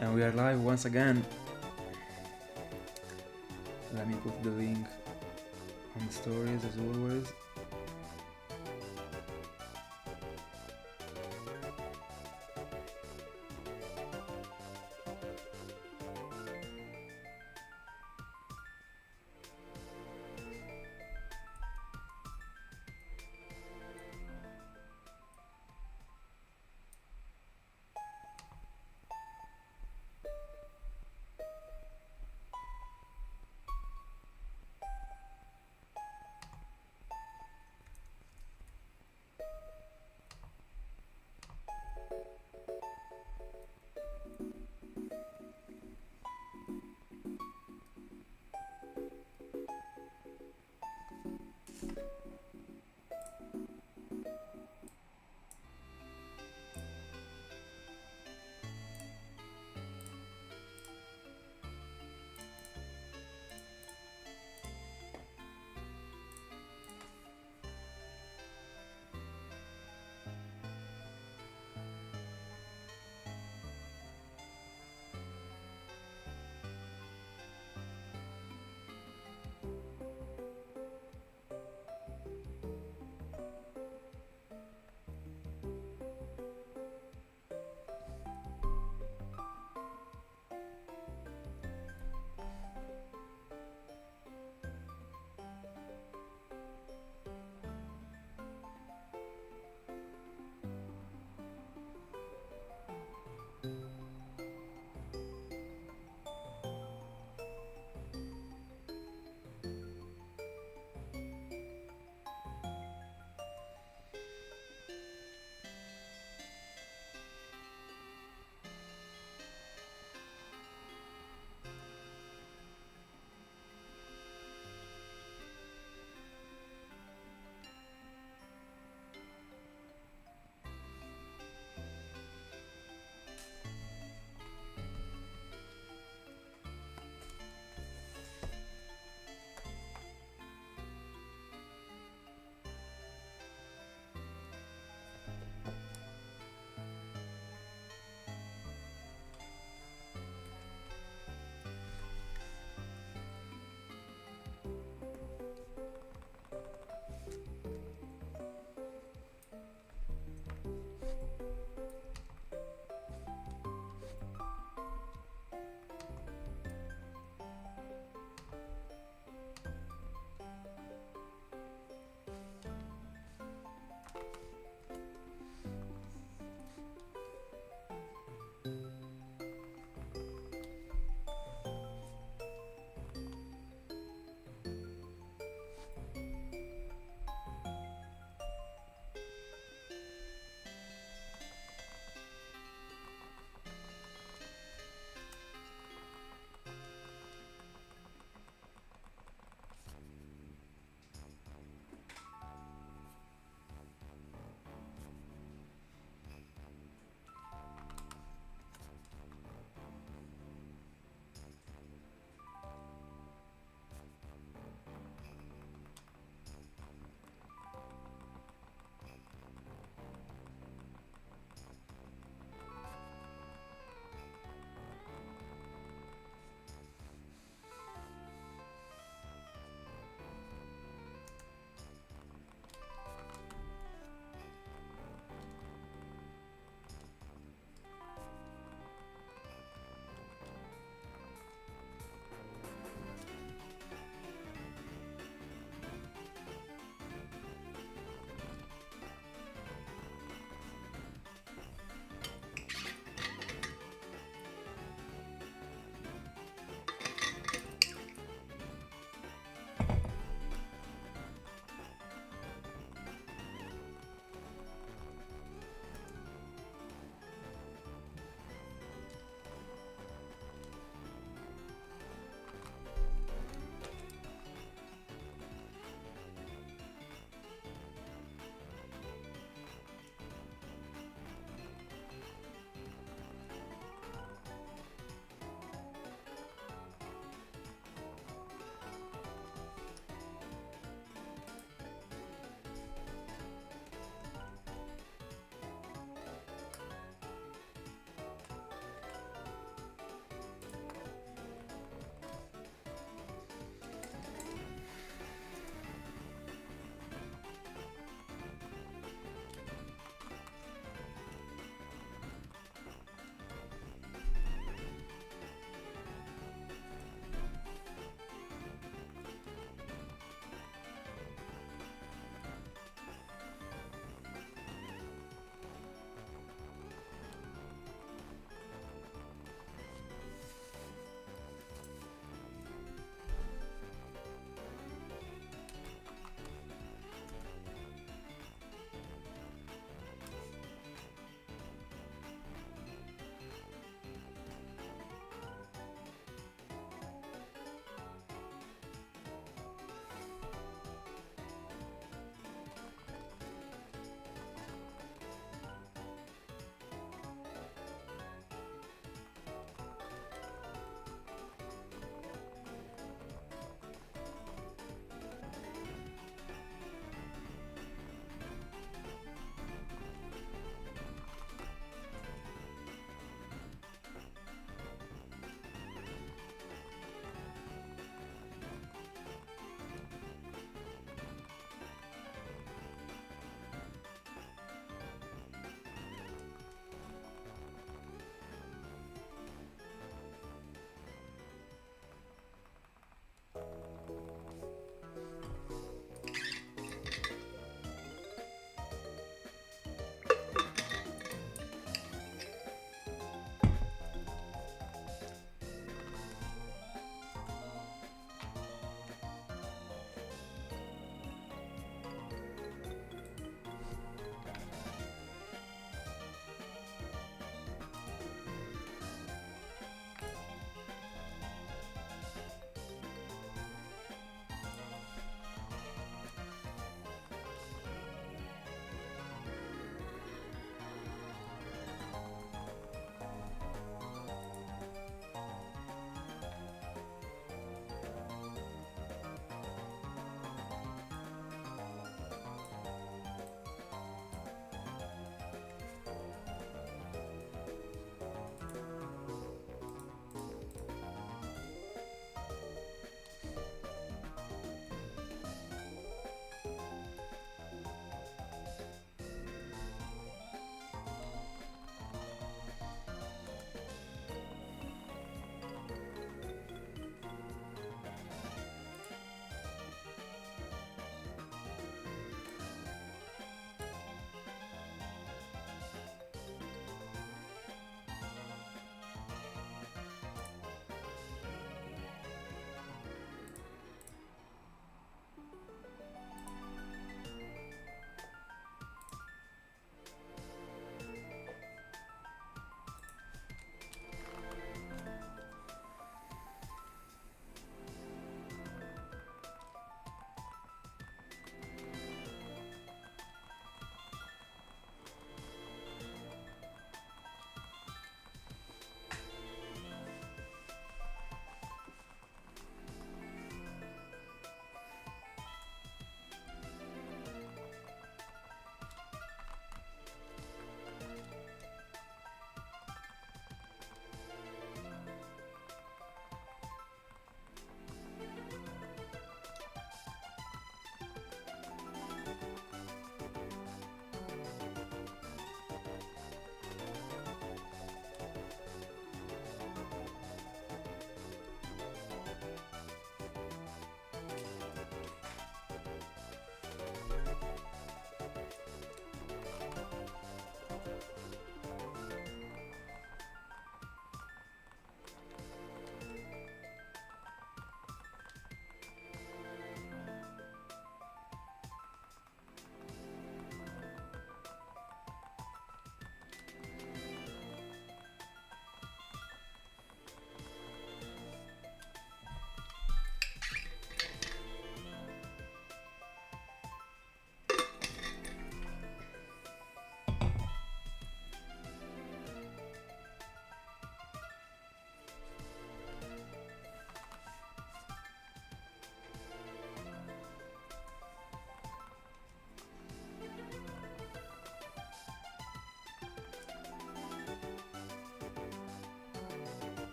And we are live once again. Let me put the link on the stories as always.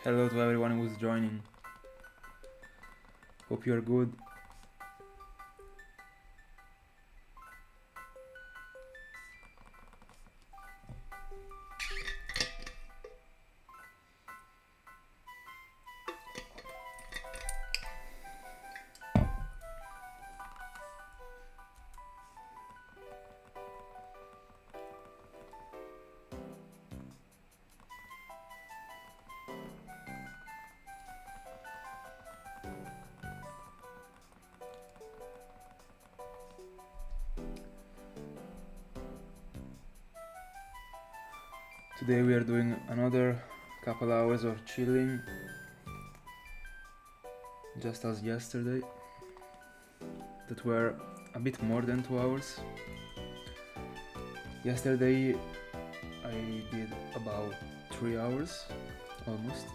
Hello to everyone who's joining. Hope you are good. Today we are doing another couple hours of chilling, just as yesterday, that were a bit more than 2 hours. Yesterday I did about 3 hours, almost.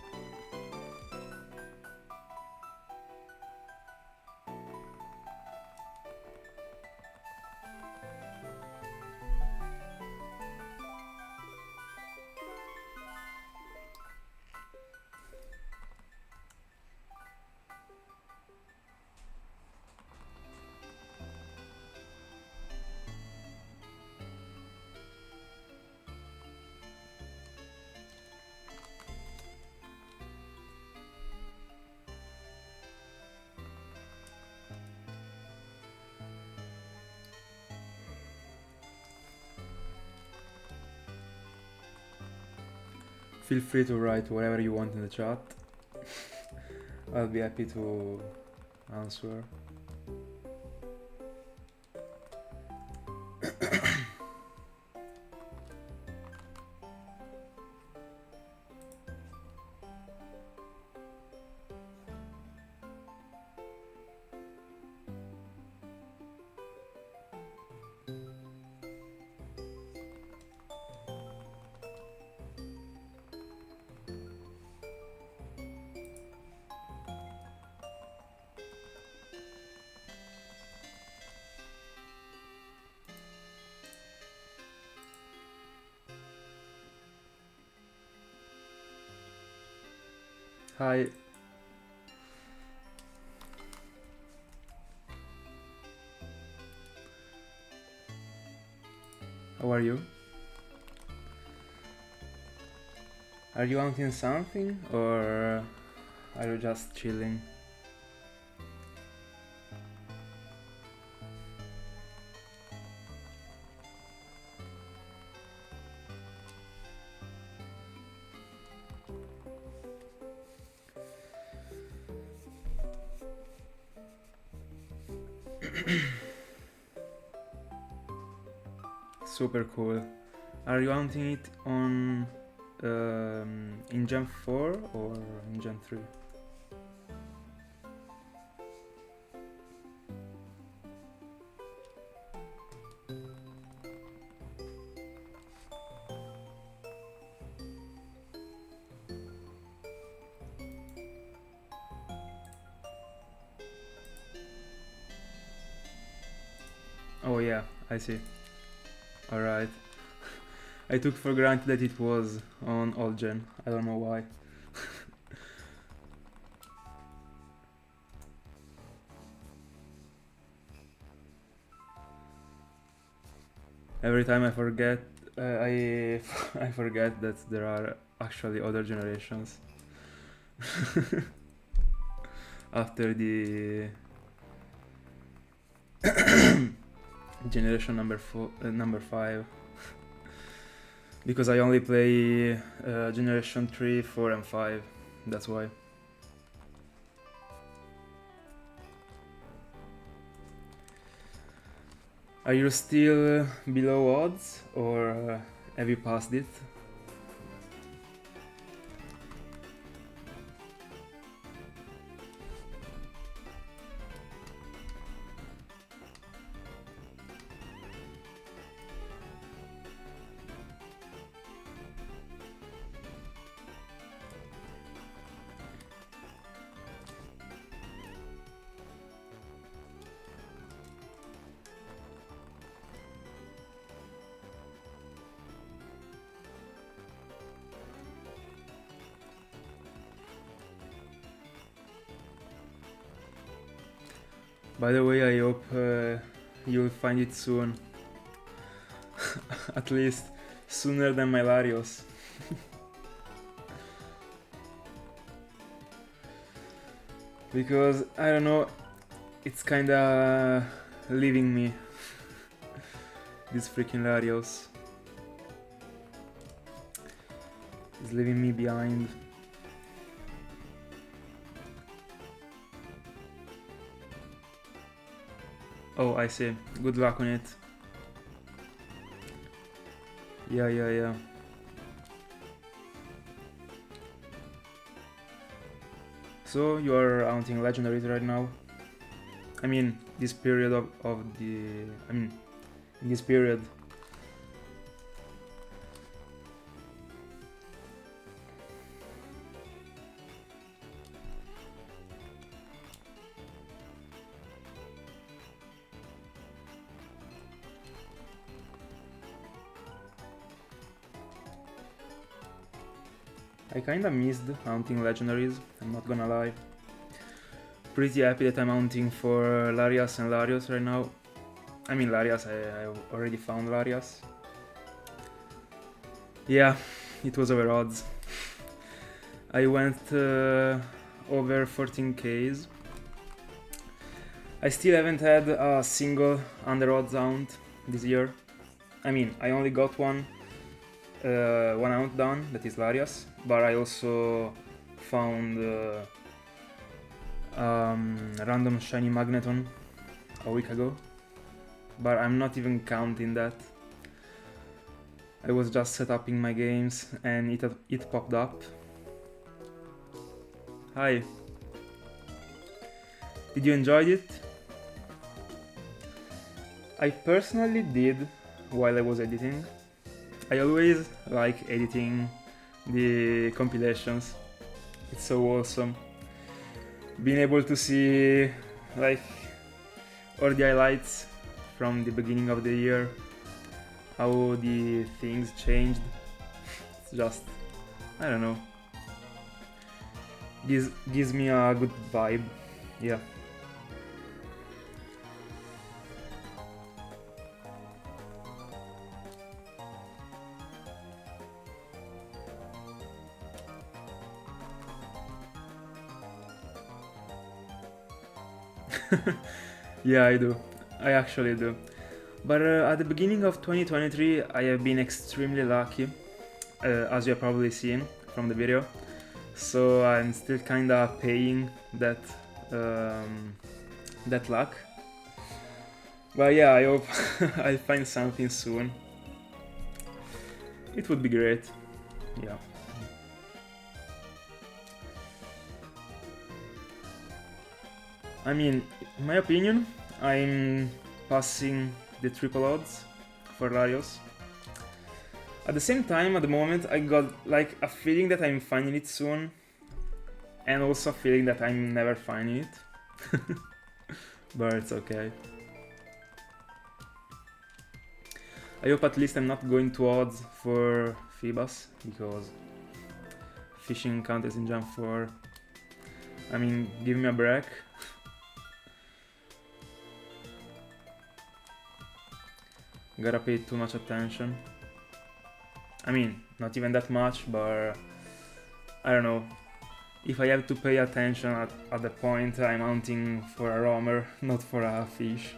Feel free to write whatever you want in the chat. I'll be happy to answer. Hi. How are you? Are you hunting something, or are you just chilling? Super cool. Are you hunting it on in Gen 4 or in Gen 3? Oh yeah, I see. Alright. I took for granted that it was on old gen. I don't know why. Every time I forget, I forget that there are actually other generations. After the generation number 5. Because I only play generation 3, 4 and 5, that's why. Are you still below odds, or have you passed it? By the way, I hope you'll find it soon. At least sooner than my Latios. Because, I don't know, it's kinda leaving me. This freaking Latios is leaving me behind. Oh, I see. Good luck on it. Yeah. So you are hunting legendaries right now? I mean, this period of the... I mean, in this period. I kinda missed hunting legendaries, I'm not gonna lie. Pretty happy that I'm hunting for Larias and Larios right now. I mean Larias, I already found Larias. Yeah, it was over odds. I went over 14Ks. I still haven't had a single under odds hunt this year. I mean, I only got one hunt done, that is Larias, but I also found random shiny magneton a week ago, but I'm not even counting that. I was just setting my games and it popped up. Hi. Did you enjoy it? I personally did while I was editing. I always like editing the compilations. It's so awesome. Being able to see like all the highlights from the beginning of the year, how the things changed. It's just, I don't know. Gives me a good vibe. Yeah. Yeah, I do. I actually do. But at the beginning of 2023, I have been extremely lucky, as you have probably seen from the video. So I'm still kinda paying that that luck. But yeah, I hope I find something soon. It would be great. Yeah. I mean, in my opinion, I'm passing the triple odds for Latios. At the same time, at the moment, I got like a feeling that I'm finding it soon, and also a feeling that I'm never finding it. But it's okay. I hope at least I'm not going to odds for Feebas, because fishing contest in Jam 4. I mean, give me a break. Gotta pay too much attention. I mean, not even that much, but I don't know. If I have to pay attention at the point I'm hunting for a roamer, not for a fish.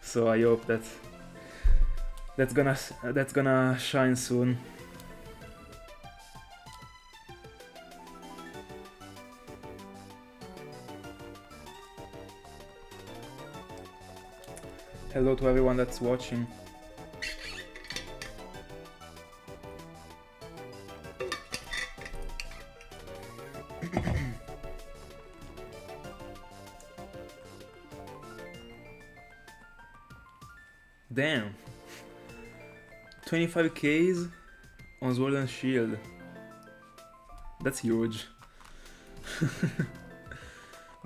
So I hope that's gonna shine soon. Hello to everyone that's watching. Damn. 25Ks on Sword and Shield. That's huge.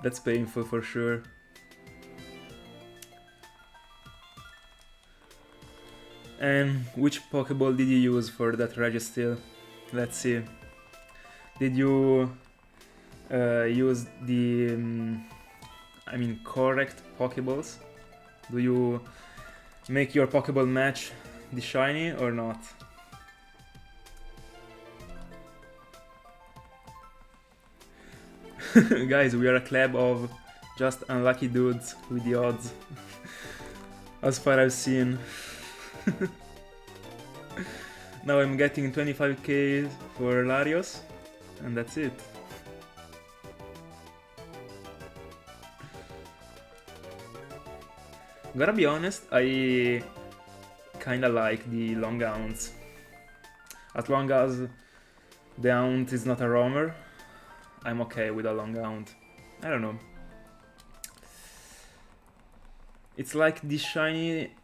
That's painful for sure. And which Pokeball did you use for that Registeel? Let's see. Did you use the I mean, correct Pokeballs? Do you make your Pokeball match the shiny or not? Guys, we are a club of just unlucky dudes with the odds. As far as I've seen. Now I'm getting 25k for Latios, and that's it. Gotta be honest, I kinda like the long hounds. As long as the hound is not a roamer, I'm okay with a long hound. I don't know. It's like the shiny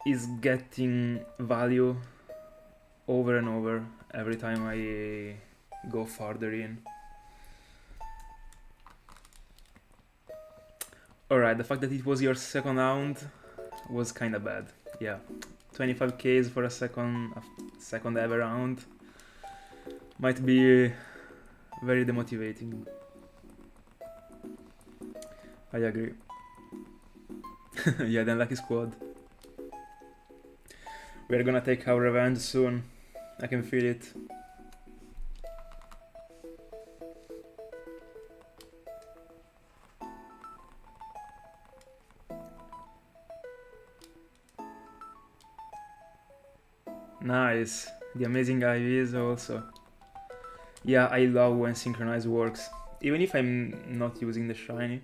is getting value over and over every time I go farther in. Alright, the fact that it was your second hound was kinda bad. Yeah, 25k's for a second ever round might be very demotivating. I agree. Yeah, the unlucky squad. We're gonna take our revenge soon. I can feel it. Nice. The amazing IVs also. Yeah, I love when synchronized works. Even if I'm not using the shiny.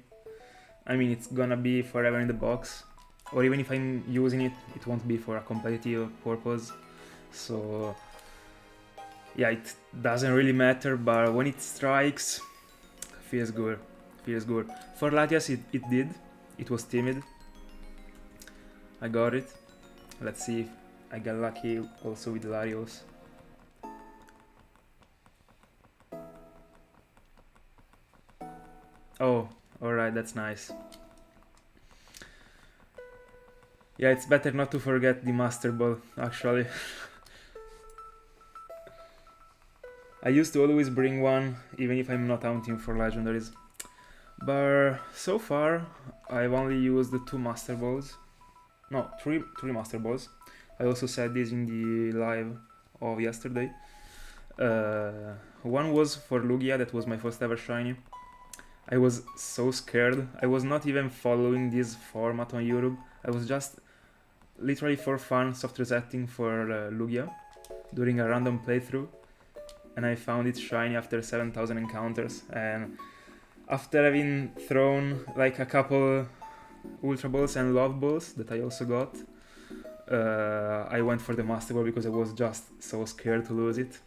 I mean, it's gonna be forever in the box. Or even if I'm using it, it won't be for a competitive purpose. So yeah, it doesn't really matter, but when it strikes, feels good. Feels good. For Latias it did. It was timid. I got it. Let's see if I get lucky also with Latios. Oh, alright, that's nice. Yeah, it's better not to forget the Master Ball, actually. I used to always bring one, even if I'm not hunting for legendaries. But so far, I've only used the 2 Master Balls. No, three Master Balls. I also said this in the live of yesterday. One was for Lugia, that was my first ever shiny. I was so scared. I was not even following this format on Europe. I was just literally for fun soft resetting for Lugia during a random playthrough, and I found it shiny after 7,000 encounters. And after having thrown like a couple Ultra Balls and Love Balls that I also got, I went for the Master Ball because I was just so scared to lose it.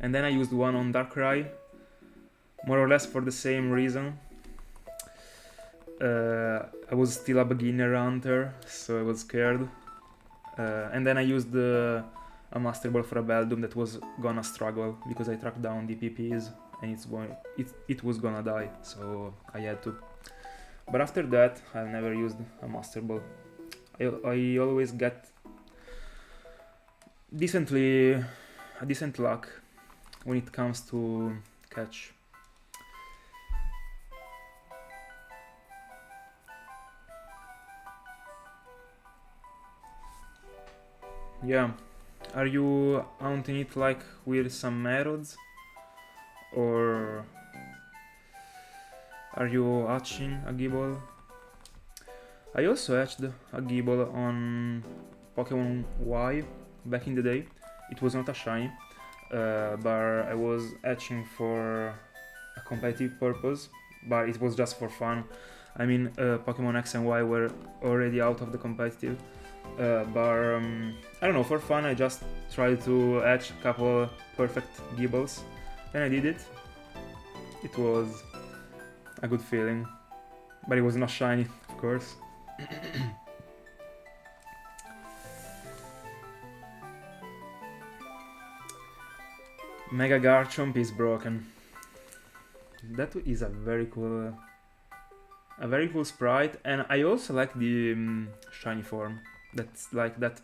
And then I used one on Darkrai, more or less for the same reason. I was still a beginner hunter, so I was scared. And then I used a Master Ball for a Beldum that was gonna struggle because I tracked down the PPs and it was gonna die, so I had to. But after that, I've never used a Master Ball. I always get decent luck when it comes to catch. Yeah, are you hunting it like with some methods, or are you hatching a Gible? I also hatched a Gible on Pokemon Y back in the day. It was not a shiny, but I was hatching for a competitive purpose, but it was just for fun. I mean, Pokemon X and Y were already out of the competitive, but I don't know, for fun I just tried to hatch a couple perfect Gibles, and I did it. It was a good feeling, but it was not shiny, of course. Mega Garchomp is broken. That is a very cool sprite, and I also like the shiny form. That's like that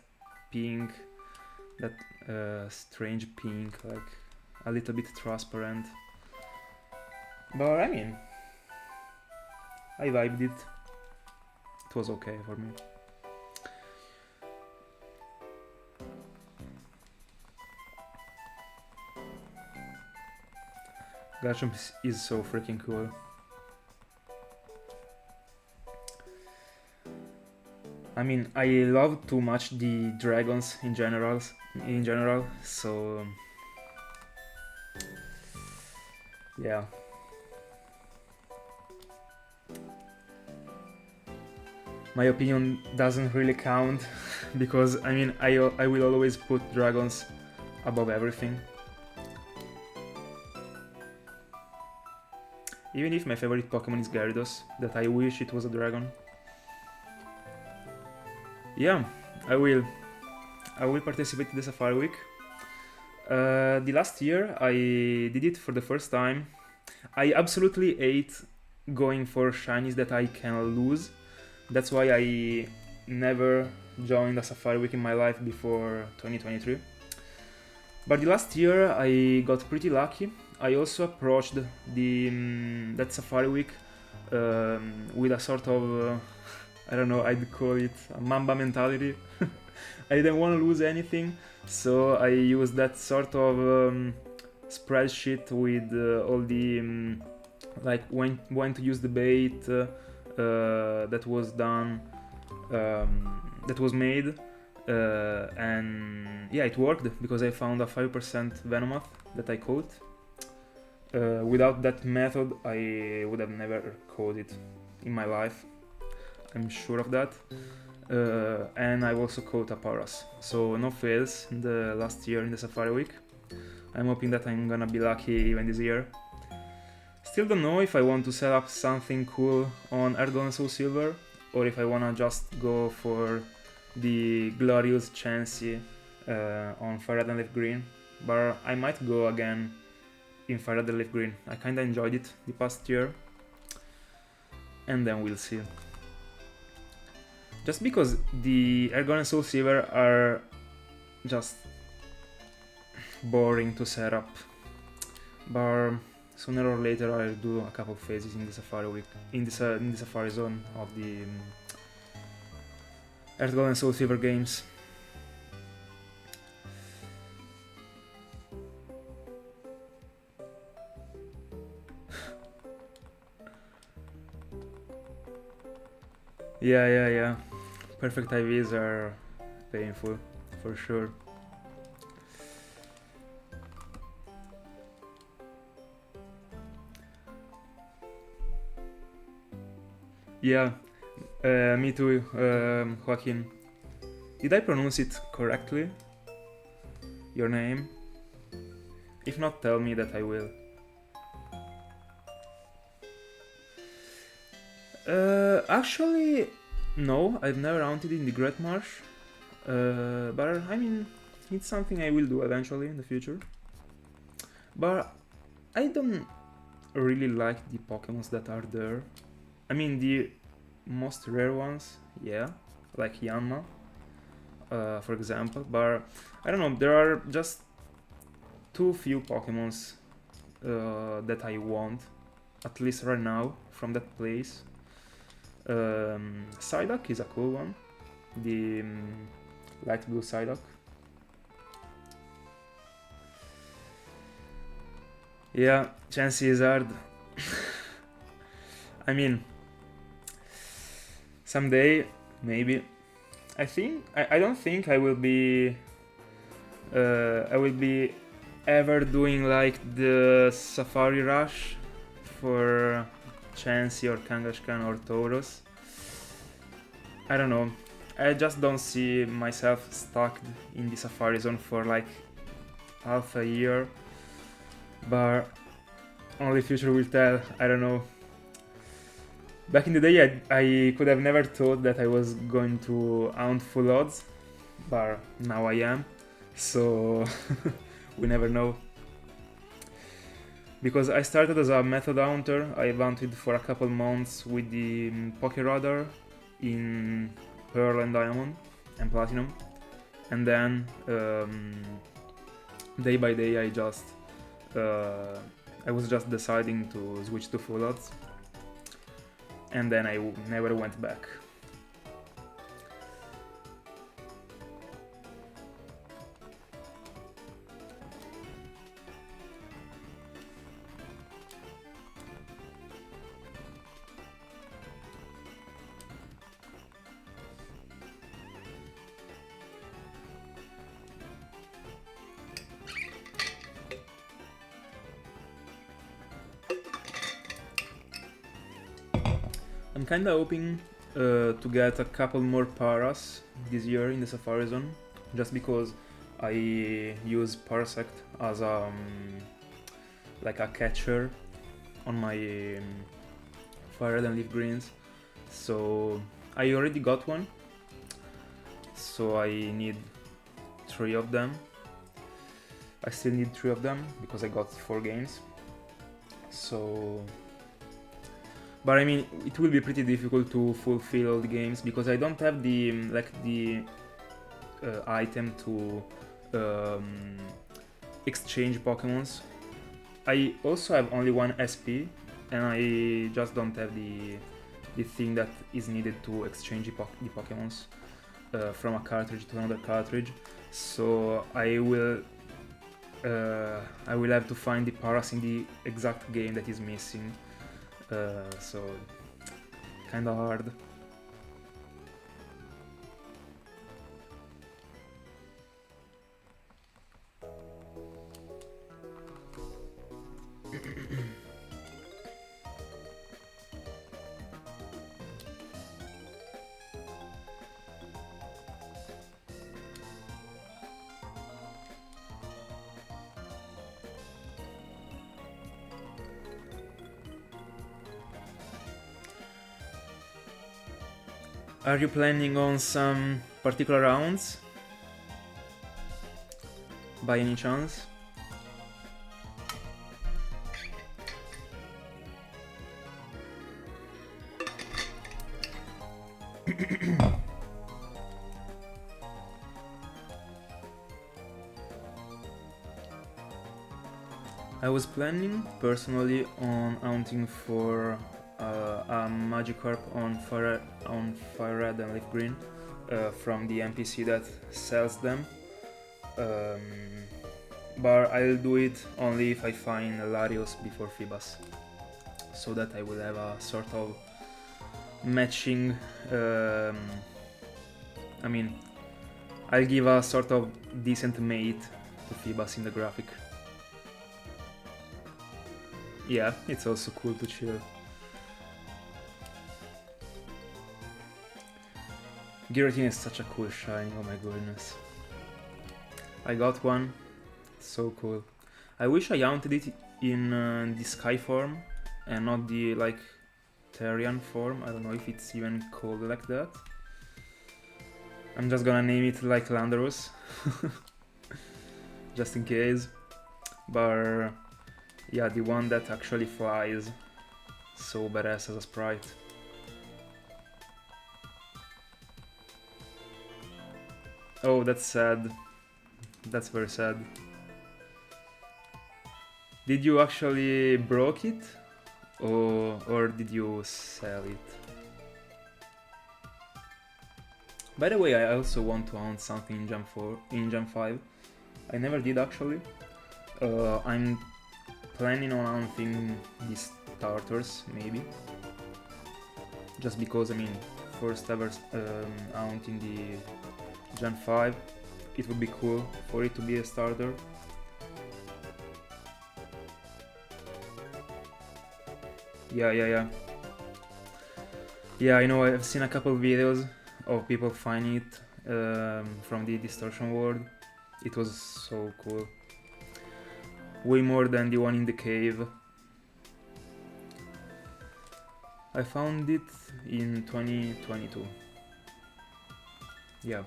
pink, that strange pink, like a little bit transparent. But I mean, I vibed it. It was okay for me. Garchomp is so freaking cool. I mean, I love too much the dragons in general, so yeah. My opinion doesn't really count because I mean I will always put dragons above everything. Even if my favorite Pokemon is Gyarados, that I wish it was a dragon. Yeah, I will participate in the Safari Week. The last year I did it for the first time. I absolutely hate going for shinies that I can lose. That's why I never joined a Safari Week in my life before 2023. But the last year I got pretty lucky. I also approached that Safari Week with a sort of, I don't know, I'd call it a Mamba mentality. I didn't want to lose anything, so I used that sort of spreadsheet with all the like when to use the bait that was done, that was made, and yeah, it worked because I found a 5% Venomoth that I caught. Without that method, I would have never caught it in my life. I'm sure of that. And I also caught a Paras, so no fails in the last year in the Safari Week. I'm hoping that I'm gonna be lucky even this year. Still don't know if I want to set up something cool on HeartGold and SoulSilver, or if I wanna just go for the glorious Chansey on Firered and Leafgreen, but I might go again in Firered and Leafgreen. I kinda enjoyed it the past year, and then we'll see. Just because the HeartGold and SoulSilver are just boring to set up, but sooner or later I'll do a couple phases in the Safari Week, in the Safari Zone of the HeartGold and SoulSilver games. Yeah. Perfect IVs are painful, for sure. Yeah, me too, Joaquin. Did I pronounce it correctly? Your name? If not, tell me that I will. Actually, no, I've never hunted in the Great Marsh, but I mean, it's something I will do eventually in the future. But I don't really like the Pokemons that are there. I mean, the most rare ones, yeah, like Yanma, for example, but I don't know, there are just too few Pokemons that I want, at least right now, from that place. Psyduck is a cool one, the light blue Psyduck. Yeah, Chansey is hard. I mean, someday, maybe. I don't think I will be ever doing like the Safari Rush for Chansey or Kangaskhan or Tauros. I don't know. I just don't see myself stuck in the Safari Zone for like half a year. But only future will tell. I don't know. Back in the day, I could have never thought that I was going to hunt fullodds, but now I am. So we never know. Because I started as a method hunter, I hunted for a couple months with the Pokeradar in Pearl and Diamond and Platinum, and then day by day I was just deciding to switch to fullodds. and then I never went back. I'm kinda hoping to get a couple more paras this year in the Safari Zone, just because I use Parasect as like a catcher on my Firered and Leaf Greens. So I already got one, so I need 3 of them. I still need 3 of them because I got 4 games. So, but I mean, it will be pretty difficult to fulfill all the games because I don't have the item to exchange Pokemons. I also have only 1 SP, and I just don't have the thing that is needed to exchange the Pokemons from a cartridge to another cartridge. So I will have to find the paras in the exact game that is missing. So kinda hard. Are you planning on some particular rounds? By any chance? I was planning personally on hunting for a Magikarp on Firered and Leaf Green from the NPC that sells them, but I'll do it only if I find Latios before Feebas, so that I will have a sort of matching. I mean, I'll give a sort of decent mate to Feebas in the graphic. Yeah, it's also cool to chill. Giratina is such a cool shiny, oh my goodness. I got one, so cool. I wish I hunted it in the Sky form and not the like Therian form. I don't know if it's even called like that. I'm just gonna name it like Landorus, just in case. But yeah, the one that actually flies, so badass as a sprite. Oh, that's sad. That's very sad. Did you actually broke it? Or did you sell it? By the way, I also want to hunt something in Gen 5. I never did actually. I'm planning on hunting these starters, maybe. Just because, I mean, first ever hunt in the Gen 5, it would be cool for it to be a starter. Yeah, I know, I've seen a couple videos of people finding it from the Distortion World. It was so cool. Way more than the one in the cave. I found it in 2022. Yeah.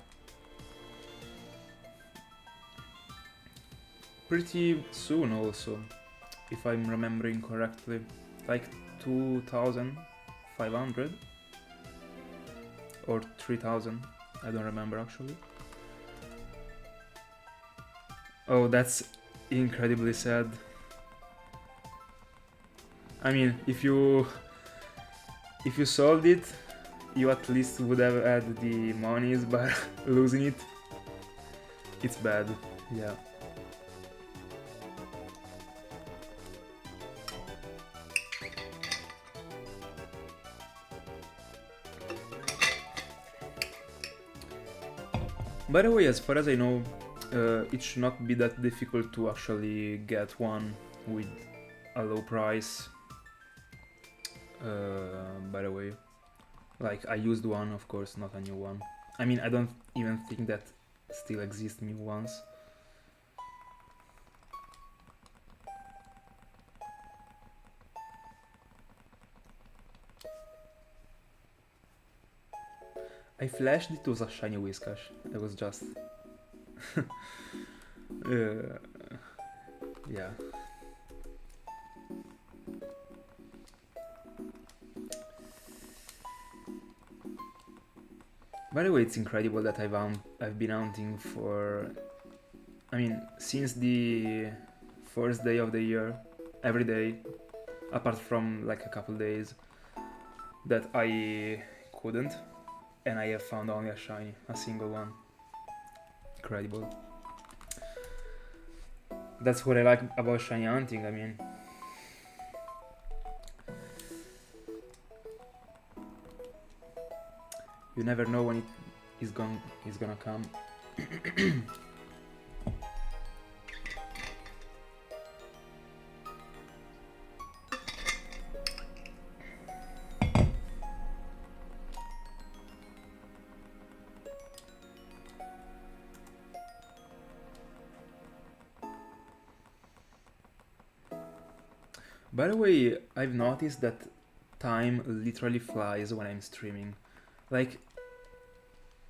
Pretty soon also, if I'm remembering correctly. Like 2,500 or 3,000, I don't remember actually. Oh, that's incredibly sad. I mean, if you if you sold it, you at least would have had the monies, but losing it, it's bad. Yeah. By the way, as far as I know, it should not be that difficult to actually get one with a low price. By the way, like I used one, of course, not a new one. I mean, I don't even think that still exist new ones. I flashed it was a shiny Whiscash. I was just... yeah. By the way, it's incredible that I've been hunting for... I mean, since the first day of the year, every day, apart from like a couple days, that I couldn't. And I have found only a shiny, a single one. Incredible. That's what I like about shiny hunting, I mean. You never know when it is gonna come. By the way, I've noticed that time literally flies when I'm streaming. Like,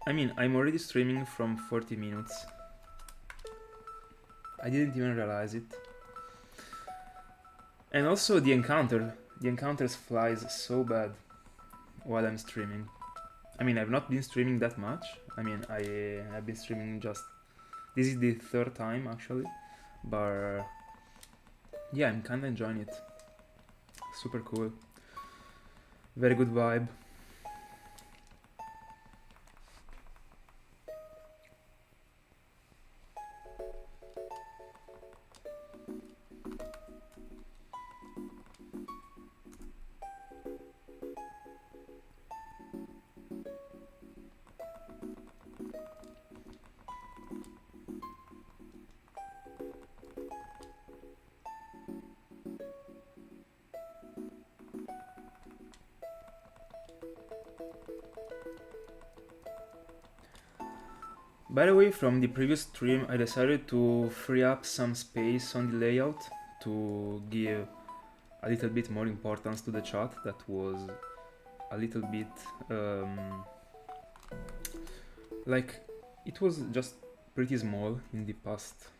I mean, I'm already streaming from 40 minutes. I didn't even realize it. And also the encounters flies so bad while I'm streaming. I mean, I've not been streaming that much. I mean, I've been streaming just... This is the third time actually, but yeah, I'm kinda enjoying it. Super cool. Very good vibe. By the way, from the previous stream I decided to free up some space on the layout to give a little bit more importance to the chat that was a little bit like it was just pretty small in the past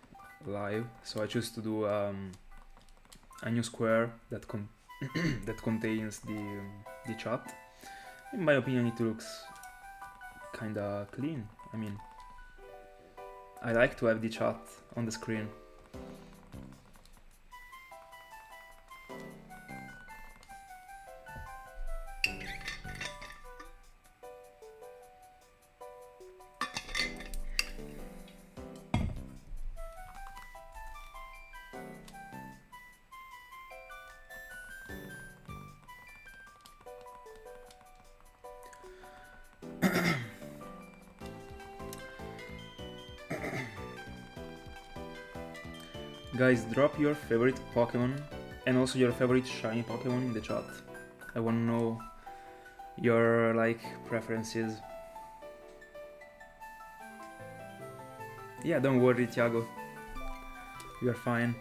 live, so I chose to do a new square that that contains the chat. In my opinion, it looks kinda clean. I mean, I like to have the chat on the screen. Guys, drop your favorite Pokemon and also your favorite shiny Pokemon in the chat. I wanna know your like preferences. Yeah, don't worry, Thiago. You're fine.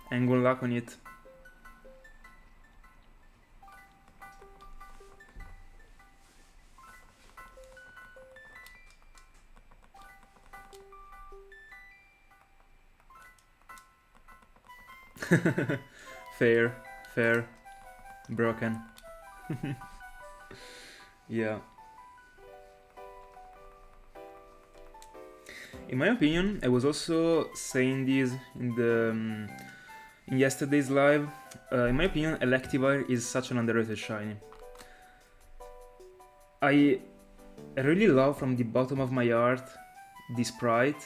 And good luck on it. Fair, fair, broken. Yeah. In my opinion, I was also saying this in the in yesterday's live. In my opinion, Electivire is such an underrated shiny. I really love from the bottom of my heart this sprite,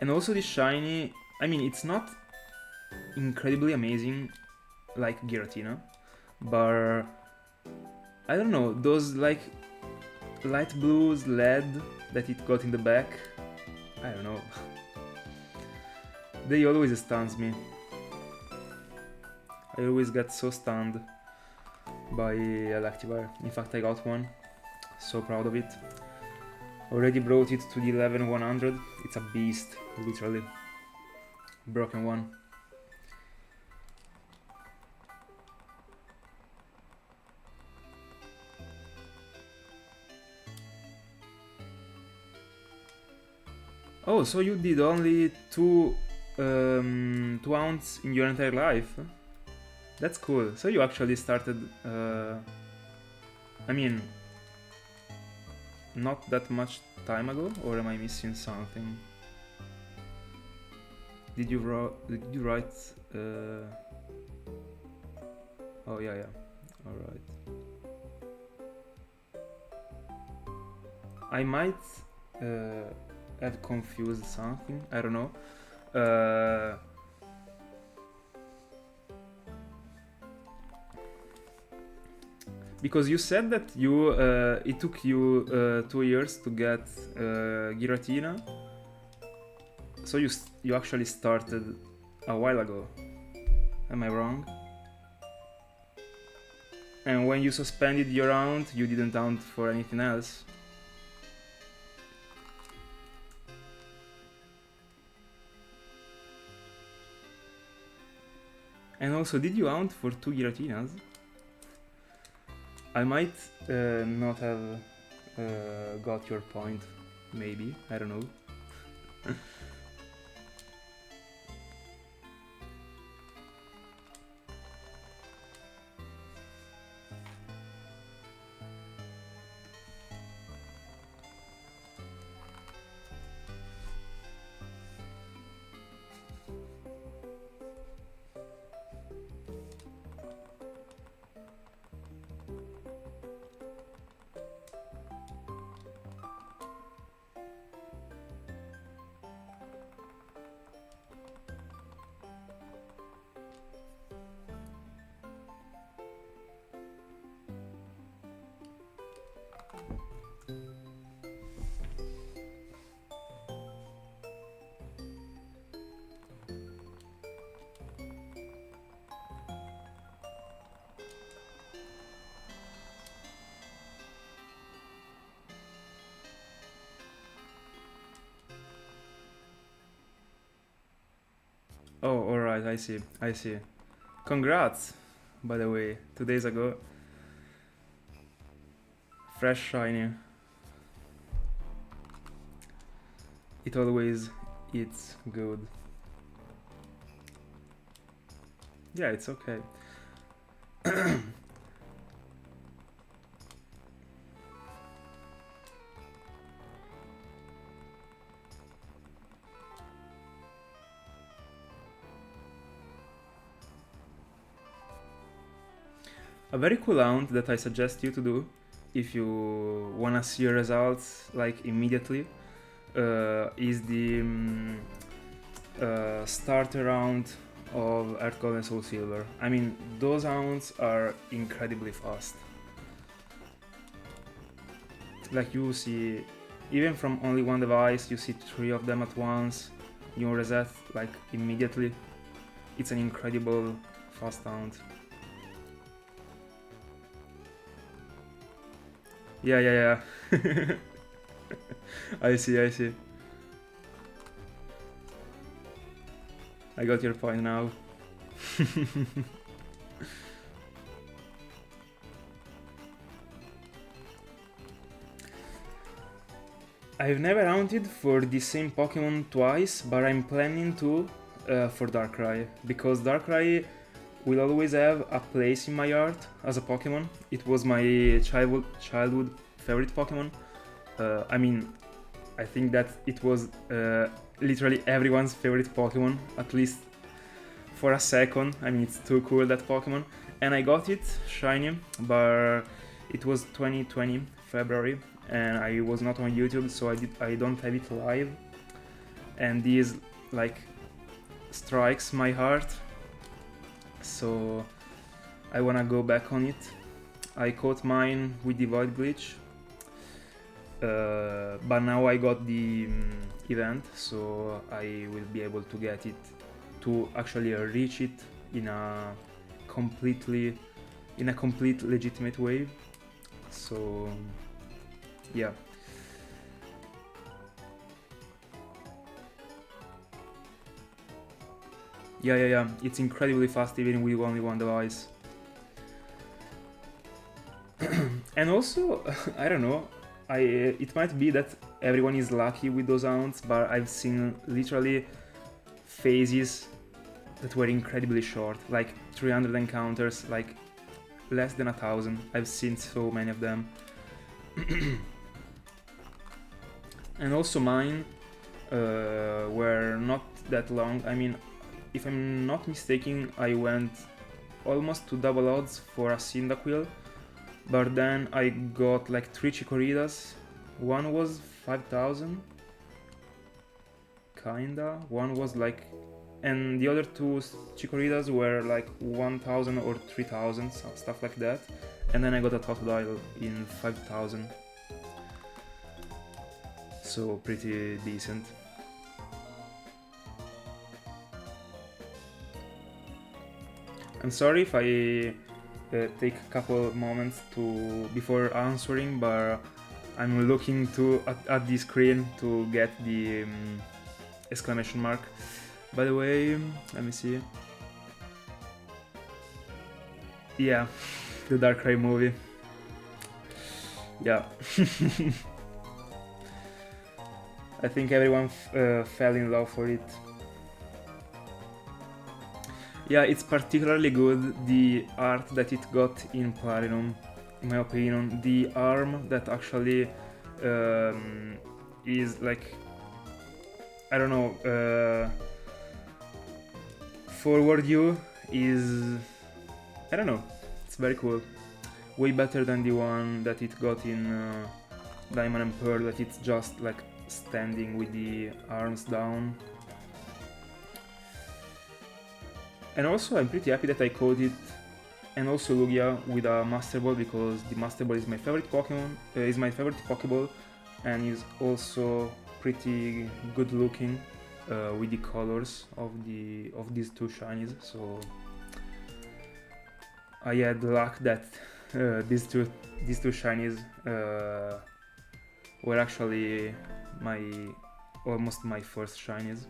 and also this shiny. I mean, it's not incredibly amazing like Giratina, but I don't know, those like light blues LED that it got in the back, I don't know. They always stuns me. I always get so stunned by Electivire. In fact, I got one. So proud of it. Already brought it to the 11-100. It's a beast, literally. Broken one. Oh, so you did only two ounce in your entire life? That's cool. So you actually started, I mean, not that much time ago, or am I missing something? Did you write? Oh yeah. All right. I might have confused something. I don't know. Because you said that you it took you 2 years to get Giratina, so you actually started a while ago. Am I wrong? And when you suspended your round, you didn't hunt for anything else? And also, did you hunt for 2 Giratinas? I might not have got your point, maybe, I don't know. Oh, alright, I see. Congrats, by the way, 2 days ago. Fresh shiny. It always eats good. Yeah, it's okay. A very cool hunt that I suggest you to do if you wanna see your results like immediately is the starter round of Heartgold and Soulsilver. I mean, those hounds are incredibly fast. Like you see, even from only one device, you see 3 of them at once. You reset like immediately. It's an incredible fast hound. Yeah. I see. I got your point now. I've never hunted for the same Pokemon twice, but I'm planning to for Darkrai, because Darkrai will always have a place in my heart as a Pokemon. It was my childhood favorite Pokemon. I mean, I think that it was literally everyone's favorite Pokemon, at least for a second. I mean, it's too cool, that Pokemon. And I got it shiny, but it was 2020 February, and I was not on YouTube, so I don't have it live. And this like strikes my heart, so I wanna go back on it. I caught mine with the Void Glitch, but now I got the event, so I will be able to get it, to actually reach it in a complete legitimate way. So yeah. Yeah, it's incredibly fast even with only one device. And also, I don't know, it might be that everyone is lucky with those hounds, but I've seen literally phases that were incredibly short, like 300 encounters, like less than 1,000. I've seen so many of them. And also mine were not that long. I mean, if I'm not mistaken, I went almost to double odds for a Cyndaquil, but then I got like 3 Chikoritas. One was 5,000, kinda. One was like, and the other 2 Chikoritas were like 1,000 or 3,000, stuff like that. And then I got a Totodile in 5,000. So pretty decent. I'm sorry if I take a couple moments before answering, but I'm looking at the screen to get the exclamation mark. By the way, let me see. Yeah, the Darkrai movie. Yeah. I think everyone fell in love for it. Yeah, it's particularly good, the art that it got in Platinum, in my opinion. The arm that actually is like, I don't know, forward you is, I don't know, it's very cool. Way better than the one that it got in Diamond and Pearl, that it's just like standing with the arms down. And also I'm pretty happy that I caught it, and also Lugia, with a Master Ball, because the Master Ball is my favorite Pokemon, is my favorite Pokeball, and is also pretty good looking with the colors of these 2 shinies. So I had luck that these two shinies were actually almost my first shinies.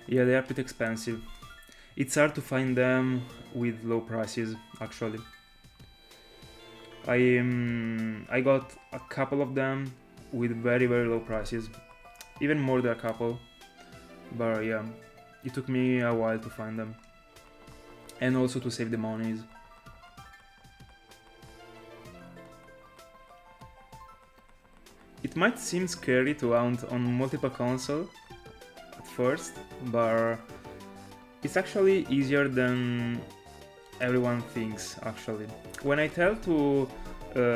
Yeah, they are pretty expensive. It's hard to find them with low prices, actually. I got a couple of them with very low prices, even more than a couple. But yeah, it took me a while to find them, and also to save the monies. It might seem scary to hunt on multiple consoles at first, but it's actually easier than everyone thinks, actually. When I tell to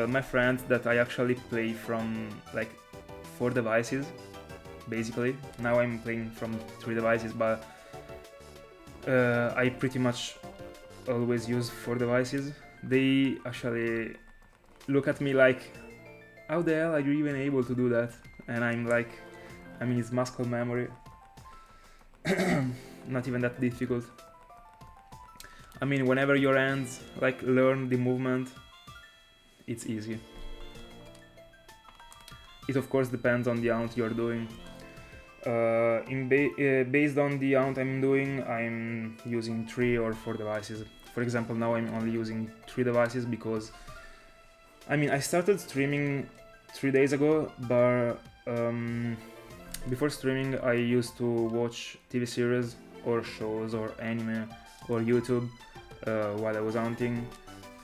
my friends that I actually play from like 4 devices, basically, now I'm playing from 3 devices, but I pretty much always use 4 devices, they actually look at me like, how the hell are you even able to do that? And I'm like, I mean, it's muscle memory. Not even that difficult. I mean, whenever your hands like learn the movement, it's easy. It of course depends on the hunt you're doing. Based on the hunt I'm doing, I'm using 3 or 4 devices. For example, now I'm only using 3 devices because, I mean, I started streaming 3 days ago, but before streaming I used to watch TV series or shows or anime or YouTube while I was hunting,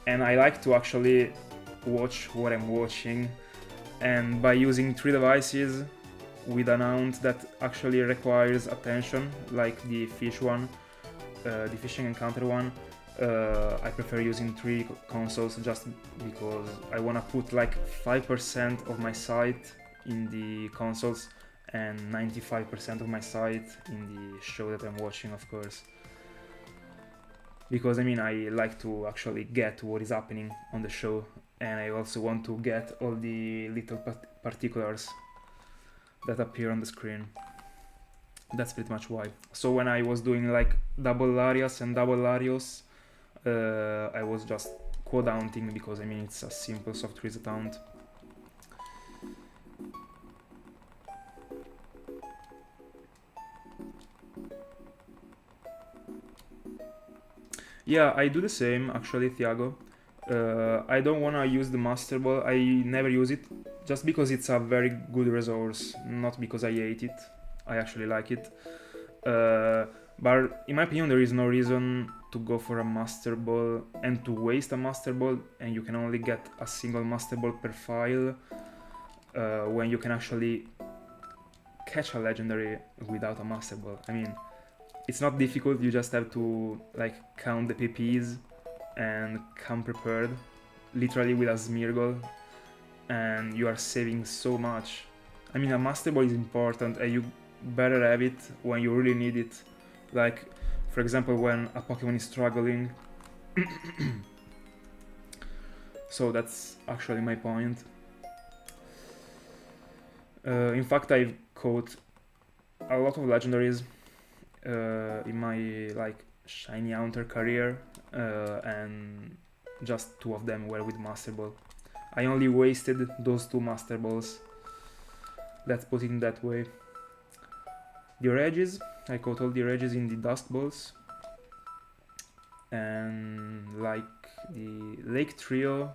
and I like to actually watch what I'm watching, and by using 3 devices with an mount that actually requires attention, like the fish one, the fishing encounter one, I prefer using 3 consoles just because I want to put like 5% of my sight in the consoles and 95% of my sight in the show that I'm watching, of course. Because I mean, I like to actually get what is happening on the show, and I also want to get all the little particulars that appear on the screen. That's pretty much why. So when I was doing like double Larios and double Larios, I was just quad hunting because I mean it's a simple soft reset hunt. Yeah, I do the same actually, Thiago. I don't wanna use the Master Ball, I never use it, just because it's a very good resource, not because I hate it. I actually like it. But in my opinion, there is no reason to go for a Master Ball and to waste a Master Ball, and you can only get a single Master Ball per file, when you can actually catch a legendary without a Master Ball. I mean, it's not difficult, you just have to like count the PPs and come prepared, literally with a Smeargle, and you are saving so much. I mean, a Master Ball is important and you better have it when you really need it. Like, for example, when a Pokemon is struggling. So that's actually my point. In fact, I've caught a lot of legendaries in my like shinyhunter career, and just 2 of them were with Master Ball. I only wasted those 2 Master Balls. Let's put it in that way. The Regis, I caught all the Regis in the Dusk Balls. And like the Lake Trio,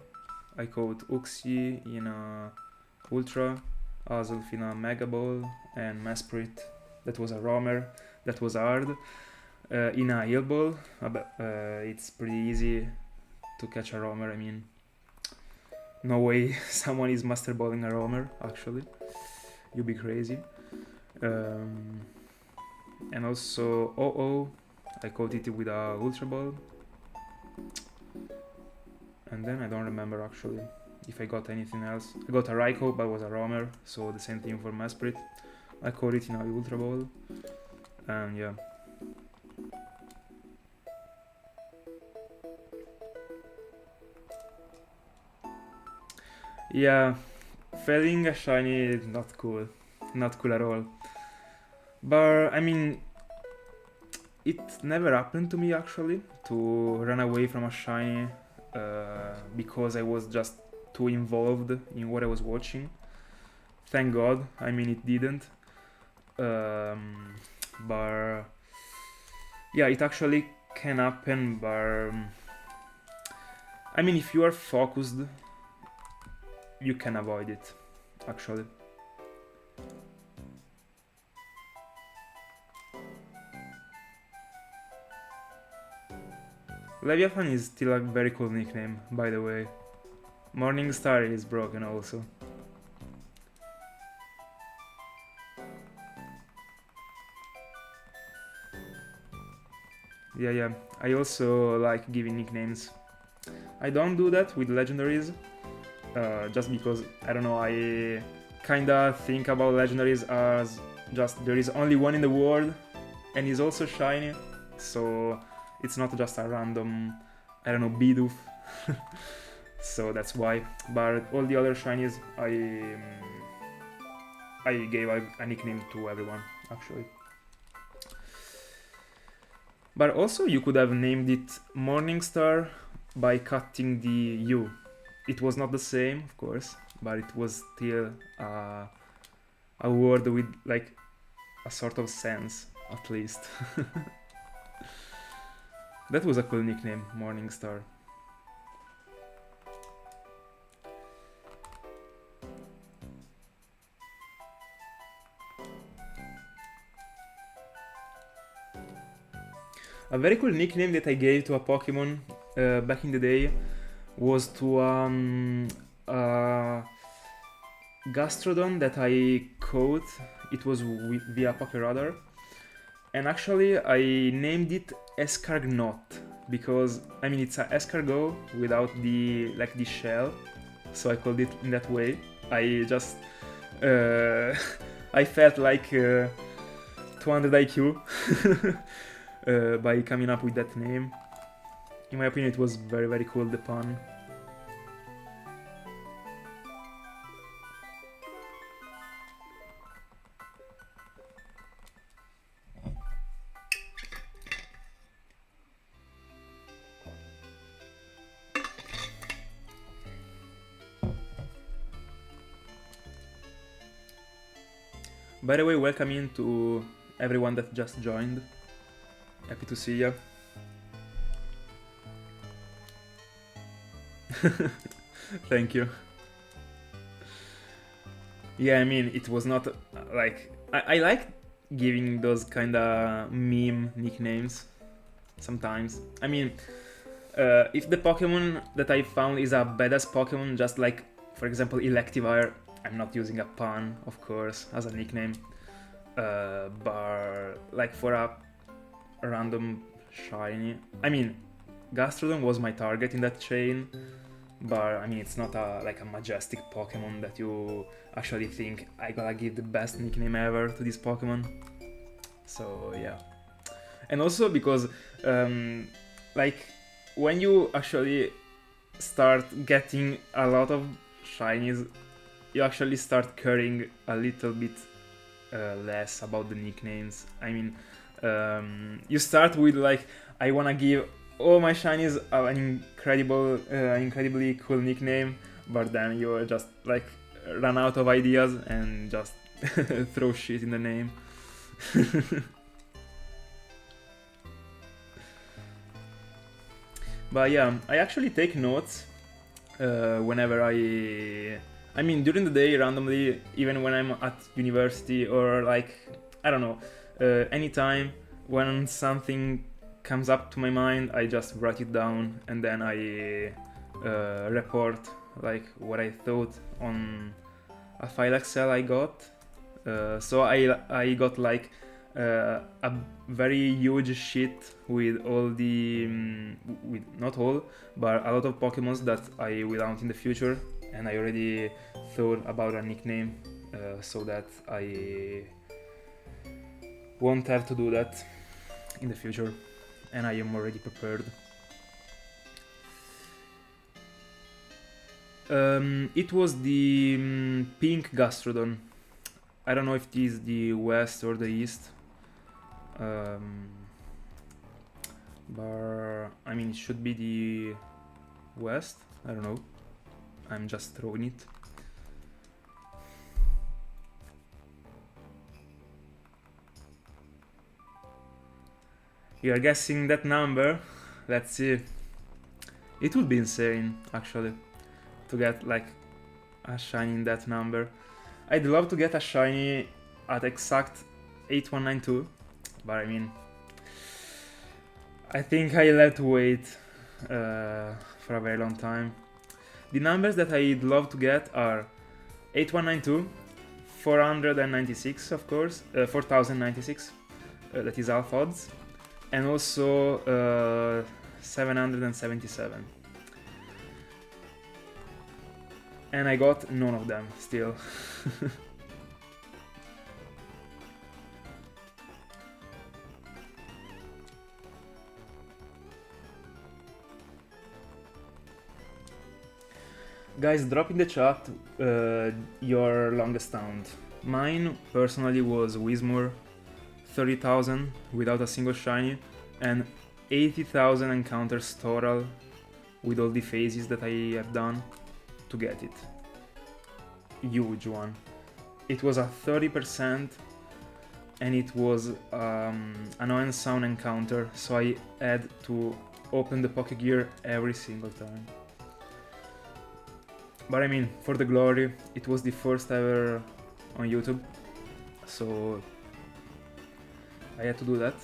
I caught Uxie in a Ultra, Azulf in a Mega Ball, and Mesprit, that was a roamer, that was hard, in a Heal Ball. It's pretty easy to catch a roamer, I mean, no way someone is Master Balling a roamer, actually, you'd be crazy. And also OO, I caught it with a Ultra Ball. And then I don't remember actually if I got anything else. I got a Raikou, but it was a roamer, so the same thing for Mesprit. I caught it in a Ultra Ball. And yeah. Yeah, failing a shiny is not cool. Not cool at all. But I mean, it never happened to me actually to run away from a shiny because I was just too involved in what I was watching. Thank God, I mean it didn't. But yeah, it actually can happen, but I mean if you are focused, you can avoid it, actually. Leviathan is still a very cool nickname, by the way. Morningstar is broken also. Yeah, I also like giving nicknames. I don't do that with legendaries, just because, I don't know, I kinda think about legendaries as just there is only one in the world and is also shiny, so it's not just a random, I don't know, Bidoof. So that's why. But all the other shinies, I gave a nickname to everyone, actually. But also you could have named it Morningstar by cutting the U. It was not the same, of course, but it was still a word with like a sort of sense, at least. That was a cool nickname, Morningstar. A very cool nickname that I gave to a Pokemon back in the day was to Gastrodon that I caught it was via Pokeradar, and actually I named it Escargnot because I mean it's a escargot without the the shell, so I called it in that way. I just I felt like 200 IQ by coming up with that name. In my opinion, it was very cool, the pun. By the way, welcome in to everyone that just joined. Happy to see ya. Thank you. Yeah, I mean, it was not like... I like giving those kinda meme nicknames sometimes. I mean, if the Pokemon that I found is a badass Pokemon, just like, for example, Electivire, I'm not using a pun, of course, as a nickname. But like for a random shiny... I mean, Gastrodon was my target in that chain, but I mean, it's not a majestic Pokemon that you actually think I gotta give the best nickname ever to this Pokemon. So yeah. And also because like when you actually start getting a lot of shinies, you actually start caring a little bit less about the nicknames. I mean, you start with like, I wanna give all my shinies an incredibly cool nickname, but then you just like run out of ideas and just throw shit in the name. But yeah, I actually take notes whenever I mean, during the day, randomly, even when I'm at university or like, I don't know, anytime when something comes up to my mind, I just write it down and then I report like what I thought on a file Excel I got. So I got like a very huge sheet with all the, with not all, but a lot of Pokemons that I will hunt in the future, and I already thought about a nickname so that I won't have to do that in the future, and I am already prepared. It was the pink Gastrodon. I don't know if it is the west or the east. But I mean, it should be the west. I don't know. I'm just throwing it. You're guessing that number? Let's see. It would be insane, actually, to get like a shiny in that number. I'd love to get a shiny at exact 8192, but I mean, I think I'll have to wait for a very long time. The numbers that I'd love to get are 8192, 496 of course, 4096, that is half odds, and also 777. And I got none of them still. Guys, drop in the chat your longest hunt. Mine personally was Whismur, 30,000 without a single shiny, and 80,000 encounters total with all the phases that I have done to get it. Huge one. It was a 30% and it was an on sound encounter, so I had to open the Pokegear every single time. But I mean, for the glory, it was the first ever on YouTube, so I had to do that.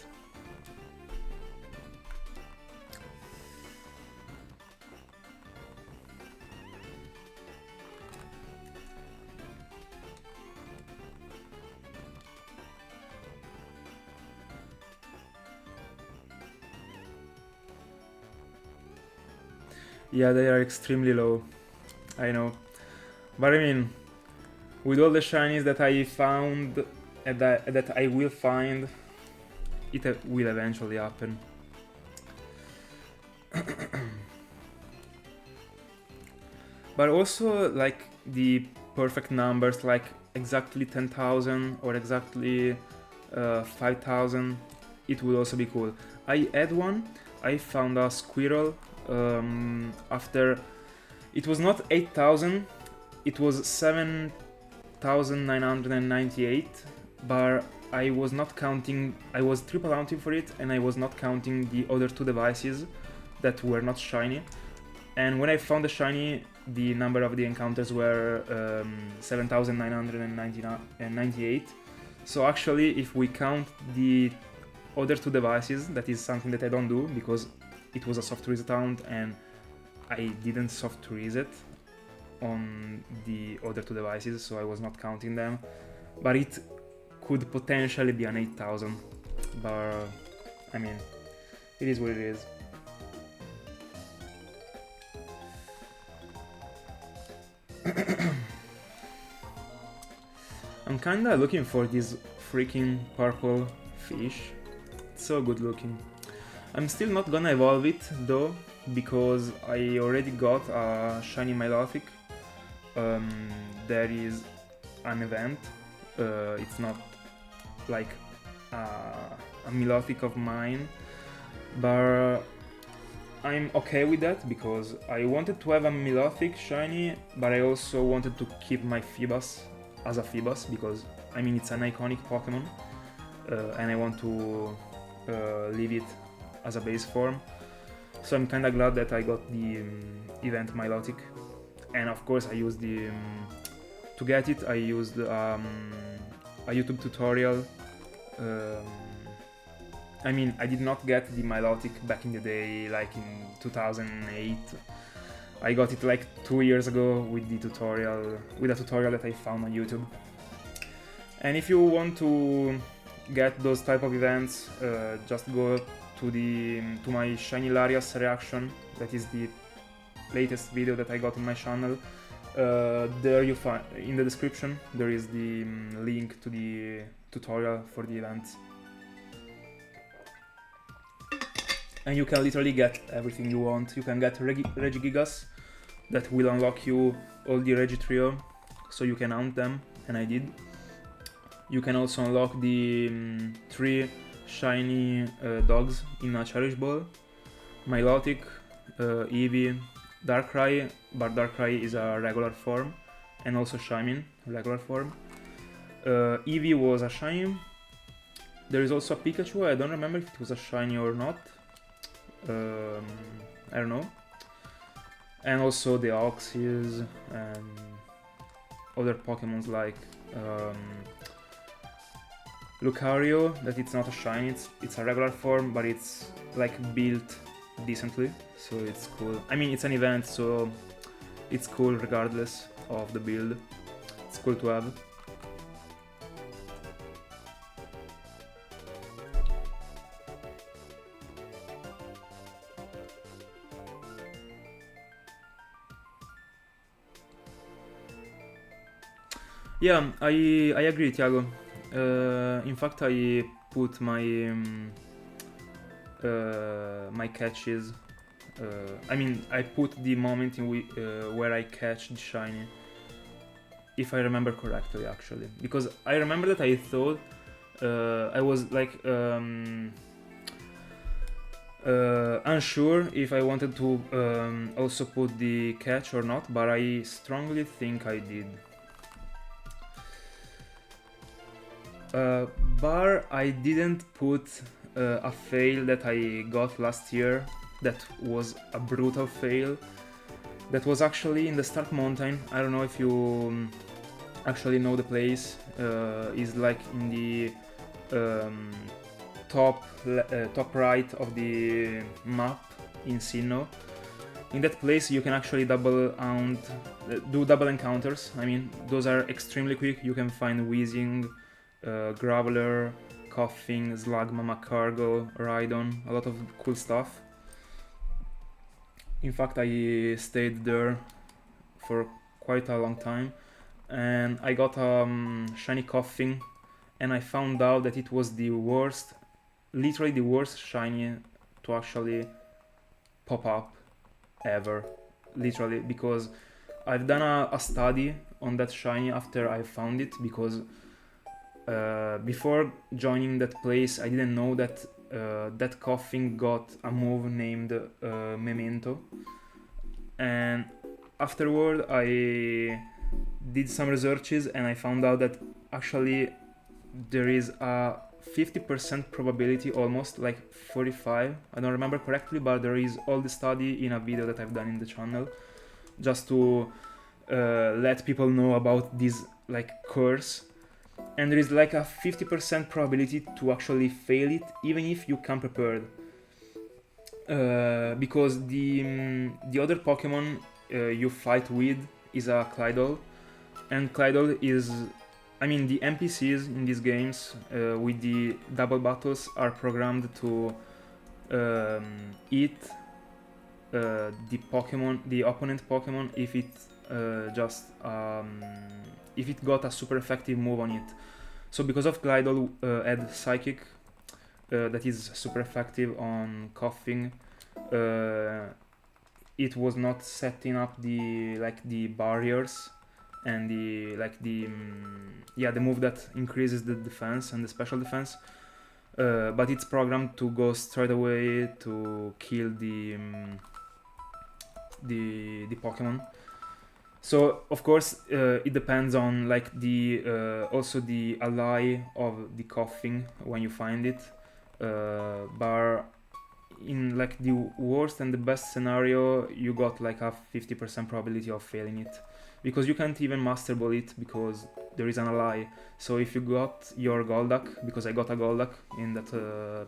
Yeah, they are extremely low, I know. But I mean, with all the shinies that I found and that I will find, it will eventually happen. But also, like, the perfect numbers, like exactly 10,000 or exactly 5,000, it would also be cool. I had one. I found a squirrel after... It was not 8,000, it was 7,998, but I was not counting... I was triple hunting for it, and I was not counting the other two devices that were not shiny. And when I found the shiny, the number of the encounters were 7,998. So actually, if we count the other two devices, that is something that I don't do because it was a soft reset account and I didn't soft reset on the other two devices, so I was not counting them. But it could potentially be an 8,000. But I mean, it is what it is. I'm kinda looking for this freaking purple fish. It's so good looking. I'm still not gonna evolve it though, because I already got a shiny Milotic. There is an event. It's not like a Milotic of mine, but I'm okay with that because I wanted to have a Milotic shiny, but I also wanted to keep my Feebas as a Feebas because, I mean, it's an iconic Pokemon and I want to leave it as a base form. So I'm kinda glad that I got the event Milotic. And of course I used the... to get it, I used a YouTube tutorial. I mean, I did not get the Milotic back in the day, like in 2008. I got it like 2 years ago with a tutorial that I found on YouTube. And if you want to get those type of events, just go to my Shiny Larios reaction. That is the latest video that I got in my channel. There you find, in the description, there is the link to the tutorial for the events. And you can literally get everything you want. You can get Regigigas, that will unlock you all the Regitrio, so you can hunt them, and I did. You can also unlock the 3 shiny dogs in a Cherish Ball. Milotic, Eevee, Darkrai, but Darkrai is a regular form, and also Shaymin, regular form. Eevee was a shiny. There is also a Pikachu, I don't remember if it was a shiny or not. I don't know. And also the Oxys and other Pokemons like Lucario, that it's not a shiny, it's a regular form, but it's like built decently, so it's cool. I mean, it's an event, so it's cool regardless of the build. It's cool to have. Yeah, I agree, Thiago. In fact, I put my my catches. I mean, I put the moment in where I catch the shiny, if I remember correctly, actually, because I remember that I thought I was like unsure if I wanted to also put the catch or not, but I strongly think I did. But I didn't put a fail that I got last year. That was a brutal fail. That was actually in the Stark Mountain. I don't know if you actually know the place. Is like in the top right of the map in Sinnoh. In that place you can actually do double encounters. I mean, those are extremely quick. You can find Weezing, Graveler, Coughing, Slugma, Cargo, Rhydon, a lot of cool stuff. In fact, I stayed there for quite a long time, and I got shiny coughing, and I found out that it was the worst, literally the worst shiny to actually pop up ever, literally, because I've done a study on that shiny after I found it, because before joining that place I didn't know that that coughing got a move named Memento, and afterward I did some researches and I found out that actually there is a 50% probability, almost like 45, I don't remember correctly, but there is all the study in a video that I've done in the channel, just to let people know about this like curse. And there is like a 50% probability to actually fail it, even if you come prepared, because the other Pokemon you fight with is a Claydol, and Claydol is, I mean, the NPCs in these games with the double battles are programmed to eat the Pokemon, the opponent Pokemon, if it if it got a super effective move on it. So because of Claydol had Psychic that is super effective on coughing, it was not setting up the barriers and the move that increases the defense and the special defense, but it's programmed to go straight away to kill the Pokemon. So of course it depends on like the also the ally of the coughing when you find it, but in like the worst and the best scenario you got like a 50% probability of failing it, because you can't even Master Ball it because there is an ally. So if you got your Golduck, because I got a Golduck in that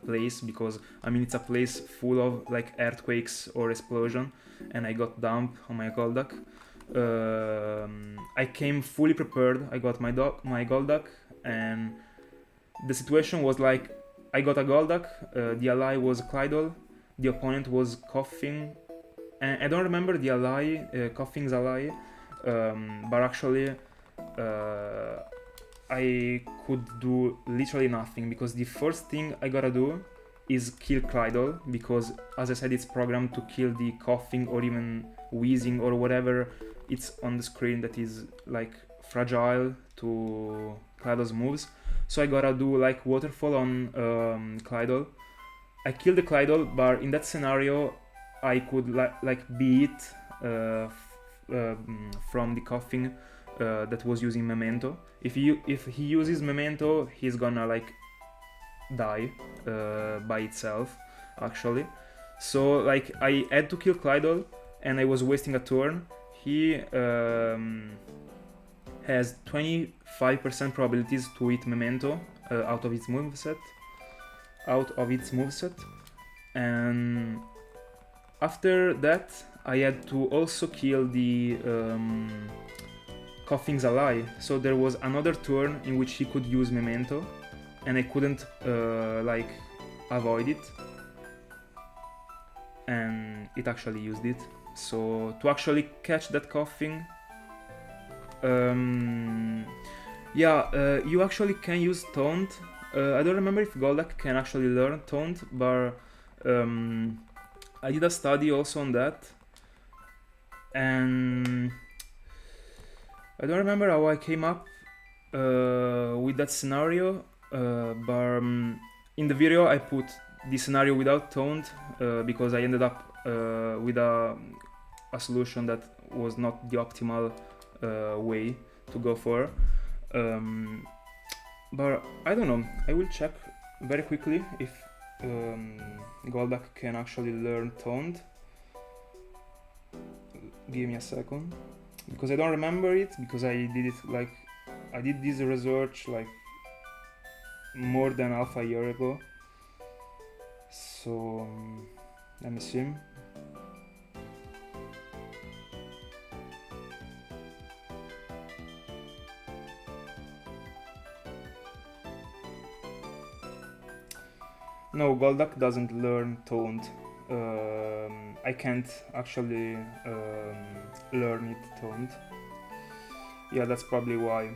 place, because I mean it's a place full of like earthquakes or explosion, and I got dump on my Golduck. I came fully prepared. I got my Golduck, and the situation was like I got a Golduck, the ally was Claydol, the opponent was coughing, and I don't remember the ally, coughing's ally, but actually I could do literally nothing, because the first thing I gotta do is kill Claydol, because as I said it's programmed to kill the coughing or even wheezing or whatever it's on the screen that is like fragile to Claydol's moves. So I gotta do like waterfall on Claydol. I killed the Claydol, but in that scenario I could like beat from the coughing that was using Memento. If he uses Memento, he's gonna like die by itself actually. So like I had to kill Claydol and I was wasting a turn. He has 25% probabilities to hit Memento out of its moveset. And after that I had to also kill the coughing's ally. So there was another turn in which he could use Memento, and I couldn't like avoid it, and it actually used it. So to actually catch that coughing, you actually can use Taunt. I don't remember if Golduck can actually learn Taunt, but I did a study also on that, and I don't remember how I came up with that scenario, but in the video I put the scenario without Taunt because I ended up with a solution that was not the optimal way to go for. But I don't know, I will check very quickly if Golduck can actually learn Taunt. Give me a second, because I don't remember it, because I did this research like more than half a year ago. So let me see. No, Golduck doesn't learn Taunt. I can't actually learn it toned. Yeah, that's probably why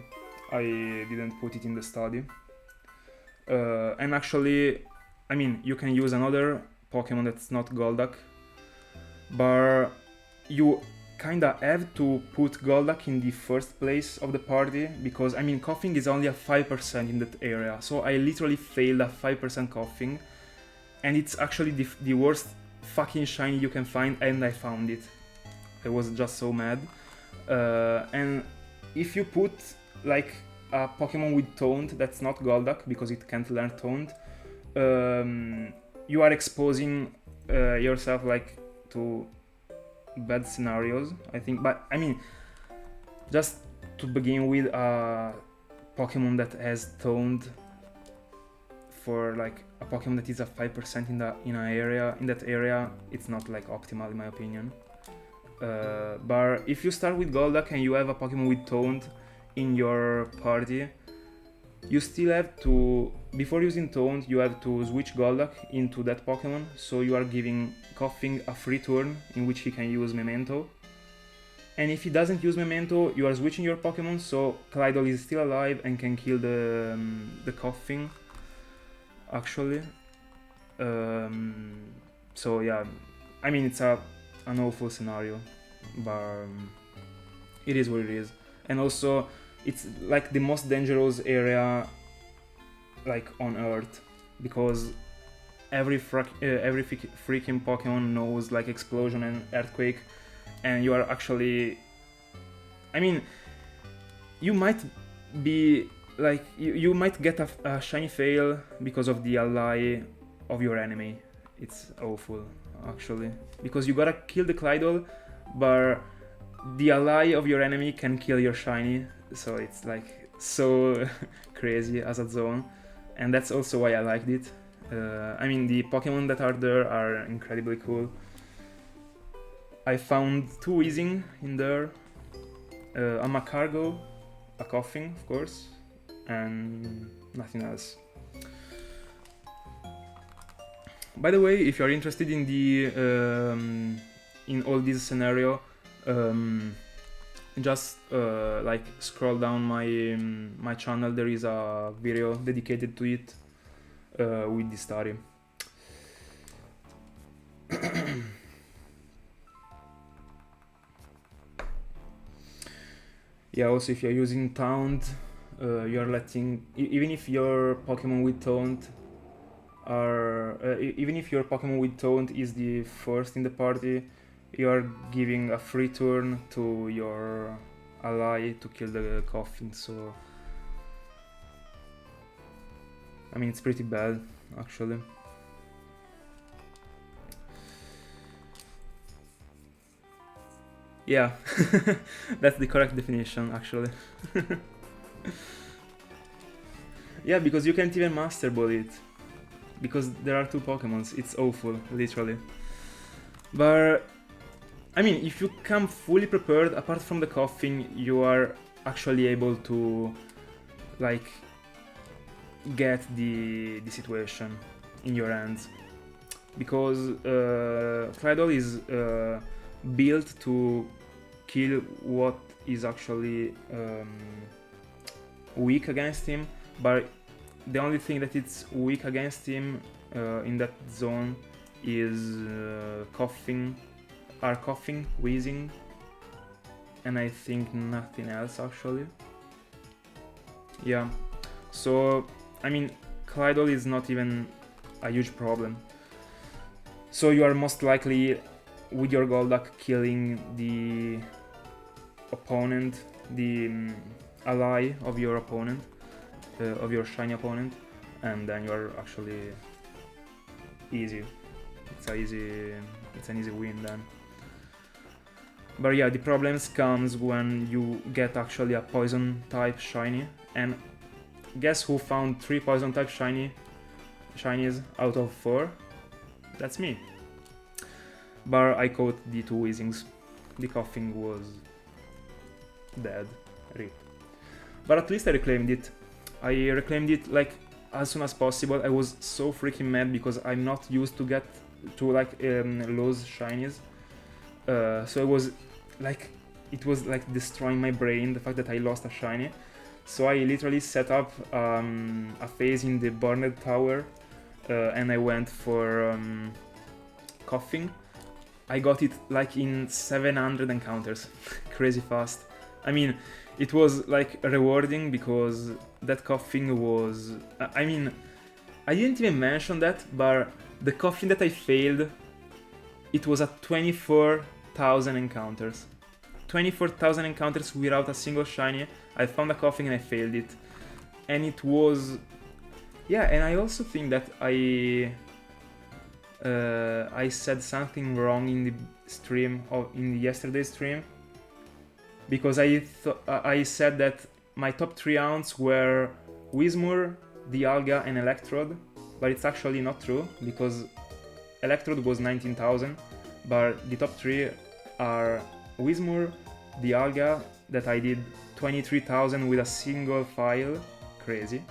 I didn't put it in the study. And actually, I mean, you can use another Pokemon that's not Golduck, but you kinda have to put Golduck in the first place of the party, because I mean, coughing is only a 5% in that area, so I literally failed a 5% coughing, and it's actually the worst fucking shiny you can find, and I found it. I was just so mad. And if you put like a Pokemon with toned that's not Golduck, because it can't learn toned, you are exposing yourself like to bad scenarios, I think. But I mean, just to begin with, a Pokemon that has toned for like a Pokemon that is a 5% in that area, it's not like optimal in my opinion. But if you start with Golduck and you have a Pokemon with toned in your party, you still have to, before using toned, you have to switch Golduck into that Pokemon, so you are giving Coughing a free turn in which he can use Memento. And if he doesn't use Memento, you are switching your Pokemon, so Clydol is still alive and can kill the Coughing, actually. So yeah, I mean, it's an awful scenario, but it is what it is. And also, it's like the most dangerous area like on Earth, because every freaking Pokemon knows like Explosion and Earthquake, and you are actually, I mean, you might be like, you might get a shiny fail because of the ally of your enemy. It's awful, actually, because you gotta kill the Clydol, but the ally of your enemy can kill your shiny, so it's like so crazy as a zone, and that's also why I liked it. I mean, the Pokemon that are there are incredibly cool. I found 2 Weezing in there, a Macargo, a Coughing, of course, and nothing else. By the way, if you're interested in the in all this scenario, just like scroll down my channel. There is a video dedicated to it with the study. Yeah, also if you're using Taunt, you're letting, even if your Pokemon with Taunt even if your Pokemon with Taunt is the first in the party, you're giving a free turn to your ally to kill the Coughing, so I mean, it's pretty bad, actually. Yeah, that's the correct definition, actually. Yeah, because you can't even Master Ball it, because there are 2 Pokemons. It's awful, literally. But I mean, if you come fully prepared, apart from the Coughing, you are actually able to like get the situation in your hands, because Clydol is built to kill what is actually weak against him, but the only thing that it's weak against him in that zone is Coughing, Weezing, and I think nothing else, actually. Yeah, so I mean, Clydol is not even a huge problem. So you are most likely, with your Golduck, killing the opponent, the ally of your opponent, of your shiny opponent, and then you're actually easy. It's an easy win then. But yeah, the problems comes when you get actually a poison type shiny, and guess who found 3 poison type shinies out of 4? That's me. But I caught the 2 Weezings. The Coughing was dead, rip. But at least I reclaimed it. I reclaimed it like as soon as possible. I was so freaking mad because I'm not used to get to like lose shinies. So it was like destroying my brain, the fact that I lost a shiny. So I literally set up a phase in the Burned Tower, and I went for coughing. I got it like in 700 encounters, crazy fast. I mean, it was like rewarding because that coughing was... I mean, I didn't even mention that, but the coughing that I failed, it was at 24,000 encounters. 24,000 encounters without a single shiny. I found a coughing and I failed it. And it was... Yeah, and I also think that I said something wrong in the stream, or in yesterday's stream, because I said that my top 3 ounce were Whismur, Dialga and Electrode, but it's actually not true, because Electrode was 19,000, but the top 3 are Whismur, Dialga, that I did 23,000 with a single file, crazy.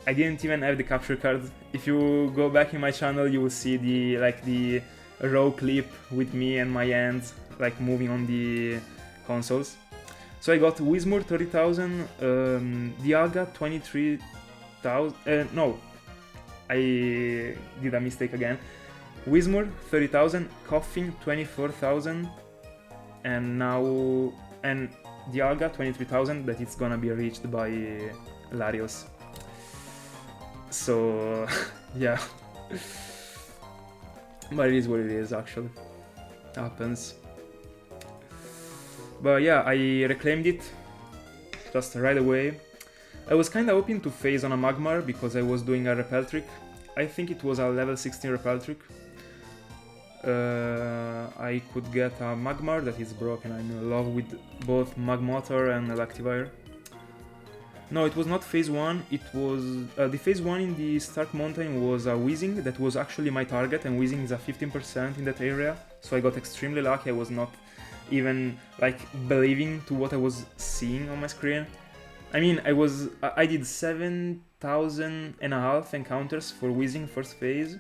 I didn't even have the capture card. If you go back in my channel, you will see the raw clip with me and my hands like moving on the consoles. So I got Whismur 30,000, Dialga 23,000. No, I did a mistake again. Whismur 30,000, Coughing 24,000, and Dialga 23,000 that it's gonna be reached by Latios. So yeah, but it is what it is, actually. Happens. But yeah, I reclaimed it just right away. I was kinda hoping to phase on a Magmar because I was doing a repel trick. I think it was a level 16 repel trick. I could get a Magmar that is broken. I'm in love with both Magmotor and Electivire. No, it was not phase 1, it was... the phase 1 in the Stark Mountain was a Weezing that was actually my target, and Weezing is a 15% in that area, so I got extremely lucky. I was not even like believing to what I was seeing on my screen. I mean, I did 7,500 encounters for Weezing first phase.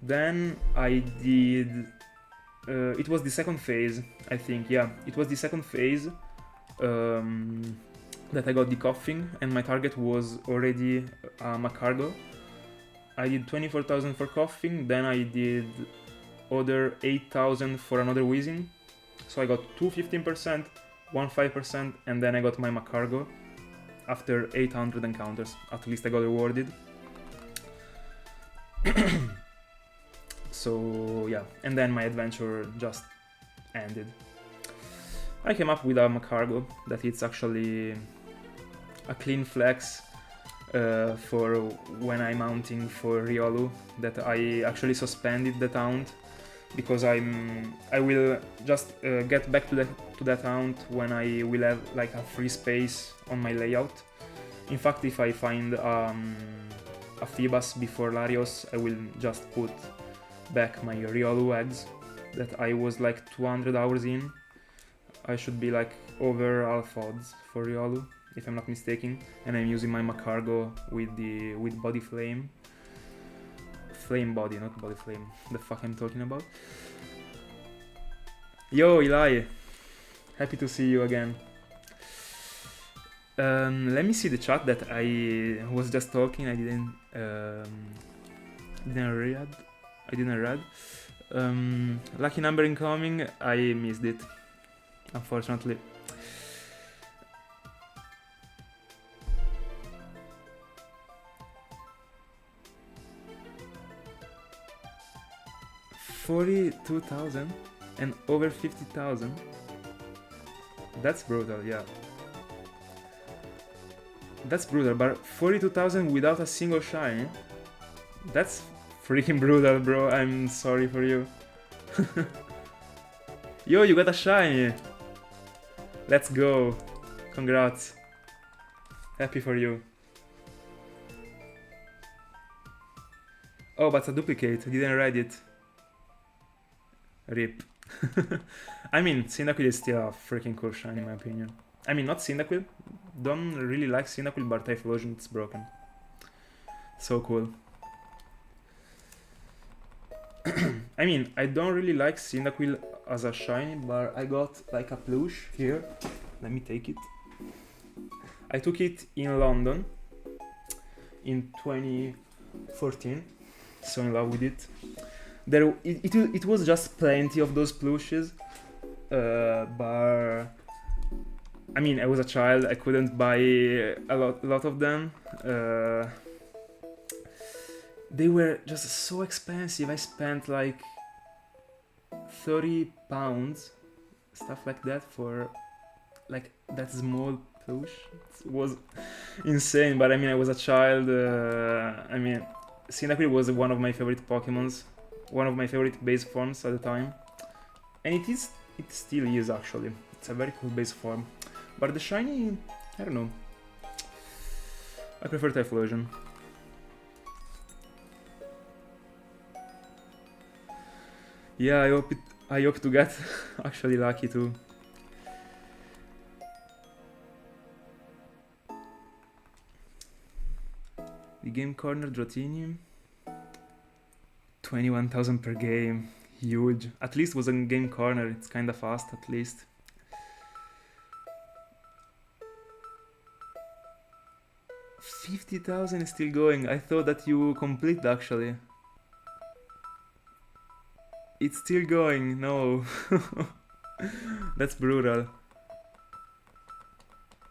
Then I did... it was the second phase, I think, yeah. It was the second phase that I got the coughing, and my target was already Magcargo. I did 24,000 for coughing, then I did other 8,000 for another Weezing. So I got 2 15%, 1 5%, and then I got my Magcargo after 800 encounters. At least I got rewarded. So yeah, and then my adventure just ended. I came up with a Magcargo that it's actually a clean flex for when I'm mounting for Riolu, that I actually suspended the taunt because I will just get back to that taunt when I will have like a free space on my layout. In fact, if I find a Feebas before Latios, I will just put back my Riolu eggs that I was like 200 hours in. I should be like over half odds for Riolu, if I'm not mistaken, and I'm using my Magcargo with body flame. Flame body, not body flame. The fuck I'm talking about? Yo, Eli! Happy to see you again. Let me see the chat that I was just talking. I didn't read. Lucky number incoming. I missed it, unfortunately. $42,000 and over 50,000. That's brutal, yeah. That's brutal, but 42,000 without a single shiny? That's freaking brutal, bro. I'm sorry for you. Yo, you got a shiny! Let's go. Congrats. Happy for you. Oh, but it's a duplicate. I didn't read it. RIP. I mean, Cyndaquil is still a freaking cool shiny in my opinion. I mean, not Cyndaquil. Don't really like Cyndaquil, but Typhlosion, it's broken. So cool. I mean, I don't really like Cyndaquil as a shiny, but I got like a plush here. Let me take it. I took it in London in 2014, so in love with it. It was just plenty of those plushes, but I mean, I was a child, I couldn't buy a lot of them. They were just so expensive. I spent like £30, stuff like that, for like that small plush. It was insane, but I mean, I was a child. I mean, Cyndaquil was one of my favorite Pokemons, one of my favorite base forms at the time, and it still is actually. It's a very cool base form, but the shiny, I don't know. I prefer Typhlosion. Yeah, I hope to get actually lucky too. The game corner Dratini, 21,000 per game, huge. At least was on game corner, it's kinda fast at least. $50,000 is still going. I thought that you complete actually. It's still going, no. That's brutal.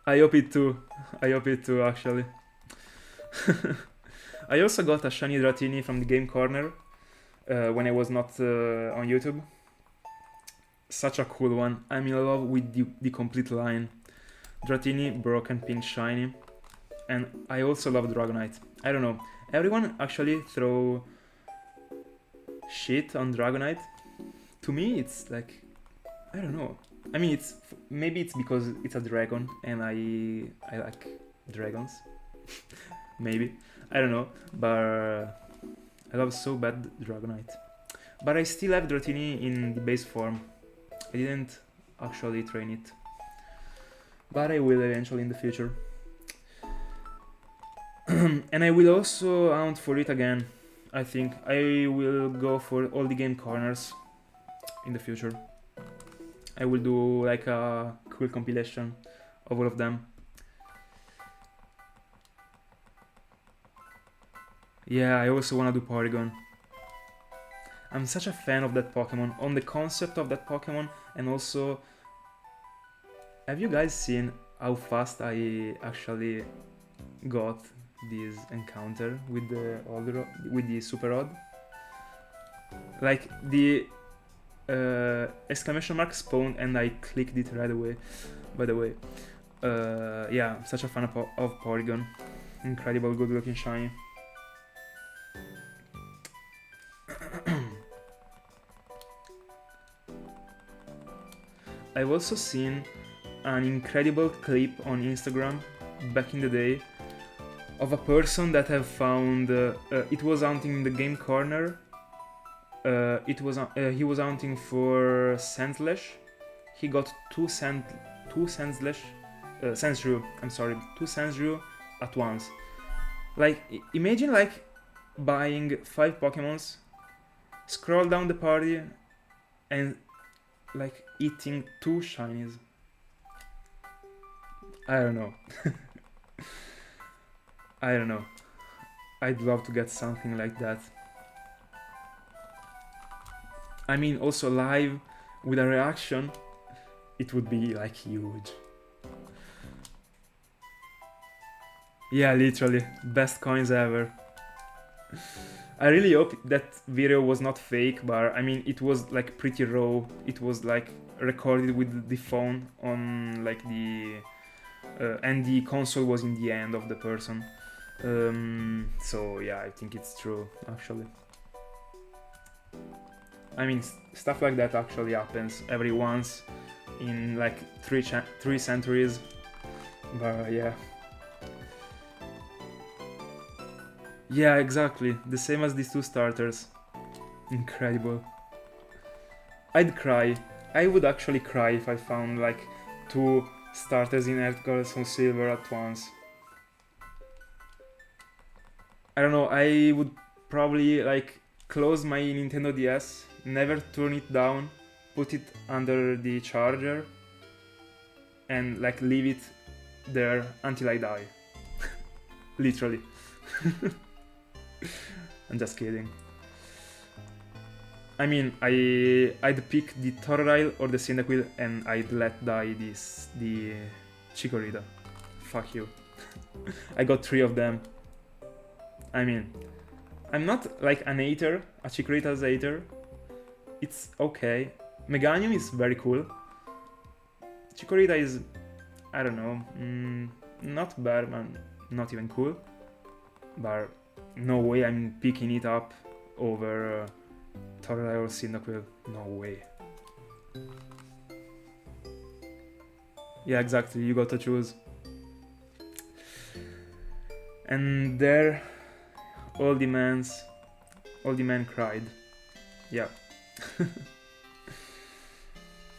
I hope it too actually. I also got a shiny Dratini from the game corner when I was not on YouTube. Such a cool one. I'm in love with the complete line. Dratini, broken, pink, shiny. And I also love Dragonite. I don't know. Everyone actually throw shit on Dragonite. To me, it's like, I don't know. I mean, maybe it's because it's a dragon and I like dragons. Maybe, I don't know. But I love so bad Dragonite. But I still have Dratini in the base form. I didn't actually train it, but I will eventually in the future. And I will also hunt for it again. I think I will go for all the game corners in the future. I will do like a cool compilation of all of them. Yeah, I also wanna do Porygon. I'm such a fan of that Pokemon, on the concept of that Pokemon, and also, have you guys seen how fast I actually got this encounter with the super odd? Like the exclamation mark spawned and I clicked it right away. By the way, yeah, such a fan of Porygon. Incredible, good looking shiny. I've also seen an incredible clip on Instagram back in the day of a person that have found it was hunting in the game corner. He was hunting for Sandslash. He got two Sandslash, two Sandshrew at once. Like, imagine like buying 5 Pokemons, scroll down the party, and like eating 2 shinies. I don't know. I don't know. I'd love to get something like that. I mean, also live with a reaction, it would be like huge. Yeah, literally, best coins ever. I really hope that video was not fake, but I mean, it was like pretty raw. It was like recorded with the phone on like the and the console was in the hand of the person. So yeah, I think it's true actually. I mean, stuff like that actually happens every once in like 3 centuries. But yeah. Yeah, exactly. The same as these 2 starters. Incredible. I'd cry. I would actually cry if I found like 2 starters in HeartGold and Silver at once. I don't know, I would probably like close my Nintendo DS, never turn it down, put it under the charger, and like leave it there until I die. Literally. I'm just kidding. I mean, I'd pick the Totodile or the Cyndaquil and I'd let die the Chikorita. Fuck you. I got 3 of them. I mean, I'm not like an hater, a Chikorita's hater. It's okay. Meganium is very cool. Chikorita is, I don't know, not bad, but not even cool. But no way I'm picking it up over Totodile or Cyndaquil. No way. Yeah, exactly, you got to choose. And there, all the men cried. Yeah.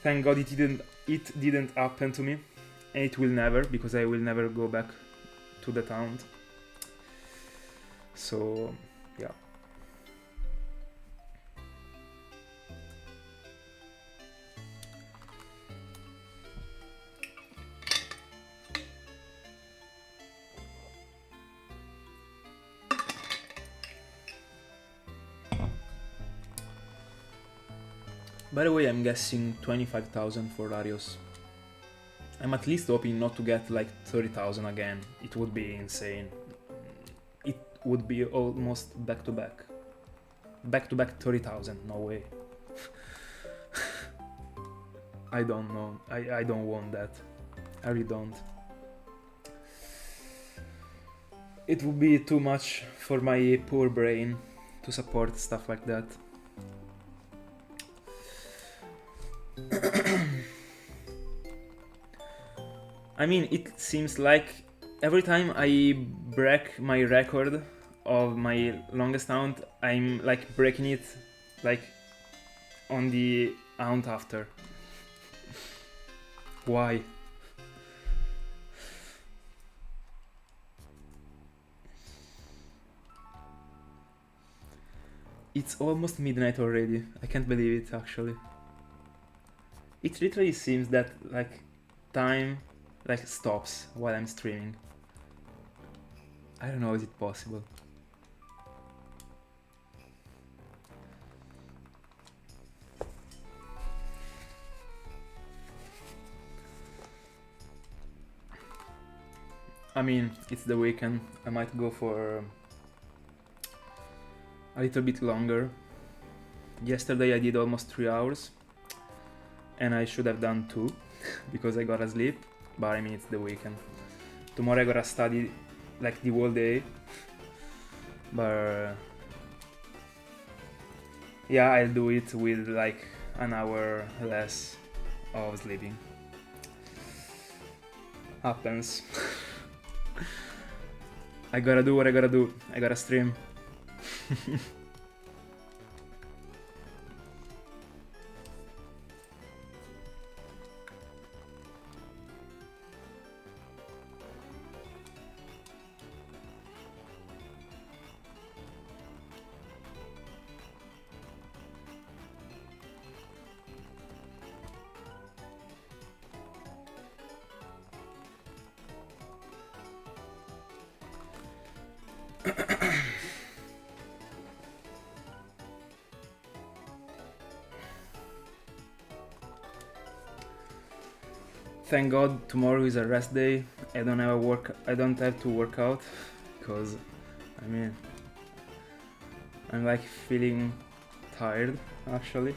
Thank God it didn't happen to me. And it will never, because I will never go back to the town. So, yeah. By the way, I'm guessing 25,000 for Latios. I'm at least hoping not to get like 30,000 again. It would be insane. It would be almost back to back. Back to back 30,000, no way. I don't know. I don't want that. I really don't. It would be too much for my poor brain to support stuff like that. I mean, it seems like every time I break my record of my longest hunt, I'm like breaking it like on the hunt after. Why? It's almost midnight already. I can't believe it, actually. It literally seems that like time like stops while I'm streaming. I don't know, is it possible? I mean, it's the weekend. I might go for a little bit longer. Yesterday I did almost 3 hours. And I should have done 2 because I gotta sleep, but I mean it's the weekend. Tomorrow I gotta study like the whole day, but yeah, I'll do it with like an hour less of sleeping. Happens. I gotta do what I gotta do. I gotta stream. Thank God tomorrow is a rest day. I don't have to work out because I mean I'm like feeling tired actually.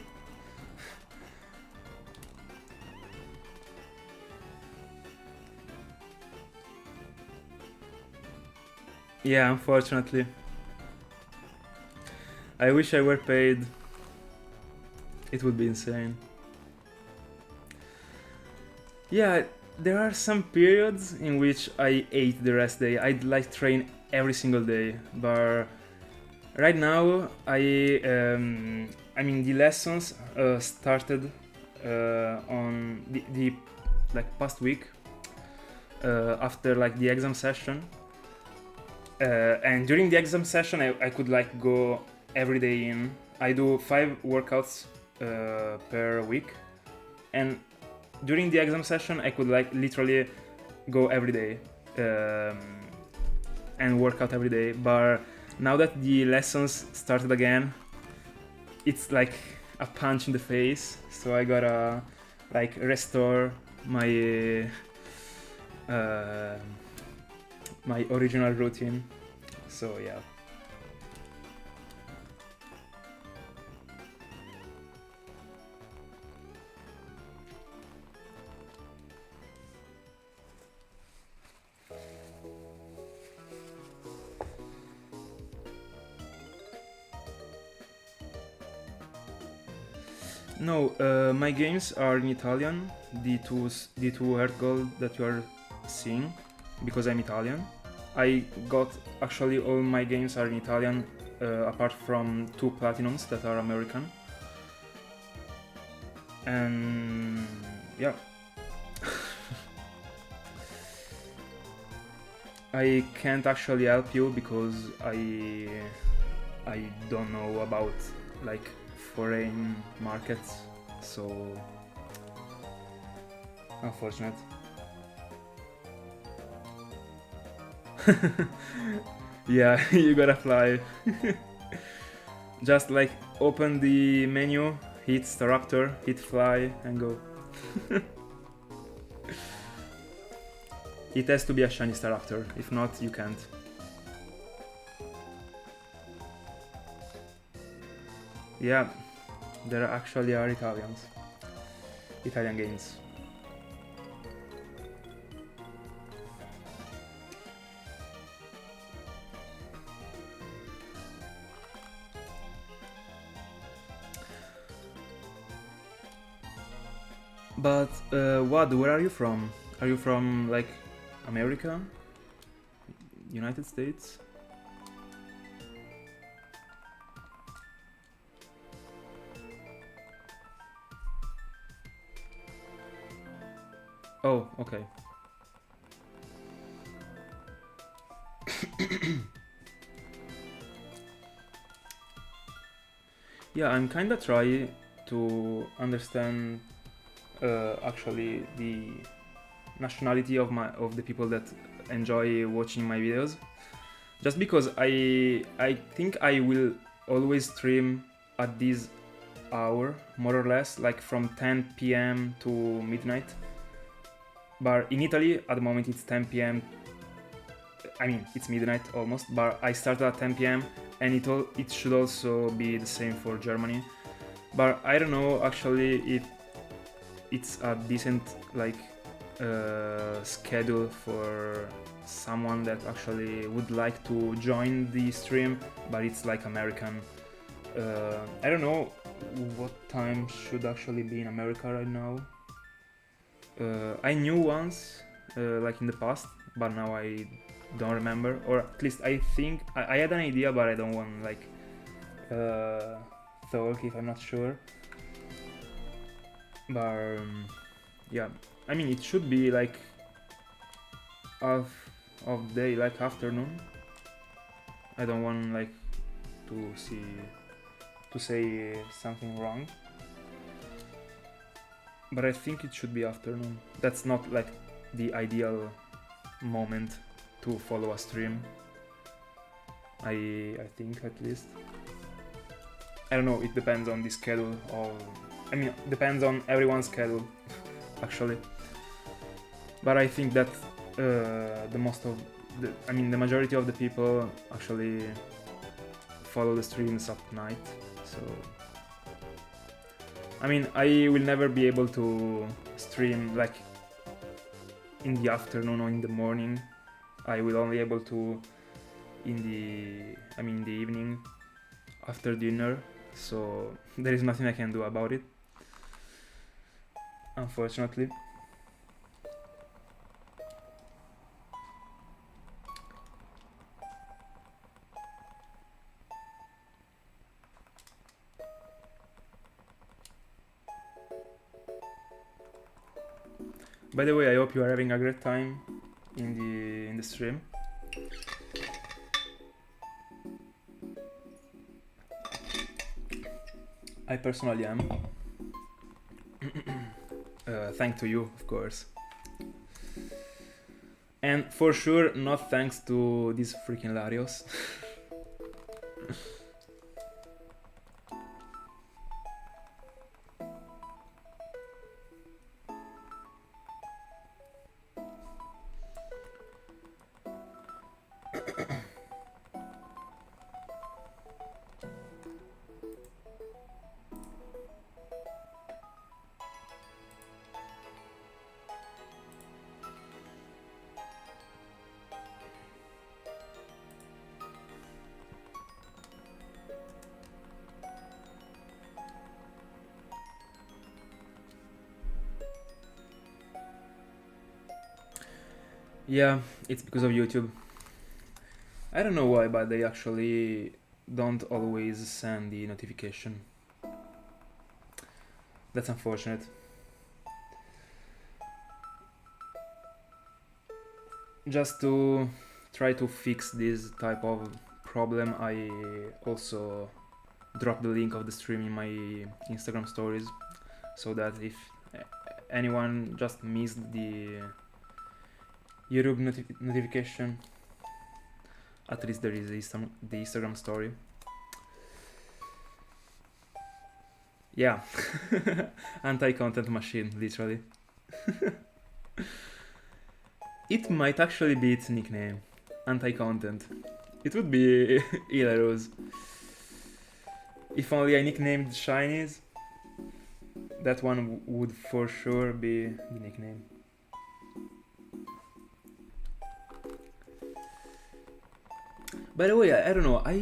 Yeah, unfortunately. I wish I were paid. It would be insane. Yeah, there are some periods in which I hate the rest day. I'd like train every single day, but right now I mean the lessons started on the like past week after like the exam session, and during the exam session I could like go every day in I do 5 workouts per week, and during the exam session I could like literally go every day and work out every day, but now that the lessons started again, it's like a punch in the face, so I gotta like restore my my original routine. So yeah. No, my games are in Italian. The two Heartgold that you are seeing, because I'm Italian. I got actually all my games are in Italian, apart from 2 Platinums that are American. And yeah. I can't actually help you because I don't know about like foreign markets, so unfortunate. Yeah, you gotta fly. Just like open the menu, hit Staraptor, hit fly, and go. It has to be a shiny Staraptor, if not, you can't. Yeah, there actually are Italian games. But what? Where are you from? Are you from like America? United States? Oh, okay. Yeah, I'm kinda trying to understand actually the nationality of the people that enjoy watching my videos. Just because I think I will always stream at this hour, more or less, like from 10 p.m. to midnight. But in Italy, at the moment, it's 10 p.m. I mean, it's midnight almost, but I started at 10 p.m. and it should also be the same for Germany. But I don't know actually if it's a decent like schedule for someone that actually would like to join the stream, but it's like American. I don't know what time should actually be in America right now. I knew once, like in the past, but now I don't remember, or at least I think I had an idea, but I don't want like talk if I'm not sure. But yeah, I mean it should be like of day, like afternoon. I don't want like to say something wrong, but I think it should be afternoon. That's not like the ideal moment to follow a stream. I think at least. I don't know, it depends on the schedule of... I mean, depends on everyone's schedule, actually. But I think that the majority of the people actually follow the streams at night, so... I mean, I will never be able to stream like in the afternoon or in the morning. I will only able to in the evening after dinner, so there is nothing I can do about it, unfortunately. By the way, I hope you are having a great time in the stream. I personally am. Thanks to you, of course. And for sure, not thanks to this freaking Latios. Yeah, it's because of YouTube. I don't know why, but they actually don't always send the notification. That's unfortunate. Just to try to fix this type of problem, I also drop the link of the stream in my Instagram stories, so that if anyone just missed the YouTube notification, at least there is the Instagram story. Yeah, anti-content machine, literally. It might actually be its nickname, anti-content. It would be hilarious. If only I nicknamed shinies, that one would for sure be the nickname. By the way, I don't know, I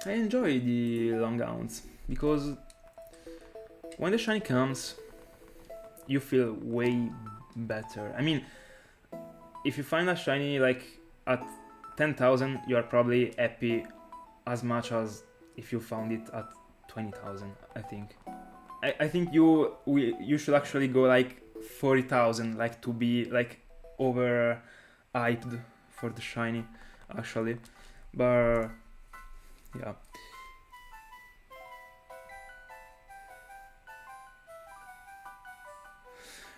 enjoy the long hounds, because when the shiny comes, you feel way better. I mean, if you find a shiny like at 10,000, you are probably happy as much as if you found it at 20,000, I think. I think you should actually go like 40,000, like to be like over hyped for the shiny, actually. But yeah.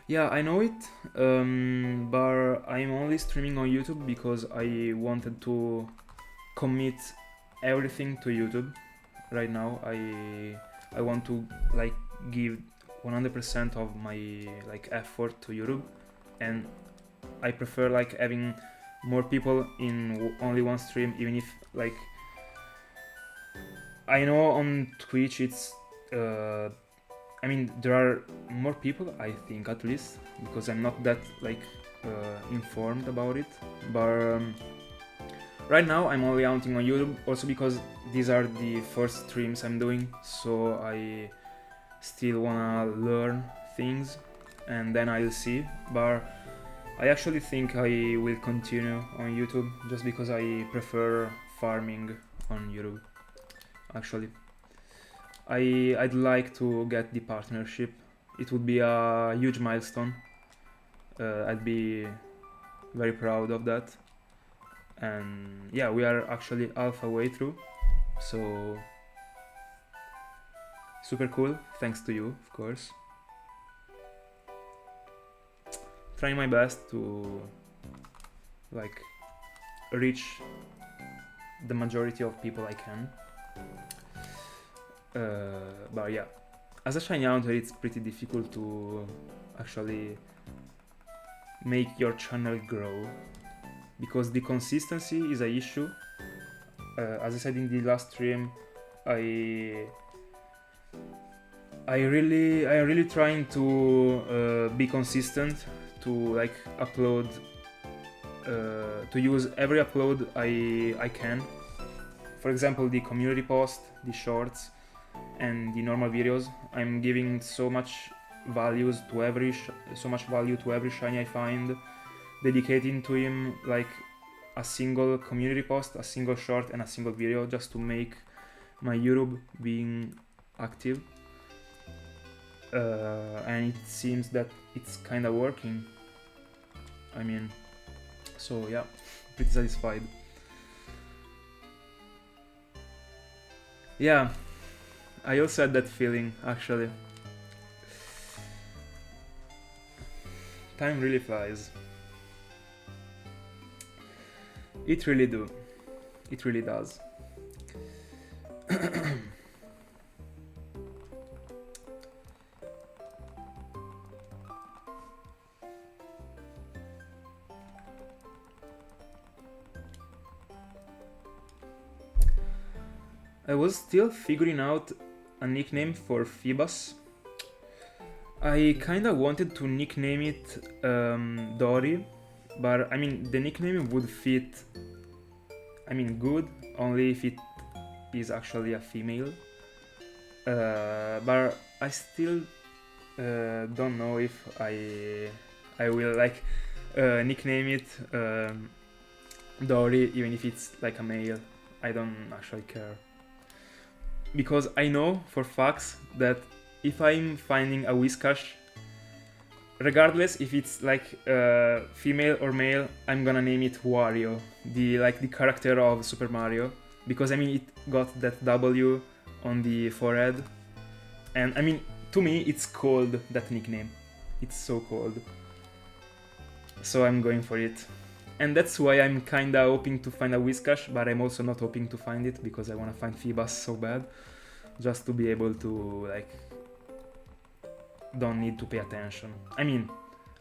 Yeah, I know it, but I'm only streaming on YouTube because I wanted to commit everything to YouTube. Right now, I want to like give 100% of my like effort to YouTube, and I prefer like having more people in only one stream, even if like I know on Twitch it's I mean, there are more people, I think, at least, because I'm not that like informed about it. But right now I'm only hunting on YouTube, also because these are the first streams I'm doing, so I still wanna learn things, and then I'll see. But I actually think I will continue on YouTube, just because I prefer farming on YouTube, actually. I'd like to get the partnership. It would be a huge milestone. I'd be very proud of that. And yeah, we are actually halfway through, so super cool. Thanks to you, of course. Trying my best to like reach the majority of people I can. But yeah, as a shinyhunter, it's pretty difficult to actually make your channel grow, because the consistency is an issue. As I said in the last stream, I really trying to be consistent, to like upload, to use every upload I can. For example, the community post, the shorts, and the normal videos. I'm giving so much value to every shiny I find, dedicating to him like a single community post, a single short, and a single video, just to make my YouTube being active. And it seems that it's kind of working. I mean, so yeah, pretty satisfied. Yeah. I also had that feeling, actually. Time really flies. It really do. It really does. I was still figuring out a nickname for Feebas. I kinda wanted to nickname it Dory, but I mean the nickname would fit, I mean good, only if it is actually a female. But I still don't know if I will like nickname it Dory even if it's like a male. I don't actually care. Because I know for facts that if I'm finding a Whiscash, regardless if it's like female or male, I'm gonna name it Wario, the character of Super Mario, because I mean it got that W on the forehead, and I mean to me it's cold, that nickname. It's so cold. So I'm going for it. And that's why I'm kinda hoping to find a Whiscash, but I'm also not hoping to find it because I wanna find Feebas so bad. Just to be able to, like, don't need to pay attention. I mean,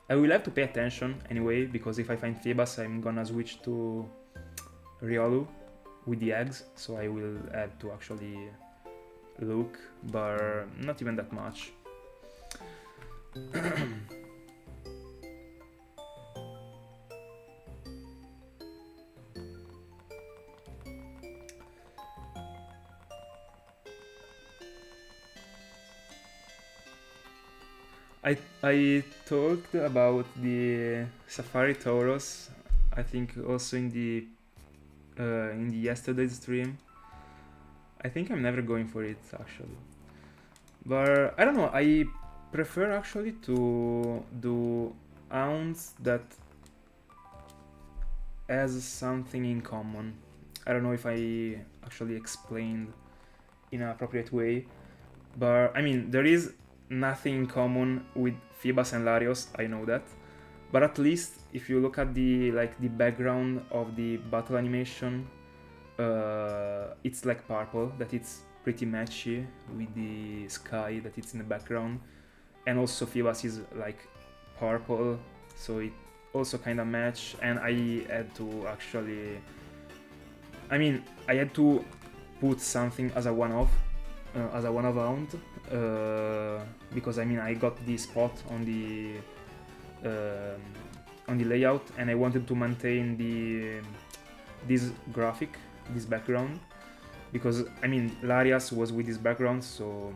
I will have to pay attention anyway, because if I find Feebas, I'm gonna switch to Riolu with the eggs, so I will have to actually look, but not even that much. I talked about the Safari Tauros, I think also in the yesterday's stream. I think I'm never going for it actually, but I don't know, I prefer actually to do hounds that has something in common. I don't know if I actually explained in an appropriate way, but I mean there is nothing in common with Feebas and Latios, I know that, but at least if you look at the background of the battle animation, it's like purple, that it's pretty matchy with the sky that it's in the background, and also Feebas is like purple, so it also kind of match. And I had to actually, I mean I had to put something as a one-off hound, because I mean I got the spot on the layout, and I wanted to maintain this graphic, this background, because I mean Latias was with this background, so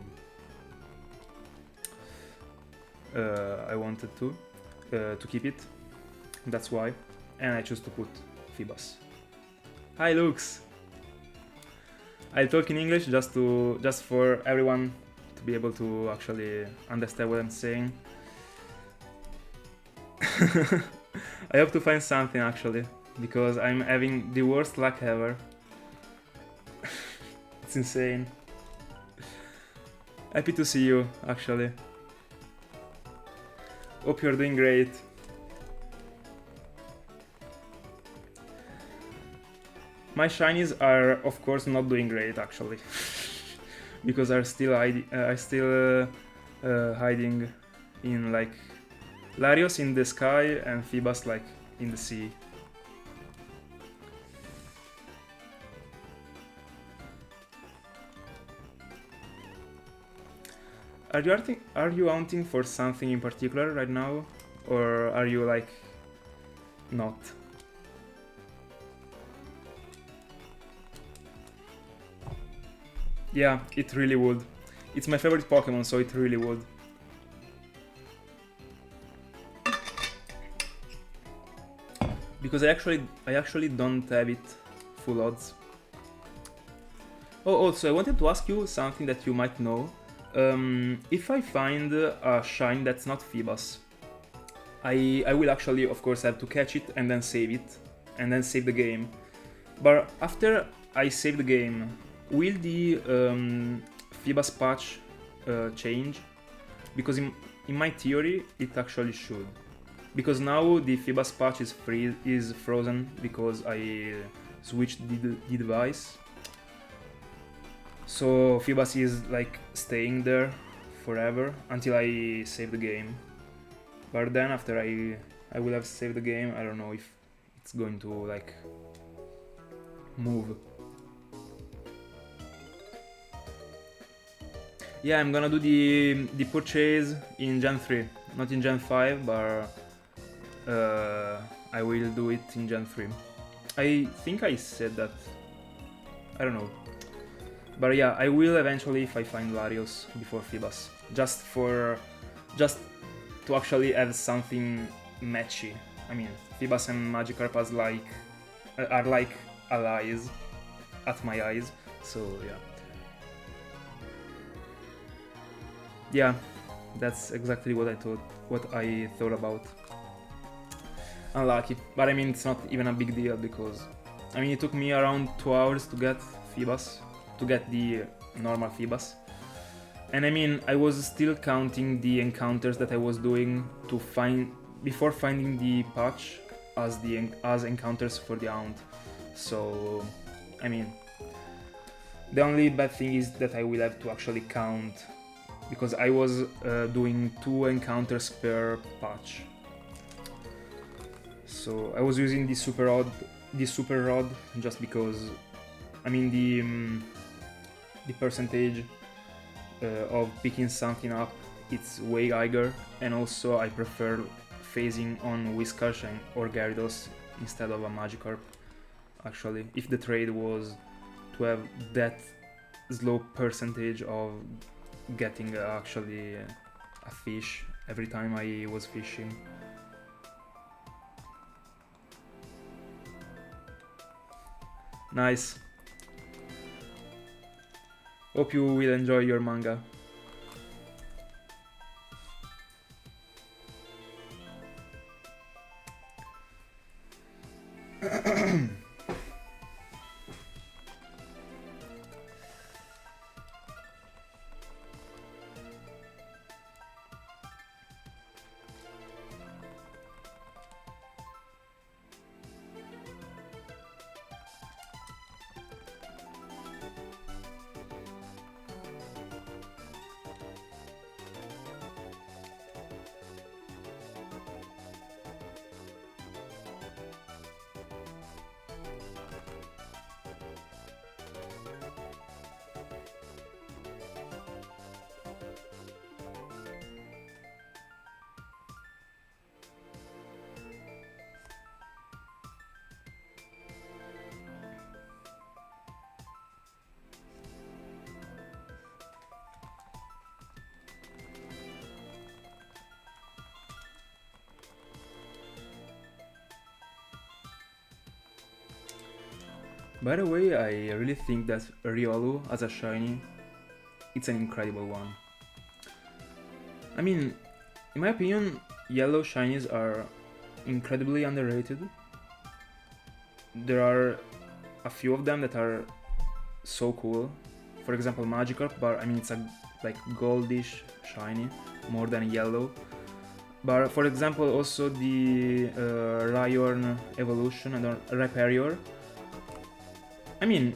I wanted to keep it. That's why, and I chose to put Feebas. Hi Lux. I talk in English just for everyone to be able to actually understand what I'm saying. I hope to find something actually, because I'm having the worst luck ever. It's insane. Happy to see you actually. Hope you're doing great. My shinies are of course not doing great actually, because I'm still hiding in like Latios in the sky and Feebas like in the sea. Are you hunting for something in particular right now, or are you like not? Yeah, it really would. It's my favorite Pokemon, so it really would. Because I actually don't have it full odds. Oh, also I wanted to ask you something that you might know. If I find a shine that's not Feebas, I will actually of course have to catch it and then save it, and then save the game. But after I save the game, will the Feebas patch change? Because in my theory, it actually should. Because now the Feebas patch is frozen because I switched the device. So Feebas is like staying there forever until I save the game. But then after I will have saved the game, I don't know if it's going to like move. Yeah, I'm gonna do the purchase in Gen 3, not in Gen 5, but I will do it in Gen 3. I think I said that, I don't know. But yeah, I will eventually if I find Latios before Feebas. Just to actually have something matchy. I mean, Feebas and Magikarp are like allies at my eyes, so yeah. Yeah, that's exactly what I thought about. Unlucky, but I mean it's not even a big deal because I mean it took me around 2 hours to get Feebas, to get the normal Feebas. And I mean I was still counting the encounters that I was doing to find before finding the patch as encounters for the Hound. So I mean the only bad thing is that I will have to actually count because I was doing 2 encounters per patch. So I was using the super rod just because I mean the percentage of picking something up, it's way higher, and also I prefer phasing on Whiscash or Gyarados instead of a Magikarp. Actually, if the trade was to have that slow percentage of getting actually a fish every time I was fishing. Nice. Hope you will enjoy your manga. By the way, I really think that Riolu as a shiny, it's an incredible one. I mean, in my opinion, yellow shinies are incredibly underrated. There are a few of them that are so cool. For example, Magikarp, but I mean it's a like goldish shiny more than yellow. But for example, also the Rhyhorn evolution and Rhyperior. I mean,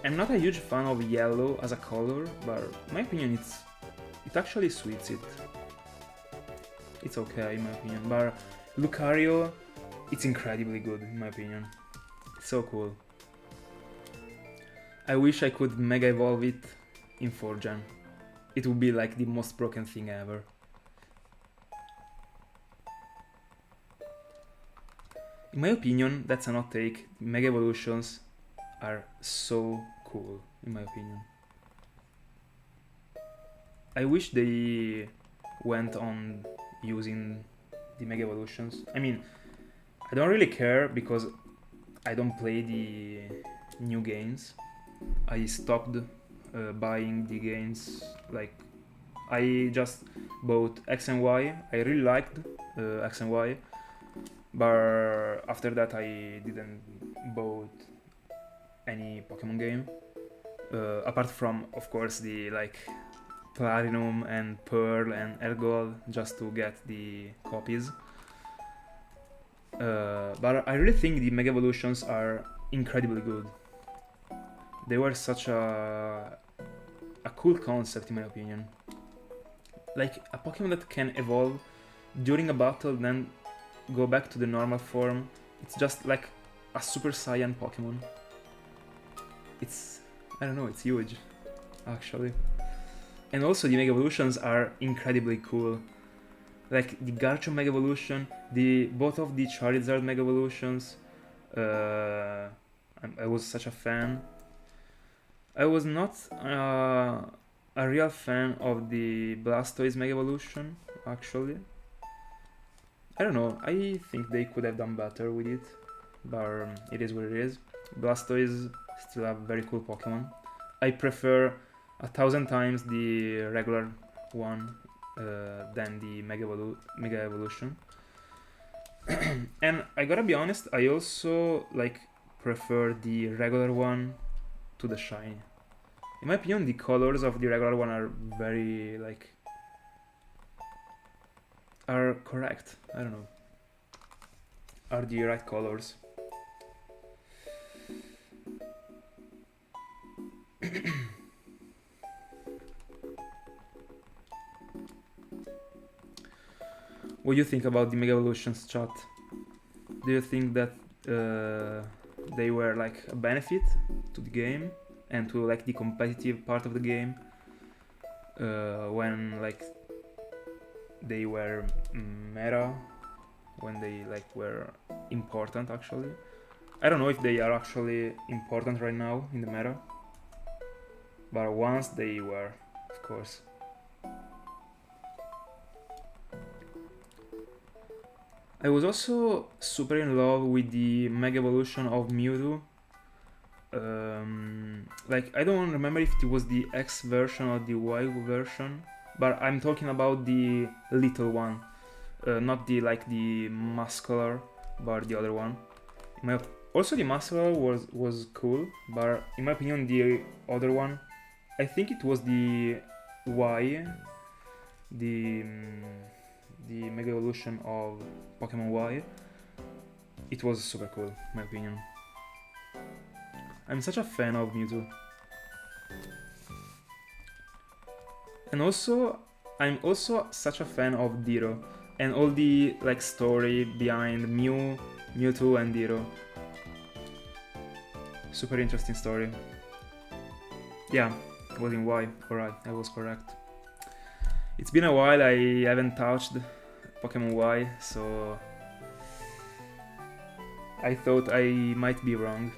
I'm not a huge fan of yellow as a color, but in my opinion it actually suits it. It's okay in my opinion, but Lucario, it's incredibly good in my opinion. It's so cool. I wish I could Mega Evolve it in 4th Gen. It would be like the most broken thing ever. In my opinion, that's a hot take. Mega Evolutions are so cool, in my opinion. I wish they went on using the Mega Evolutions. I mean, I don't really care because I don't play the new games. I stopped buying the games, like I just bought X and Y. I really liked X and Y, but after that I didn't bought any Pokemon game. apart from, of course, the like platinum and pearl and heartgold, just to get the copies. But I really think the Mega Evolutions are incredibly good. They were such a cool concept, in my opinion. Like a Pokemon that can evolve during a battle, then go back to the normal form. It's just like a Super Saiyan Pokemon. It's, I don't know, it's huge, actually. And also the Mega Evolutions are incredibly cool. Like the Garchomp Mega Evolution, both of the Charizard Mega Evolutions. I was such a fan. I was not a real fan of the Blastoise Mega Evolution, actually. I don't know, I think they could have done better with it, but it is what it is. Blastoise is still a very cool Pokemon. I prefer 1,000 times the regular one than the Mega Evolution. And I gotta be honest, I also like prefer the regular one to the shiny. In my opinion, the colors of the regular one are very like are correct. I don't know. Are the right colors. What do you think about the Mega Evolutions, chat? Do you think that they were like a benefit to the game and to like the competitive part of the game when like they were meta, when they like were important actually? I don't know if they are actually important right now in the meta, but once they were, of course. I was also super in love with the Mega Evolution of Mewtwo. Like, I don't remember if it was the X version or the Y version, but I'm talking about the little one, not the like the muscular, but the other one. Also, the muscular was cool, but in my opinion, the other one, I think it was the Y, the Mega Evolution of Pokemon Y. It was super cool, in my opinion. I'm such a fan of Mewtwo. And also, I'm also such a fan of Ditto and all the like story behind Mewtwo and Ditto. Super interesting story. Yeah, it was in Y, alright, I was correct. It's been a while I haven't touched Pokemon Y, so I thought I might be wrong.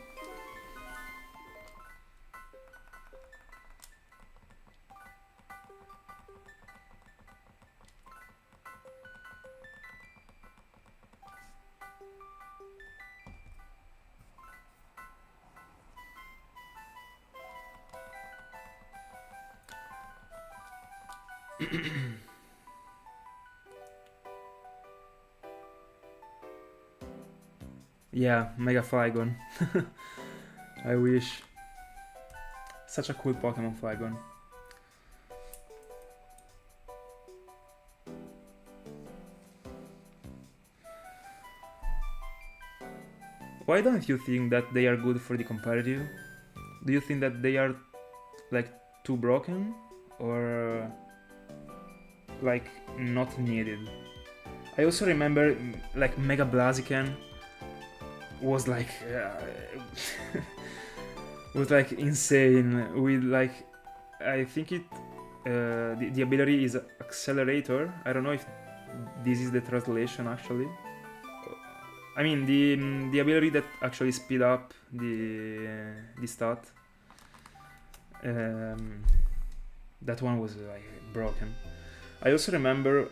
Yeah, Mega Flygon. I wish. Such a cool Pokemon, Flygon. Why don't you think that they are good for the competitive? Do you think that they are like too broken or like not needed? I also remember like Mega Blaziken was like was like insane with like I think it the ability is accelerator. I don't know if this is the translation actually. I mean the ability that actually speed up the stat. That one was like broken. I also remember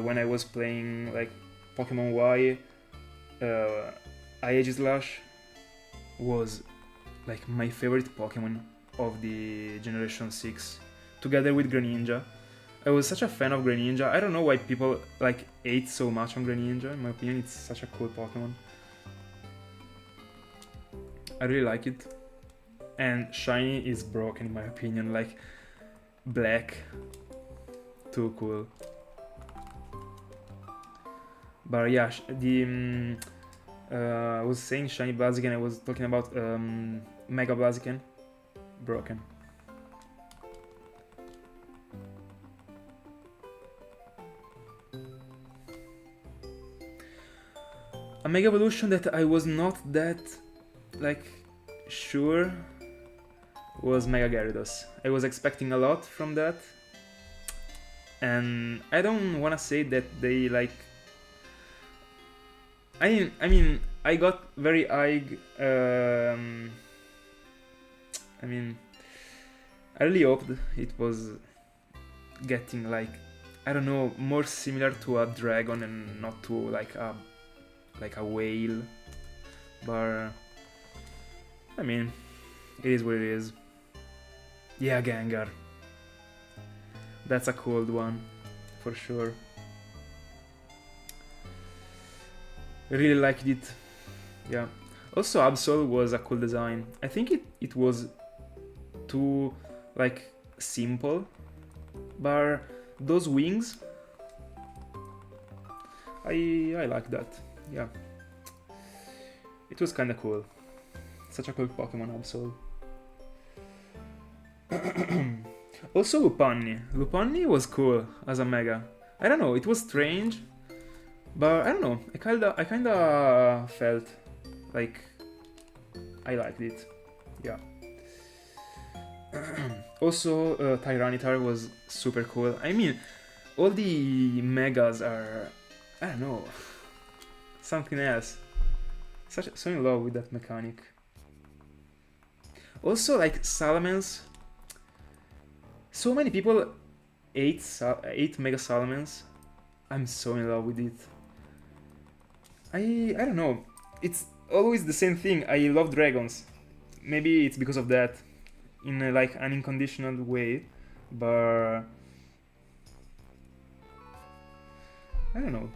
when I was playing like Pokemon Y, Aegislash was like my favorite Pokemon of the Generation 6, together with Greninja. I was such a fan of Greninja. I don't know why people like hate so much on Greninja. In my opinion, it's such a cool Pokemon. I really like it. and shiny is broken in my opinion. Like black, too cool. But yeah, I was saying shiny Blaziken, I was talking about Mega Blaziken, broken. A Mega Evolution that I was not that, like, sure was Mega Gyarados. I was expecting a lot from that, and I don't wanna say that they, like... I mean, I got very high... I mean, I really hoped it was getting, like, I don't know, more similar to a dragon and not to, like a whale. But, I mean, it is what it is. Yeah, Gengar. That's a cold one, for sure. Really liked it. Yeah. Also, Absol was a cool design. I think it was too, like, simple. But those wings, I like that. Yeah. It was kinda cool. Such a cool Pokemon, Absol. Also Lopunny. Lopunny was cool as a Mega. I don't know, it was strange, but I don't know. I kinda felt like I liked it. Yeah. Also, Tyranitar was super cool. I mean, all the Megas are, I don't know, something else. So in love with that mechanic. Also, like Salamence. So many people hate Mega Salamence. I'm so in love with it. I don't know. It's always the same thing. I love dragons. Maybe it's because of that, in a, like an unconditional way, but I don't know.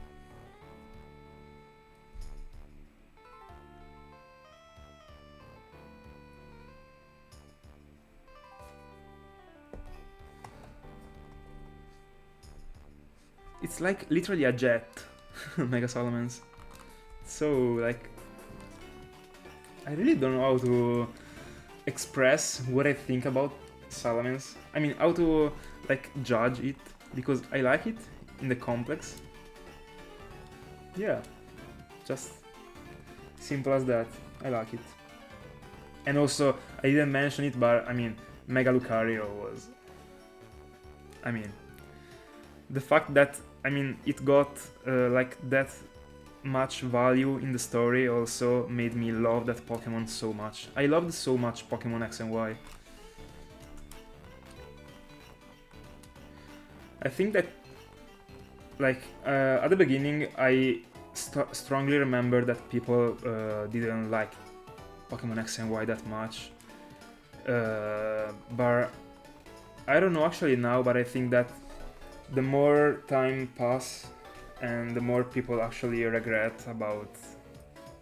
It's like literally a jet, Mega Salamence. So, like, I really don't know how to express what I think about Salamence. I mean, how to, like, judge it, because I like it in the complex. Yeah, just simple as that. I like it. And also, I didn't mention it, but I mean, Mega Lucario was... I mean, the fact that, I mean, it got like that much value in the story also made me love that Pokemon so much. I loved so much Pokemon X and Y. I think that, like, at the beginning I strongly remember that people didn't like Pokemon X and Y that much. But I don't know actually now, but I think that the more time passes and the more people actually regret about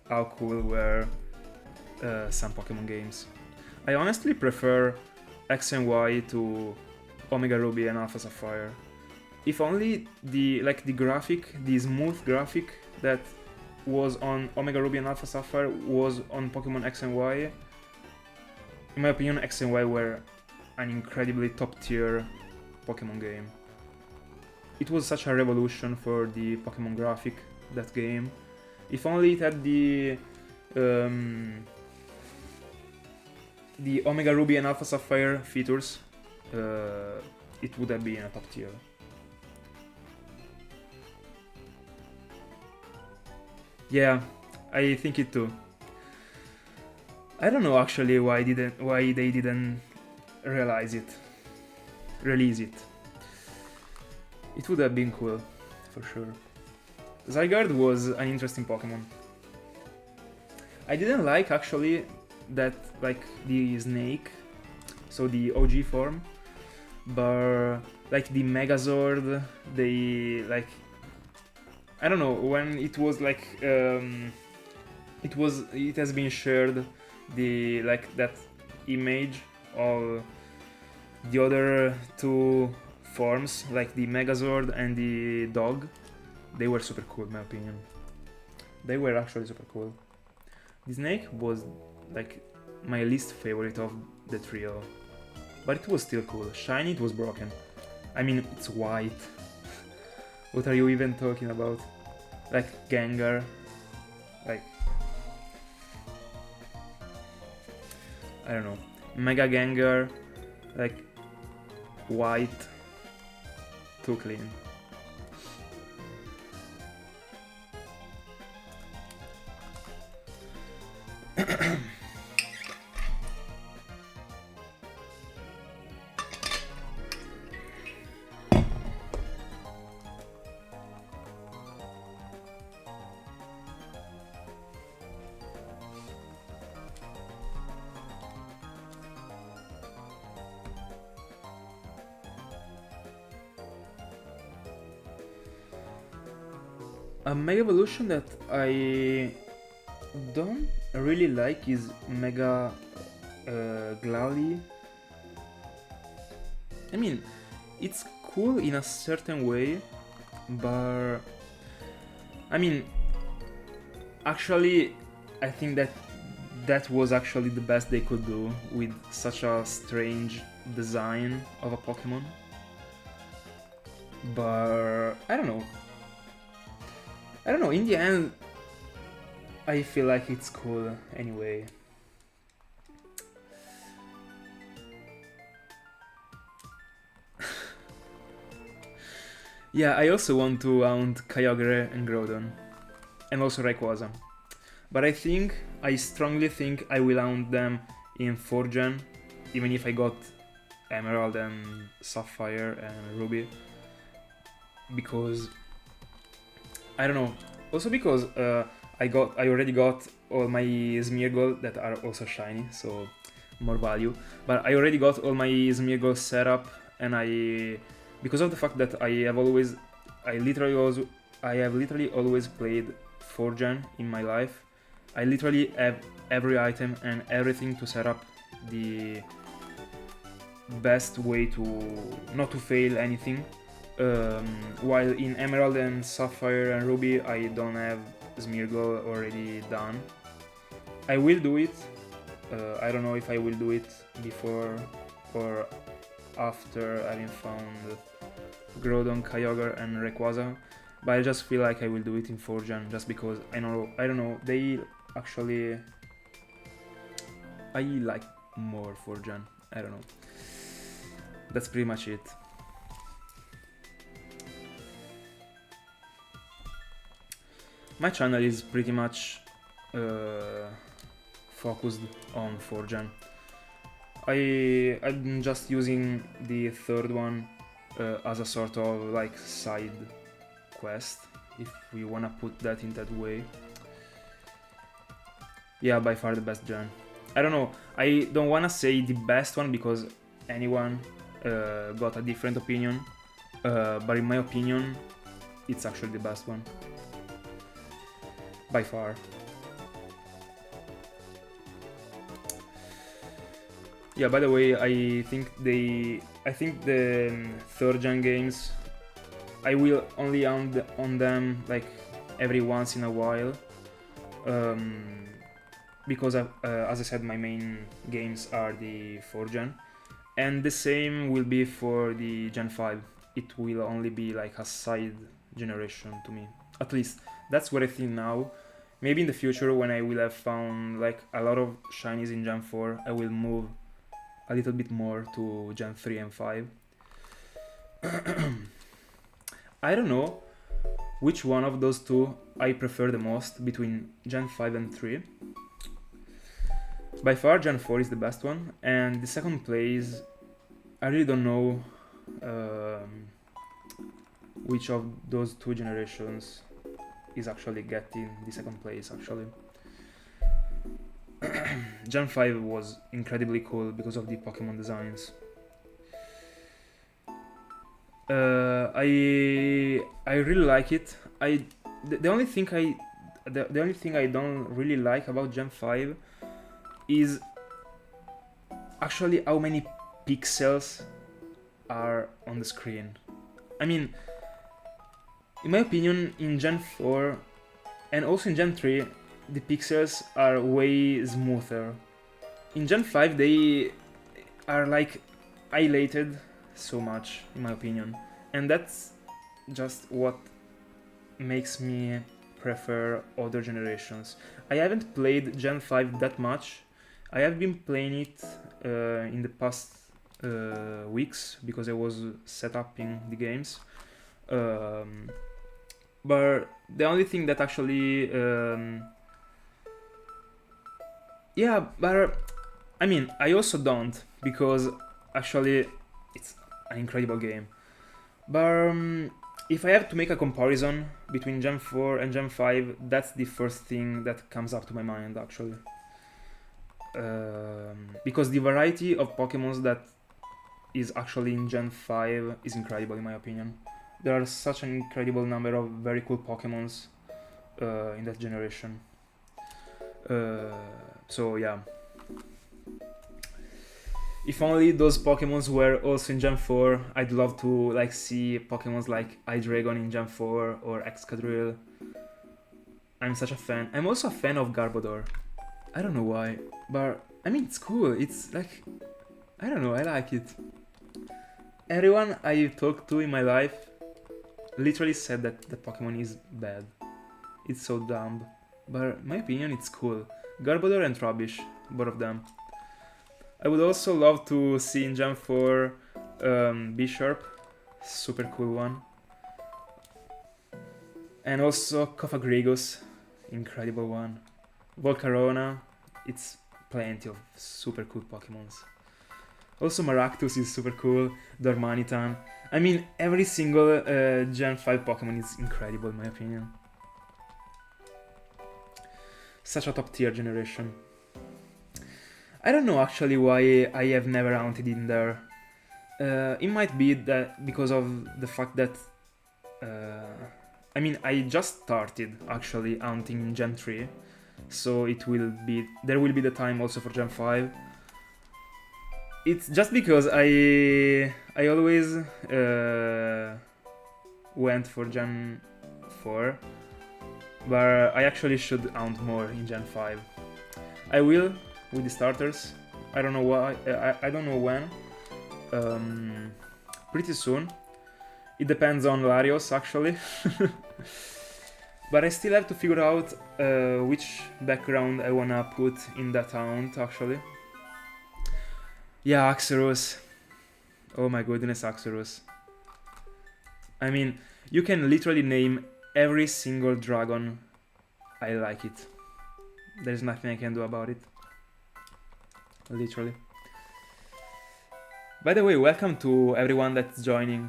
how cool were some Pokemon games. I honestly prefer X and Y to Omega Ruby and Alpha Sapphire. If only the graphic, the smooth graphic that was on Omega Ruby and Alpha Sapphire was on Pokemon X and Y. In my opinion, X and Y were an incredibly top tier Pokemon game. It was such a revolution for the Pokemon graphic, that game. If only it had the Omega Ruby and Alpha Sapphire features, it would have been a top tier. Yeah, I think it too. I don't know actually why they didn't release it. It would have been cool, for sure. Zygarde was an interesting Pokemon. I didn't like actually that, like, the snake, so the OG form, but like the Megazord, they, like, I don't know, when it was like it has been shared, the, like, that image of the other two forms, like the Megazord and the dog. They were super cool in my opinion. They were actually super cool. The snake was like my least favorite of the trio, but it was still cool. Shiny, it was broken. I mean, it's white. What are you even talking about? Like Gengar, like I don't know, Mega Gengar, like white, too clean. A Mega Evolution that I don't really like is Mega Glalie. I mean, it's cool in a certain way, but I mean, actually, I think that was actually the best they could do with such a strange design of a Pokemon. But I don't know. In the end, I feel like it's cool anyway. Yeah, I also want to hunt Kyogre and Groudon, and also Rayquaza. But I strongly think I will hunt them in 4th gen, even if I got Emerald and Sapphire and Ruby. Because I don't know. Also because I already got all my Smeargle that are also shiny, so more value. But I already got all my Smeargle set up, and because of the fact that I have literally always played 4th gen in my life. I literally have every item and everything to set up the best way to not to fail anything. While in Emerald and Sapphire and Ruby I don't have Smeargle already done. I will do it. I don't know if I will do it before or after having found Groudon, Kyogre and Rayquaza, but I just feel like I will do it in 4th gen just because I don't know, they actually I like more 4th gen. I don't know. That's pretty much it. My channel is pretty much focused on 4th gen. I'm just using the 3rd one as a sort of like side quest, if we wanna put that in that way. Yeah, by far the best gen. I don't know, I don't wanna say the best one because anyone got a different opinion, but in my opinion it's actually the best one. By far. Yeah, by the way, I think the 3rd gen games, I will only on them like every once in a while, because as I said, my main games are the 4th gen, and the same will be for the Gen 5. It will only be like a side generation to me. At least that's what I think now. Maybe in the future, when I will have found like a lot of shinies in Gen 4, I will move a little bit more to Gen 3 and 5. I don't know which one of those two I prefer the most between Gen 5 and 3. By far Gen 4 is the best one, and the second place, I really don't know which of those two generations is actually getting the second place actually. Gen 5 was incredibly cool because of the Pokemon designs. I really like it. The only thing I don't really like about Gen 5 is actually how many pixels are on the screen. I mean, in my opinion, in Gen 4 and also in Gen 3, the pixels are way smoother. In Gen 5, they are like highlighted so much, in my opinion. And that's just what makes me prefer other generations. I haven't played Gen 5 that much. I have been playing it in the past weeks because I was set up in the games. But the only thing that actually yeah, but I mean, I also don't, because actually it's an incredible game. But if I have to make a comparison between Gen 4 and Gen 5, that's the first thing that comes up to my mind, actually. Because the variety of Pokemons that is actually in Gen 5 is incredible, in my opinion. There are such an incredible number of very cool Pokemons in that generation. So yeah. If only those Pokemons were also in Gen 4, I'd love to like see Pokemons like Hydreigon in Gen 4 or Excadrill. I'm such a fan. I'm also a fan of Garbodor. I don't know why, but I mean, it's cool. It's like, I don't know, I like it. Everyone I talked to in my life literally said that the Pokemon is bad. It's so dumb. But in my opinion, it's cool. Garbodor and Trubbish, both of them. I would also love to see in Gen 4 Bisharp, super cool one. And also Cofagrigus, incredible one. Volcarona, it's plenty of super cool Pokemons. Also Maractus is super cool, Darmanitan. I mean, every single Gen 5 Pokemon is incredible in my opinion. Such a top tier generation. I don't know actually why I have never hunted in there. It might be that because of the fact that I mean, I just started actually hunting in Gen 3, so there will be the time also for Gen 5. It's just because I always went for Gen 4, but I actually should hunt more in Gen 5. I will with the starters. I don't know why. I don't know when. Pretty soon. It depends on Latios actually. But I still have to figure out which background I wanna put in that hunt actually. Yeah, Axorus. Oh my goodness, Axorus. I mean, you can literally name every single dragon. I like it. There's nothing I can do about it. Literally. By the way, welcome to everyone that's joining.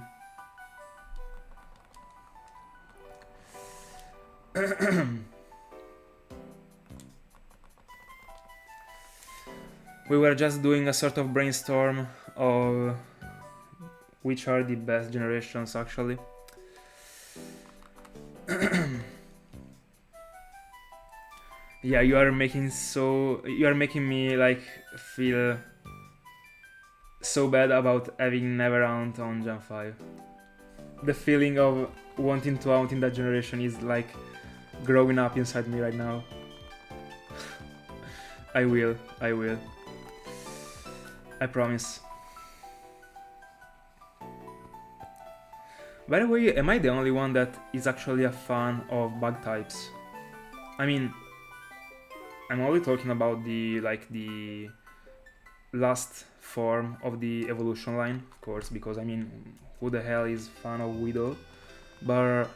We were just doing a sort of brainstorm of which are the best generations actually. Yeah, you are making me like feel so bad about having never hunt on Gen 5. The feeling of wanting to hunt in that generation is like growing up inside me right now. I will. I promise. By the way, am I the only one that is actually a fan of bug types? I mean, I'm only talking about the last form of the evolution line, of course, because I mean, who the hell is fan of Widow? But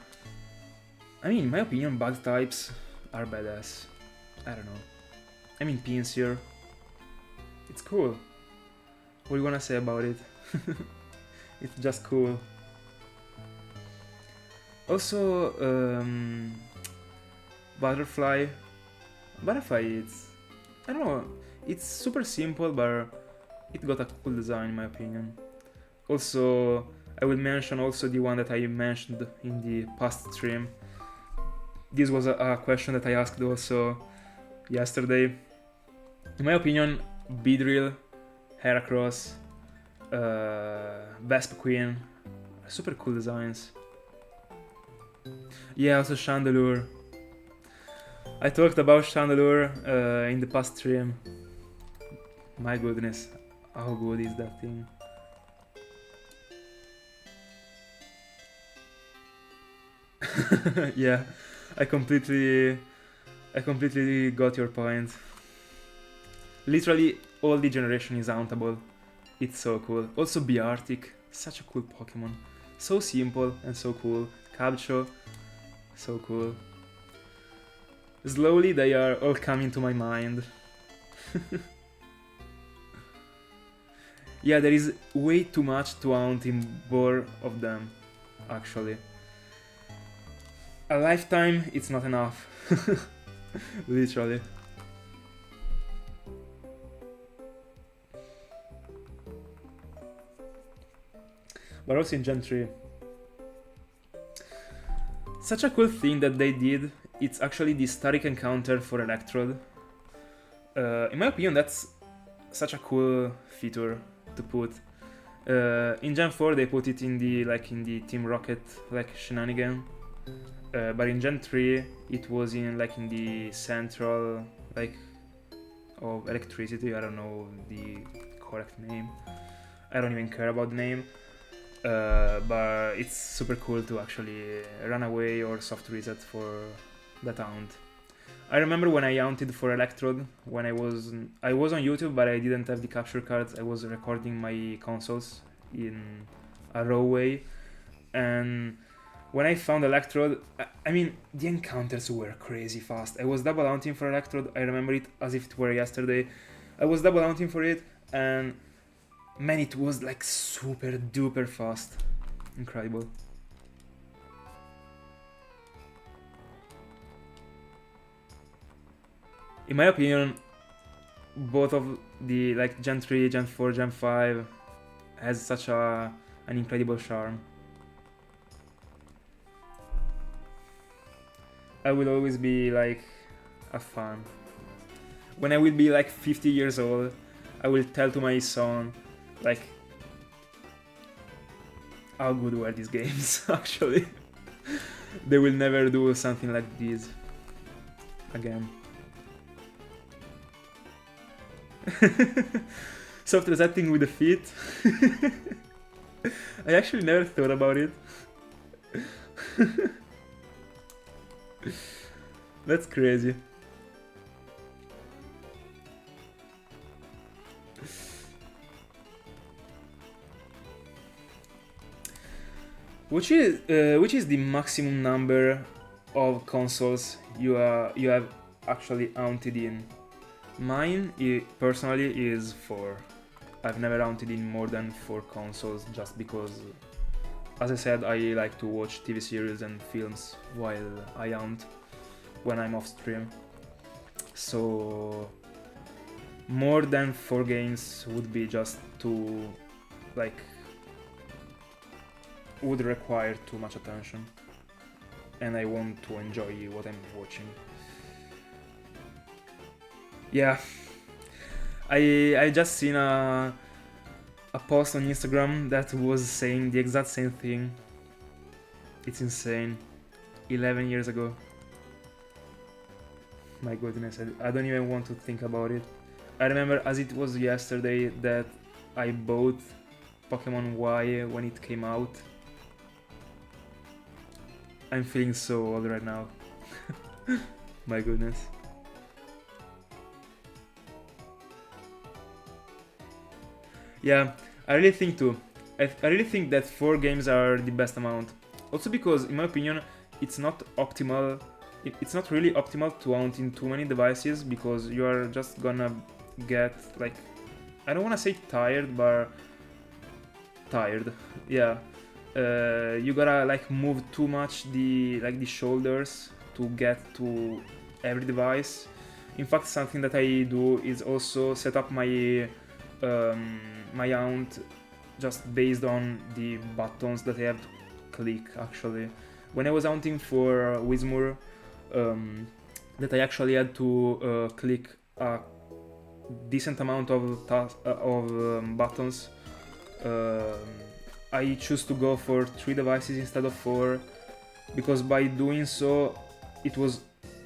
I mean, in my opinion, bug types are badass. I don't know. I mean, Pinsir. It's cool. What do you wanna say about it? It's just cool. Also, Butterfly. It's, I don't know, it's super simple, but it got a cool design in my opinion. Also, I will mention also the one that I mentioned in the past stream. This was a question that I asked also yesterday. In my opinion, Beedrill Heracross, Vespa Queen, super cool designs. Yeah, also Chandelure. I talked about Chandelure in the past stream. My goodness, how good is that thing? Yeah, I completely got your point. Literally all the generation is hauntable. It's so cool. Also Biartic, such a cool Pokemon. So simple and so cool. Cabcho, so cool. Slowly they are all coming to my mind. Yeah, there is way too much to haunt in both of them, actually. A lifetime, it's not enough. Literally. But also in Gen 3. Such a cool thing that they did, it's actually the static encounter for Electrode. In my opinion, that's such a cool feature to put. In Gen 4 they put it in the Team Rocket shenanigan. But in Gen 3 it was in the central of electricity. I don't know the correct name. I don't even care about the name. But it's super cool to actually run away or soft reset for that haunt. I remember when I haunted for Electrode, when I was on YouTube, but I didn't have the capture cards. I was recording my consoles in a raw way, and when I found Electrode, I mean, the encounters were crazy fast. I was double haunting for Electrode. I remember it as if it were yesterday. I was double haunting for it, and man, it was super duper fast. Incredible. In my opinion, both of the Gen 3, Gen 4, Gen 5 has such an incredible charm. I will always be a fan. When I will be 50 years old, I will tell to my son how good were these games actually. They will never do something like this again. Soft resetting with the feet. I actually never thought about it. That's crazy. Which is the maximum number of consoles you have actually haunted in? Mine, personally, is 4. I've never haunted in more than 4 consoles just because, as I said, I like to watch TV series and films while I haunt when I'm off stream. So more than 4 games would be just too would require too much attention, and I want to enjoy what I'm watching. Yeah, I just seen a post on Instagram that was saying the exact same thing. It's insane. 11 years ago. My goodness, I don't even want to think about it. I remember as it was yesterday that I bought Pokemon Y when it came out. I'm feeling so old right now. My goodness. Yeah, I really think too. I really think that 4 games are the best amount. Also because, in my opinion, it's not optimal. It's not really optimal to haunt in too many devices because you are just gonna get I don't wanna say tired, but tired. Yeah. You gotta move too much the shoulders to get to every device. In fact, something that I do is also set up my my haunt just based on the buttons that I have to click. Actually, when I was haunting for Whismur, that I actually had to click a decent amount of buttons, I choose to go for 3 devices instead of 4, because by doing so it was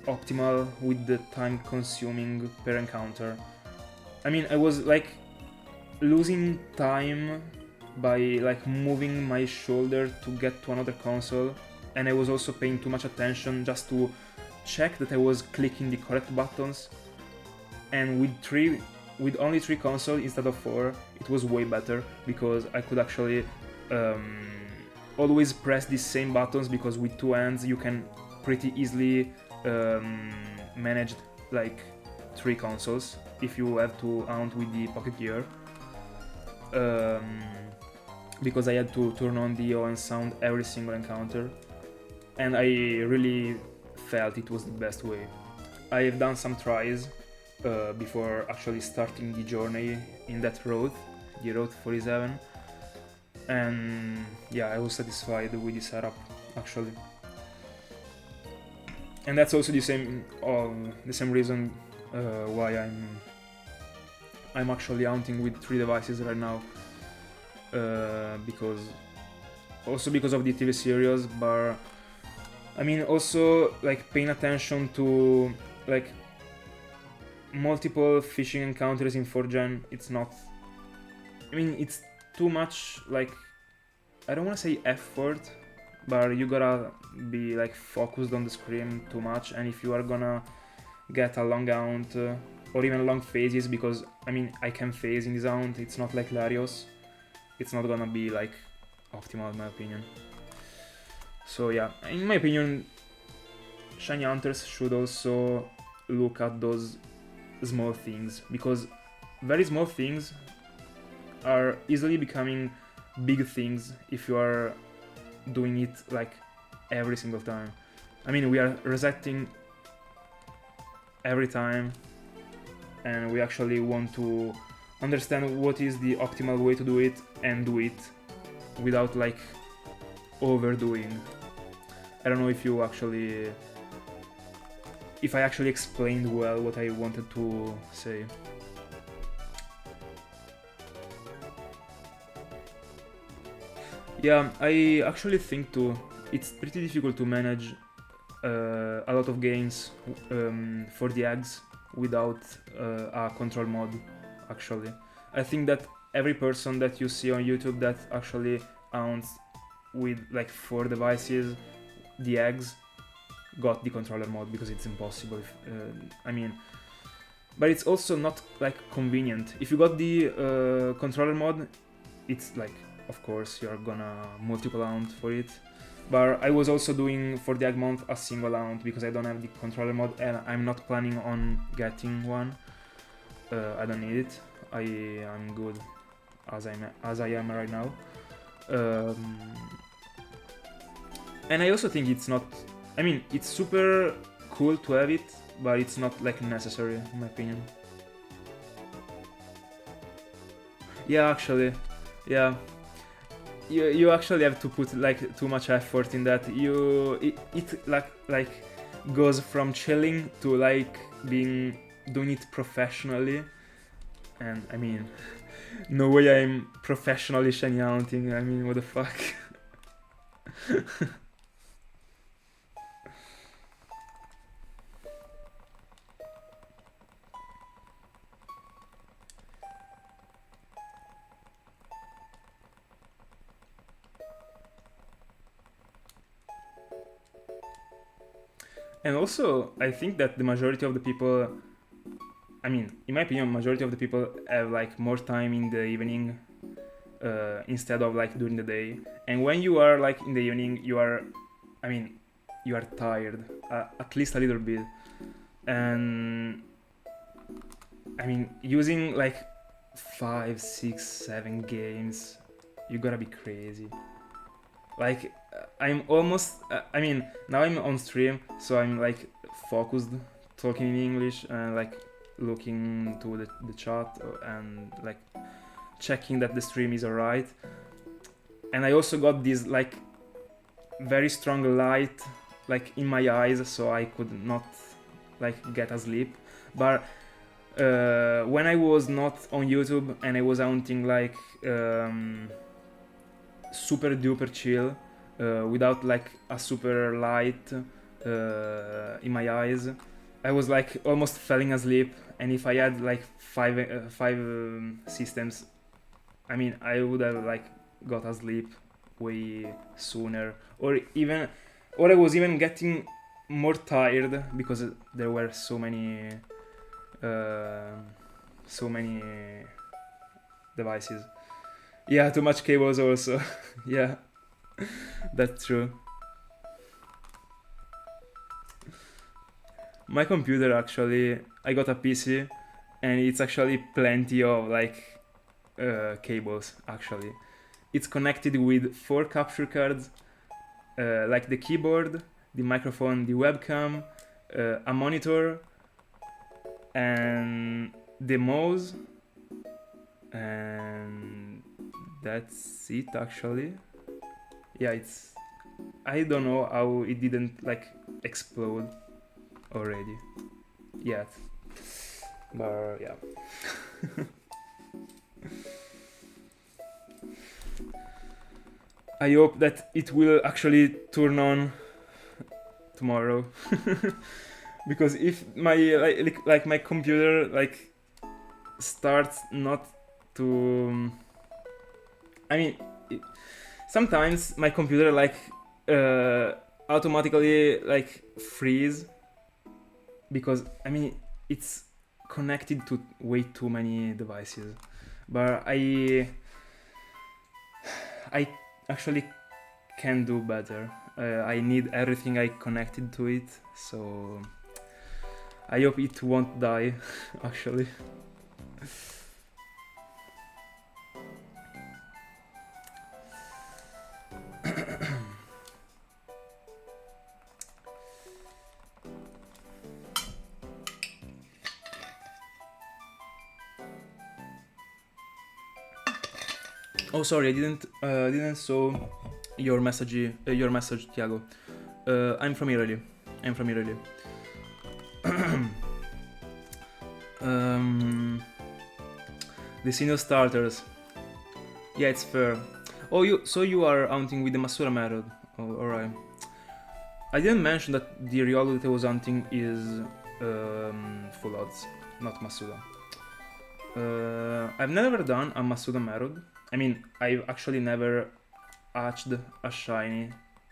optimal with the time consuming per encounter. I mean, I was like losing time by like moving my shoulder to get to another console, and I was also paying too much attention just to check that I was clicking the correct buttons. And with only 3 consoles instead of 4, it was way better, because I could actually always press these same buttons, because with 2 hands you can pretty easily manage like 3 consoles if you have to hunt with the Pocket Gear. Because I had to turn on the ON sound every single encounter, and I really felt it was the best way. I've done some tries before actually starting the journey in that road, the Route 47, and yeah, I was satisfied with the setup actually. And that's also the same reason why I'm actually hunting with 3 devices right now, because of the TV series, but I mean also like paying attention to like multiple fishing encounters in 4th-gen. It's not, I mean, it's too much, like, I don't want to say effort, but you gotta be like focused on the screen too much. And if you are gonna get a long hunt or even long phases, because I mean I can phase in this hunt, it's not like Latios, it's not gonna be like optimal in my opinion. So yeah, in my opinion, shiny hunters should also look at those small things, because very small things are easily becoming big things if you are doing it like every single time. I mean, we are resetting every time, and we actually want to understand what is the optimal way to do it and do it without like overdoing. I don't know if I actually explained well what I wanted to say. Yeah, I actually think too, it's pretty difficult to manage a lot of games for the eggs without a control mod, actually. I think that every person that you see on YouTube that actually owns with like 4 devices, the eggs, got the controller mod, because it's impossible. I mean, but it's also not like convenient. If you got the controller mod, it's like, of course, you're gonna multiple hunt for it. But I was also doing for the egg month a single hunt, because I don't have the controller mod and I'm not planning on getting one. I don't need it. I'm good as I am right now. And I also think it's not, I mean, it's super cool to have it, but it's not like necessary in my opinion. Yeah, actually, yeah. You actually have to put like too much effort in that. It like goes from chilling to like doing it professionally, and I mean, no way I'm professionally shinyhunting. I mean, what the fuck. And also, I think that the majority of the people, I mean, in my opinion, majority of the people have like more time in the evening instead of like during the day. And when you are like in the evening, you are tired, at least a little bit. And I mean, using like 5, 6, 7 games, you gotta be crazy. Like, I'm almost, I mean, now I'm on stream, so I'm like focused, talking in English and like looking to the chat and like checking that the stream is alright. And I also got this like very strong light like in my eyes, so I could not like get asleep. But when I was not on YouTube and I was hunting like super duper chill, without like a super light in my eyes, I was like almost falling asleep. And if I had like five systems, I mean, I would have like got asleep way sooner, or I was even getting more tired because there were so many devices. Yeah, too much cables also. Yeah, that's true. My computer actually, I got a PC, and it's actually plenty of like cables actually. It's connected with 4 capture cards, like the keyboard, the microphone, the webcam, a monitor, and the mouse, and that's it actually. Yeah, it's, I don't know how it didn't like explode already yet, but yeah. I hope that it will actually turn on tomorrow. Because if my like my computer like starts not to, I mean, sometimes my computer like automatically like freeze, because I mean it's connected to way too many devices, but I actually can do better. I need everything I connected to it, so I hope it won't die actually. Oh, sorry, I didn't saw your message, Thiago. I'm from Italy. The senior starters. Yeah, it's fair. Oh, you are hunting with the pokemonmerald. Oh, alright. I didn't mention that the Riolu that I was hunting is full odds, not Masuda. I've never done a pokemonmerald. I mean, I've actually never hatched a shiny,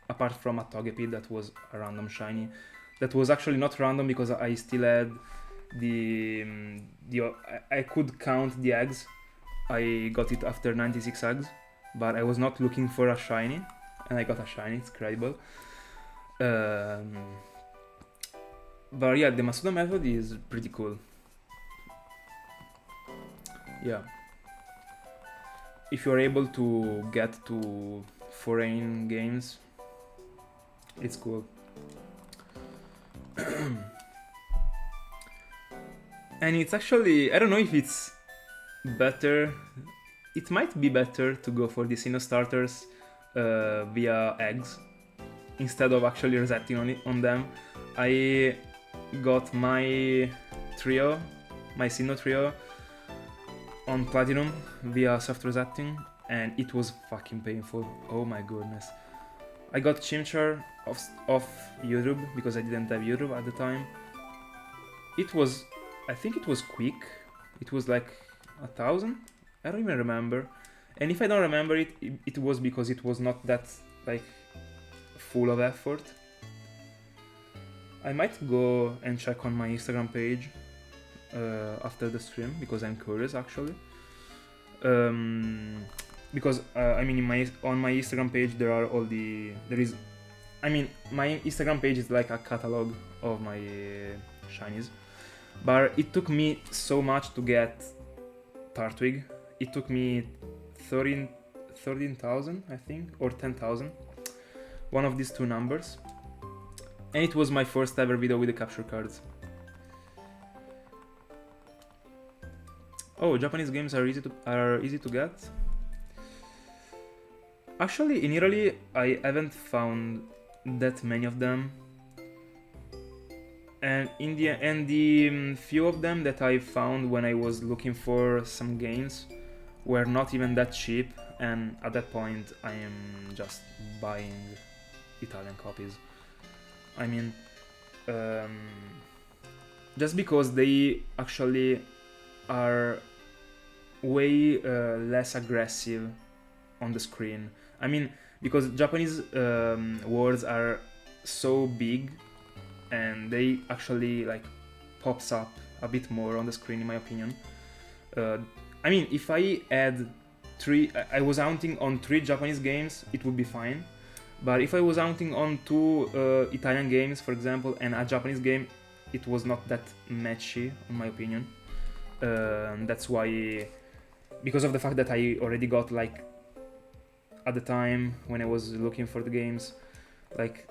apart from a Togepi that was a random shiny. That was actually not random because I still had I could count the eggs. I got it after 96 eggs, but I was not looking for a shiny, and I got a shiny. It's credible. But yeah, the pokemonmerald is pretty cool. Yeah. If you're able to get to foreign games, it's cool. And it's actually, I don't know if it's better. It might be better to go for the Sinnoh starters via eggs instead of actually resetting on them. I got my Sinnoh trio on Platinum via soft resetting, and it was fucking painful. Oh my goodness. I got Chimchar off YouTube because I didn't have YouTube at the time. I think it was quick. It was like 1,000? I don't even remember. And if I don't remember it, it was because it was not that like full of effort. I might go and check on my Instagram page after the stream because I'm curious actually. Because I mean on my Instagram page my Instagram page is like a catalog of my shinies, but it took me so much to get Tartwig. It took me 13,000 I think, or 10,000, one of these two numbers, and it was my first ever video with the capture cards. Oh, Japanese games are easy to get. Actually, in Italy, I haven't found that many of them, and in the few of them that I found when I was looking for some games were not even that cheap, and at that point I am just buying Italian copies. I mean, just because they actually are way less aggressive on the screen. I mean, because Japanese words are so big and they actually like pops up a bit more on the screen, in my opinion. I mean, if I had I was hunting on 3 Japanese games, it would be fine. But if I was hunting on 2 Italian games, for example, and a Japanese game, it was not that matchy, in my opinion. That's why, because of the fact that I already got, like, at the time when I was looking for the games, like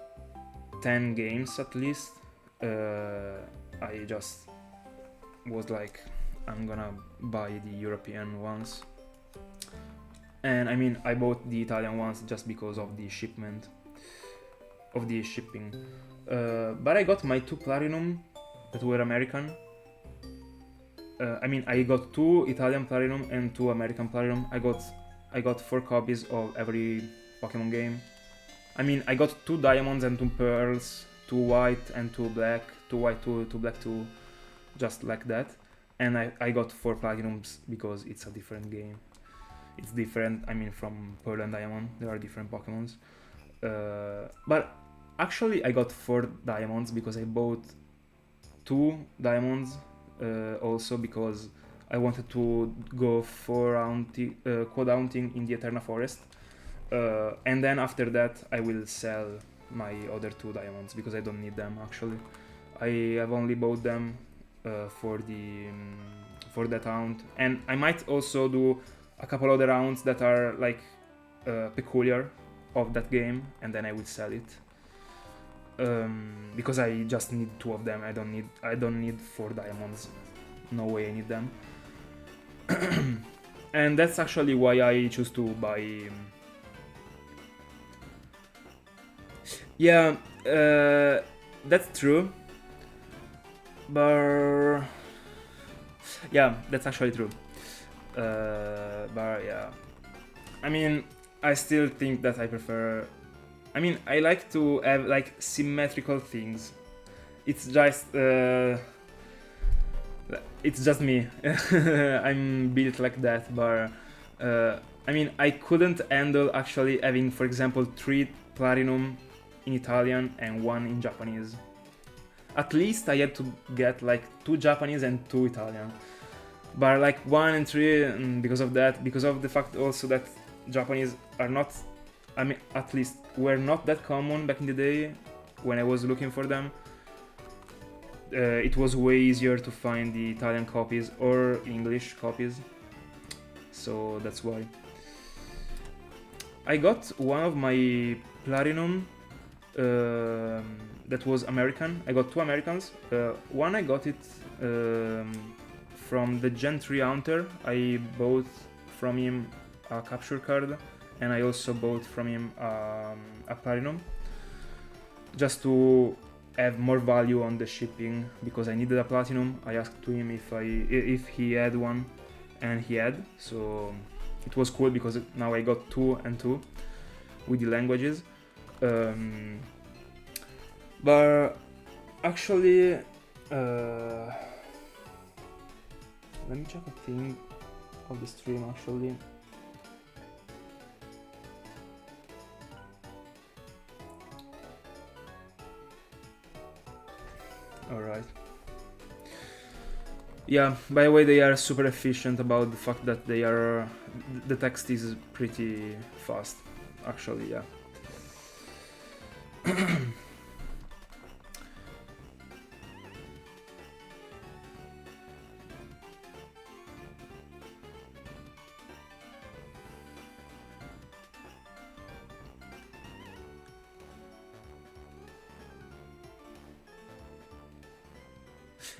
10 games at least, I just was like, I'm gonna buy the European ones. And I mean, I bought the Italian ones just because of the shipping. But I got my 2 Platinum that were American. I mean, I got 2 Italian Platinum and 2 American Platinum. I got 4 copies of every Pokemon game. I mean, I got 2 Diamonds and 2 Pearls, 2 White and 2 Black, 2 White, 2 Black, 2, just like that. And I got 4 Platinums because it's a different game. It's different, I mean, from Pearl and Diamond, there are different Pokemons. But actually I got 4 Diamonds because I bought 2 Diamonds also because I wanted to go for quad hunting in the Eterna Forest. And then after that I will sell my other 2 Diamonds because I don't need them actually. I have only bought them for that hunt, and I might also do a couple other rounds that are like peculiar of that game, and then I will sell it because I just need 2 of them. I don't need 4 Diamonds. No way I need them. And that's actually why I choose to buy. Yeah, that's true. But yeah, that's actually true. But yeah, I mean, I still think that I prefer. I mean, I like to have like symmetrical things. It's just me. I'm built like that. But I mean, I couldn't handle actually having, for example, 3 Platinum in Italian and 1 in Japanese. At least I had to get like 2 Japanese and 2 Italian. But like 1 and 3, because of the fact also that Japanese are not, I mean, at least were not that common back in the day when I was looking for them. It was way easier to find the Italian copies or English copies. So that's why. I got one of my Platinum that was American. I got 2 Americans. One I got it from the Gen 3 Hunter. I bought from him a capture card, and I also bought from him a Platinum just to have more value on the shipping because I needed a Platinum. I asked to him if he had one, and he had, so it was cool because now I got 2 and 2 with the languages. But actually, let me check a thing of the stream actually. Alright. Yeah, by the way, they are super efficient about the fact that the text is pretty fast, actually, yeah.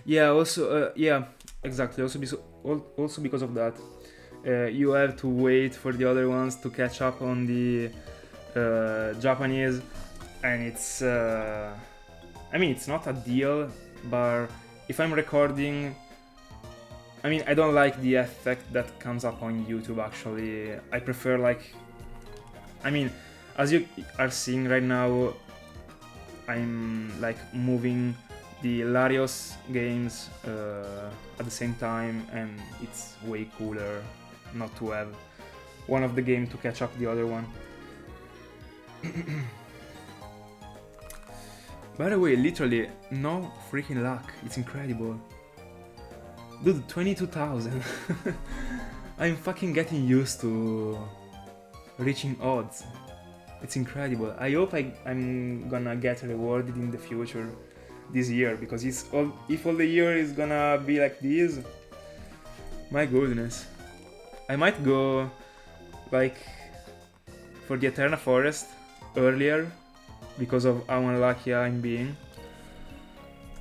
Yeah, also, yeah, exactly. Also because of that, you have to wait for the other ones to catch up on the Japanese, and it's. I mean, it's not a deal but if I'm recording, I mean, I don't like the effect that comes up on YouTube actually. I prefer like, I mean, as you are seeing right now, I'm like moving the Latios games at the same time, and it's way cooler not to have one of the game to catch up the other one. By the way, literally, no freaking luck. It's incredible. Dude, 22,000. I'm fucking getting used to reaching odds. It's incredible. I hope I'm gonna get rewarded in the future this year, because if all the year is gonna be like this, my goodness. I might go like for the Eterna Forest earlier because of how unlucky I'm being.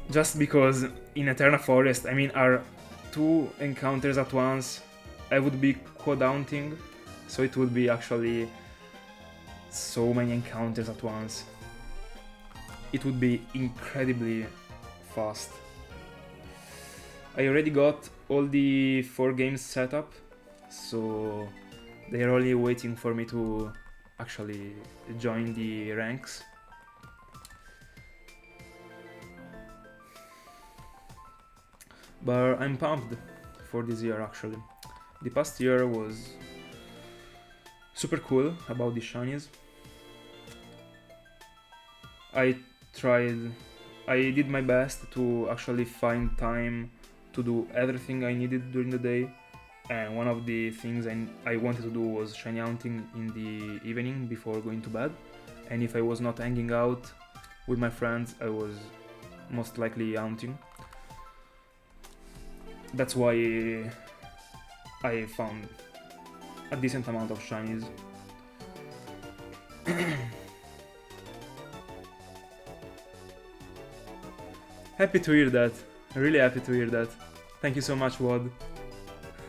Just because in Eterna Forest, I mean, are 2 encounters at once, I would be quad-hunting, so it would be actually so many encounters at once. It would be incredibly fast. I already got all the 4 games set up, so they're only waiting for me to actually join the ranks. But I'm pumped for this year actually. The past year was super cool about the shinies. I did my best to actually find time to do everything I needed during the day, and one of the things I wanted to do was shinyhunting in the evening before going to bed, and if I was not hanging out with my friends, I was most likely hunting. That's why I found a decent amount of shinies. Happy to hear that. Really happy to hear that. Thank you so much, Wad.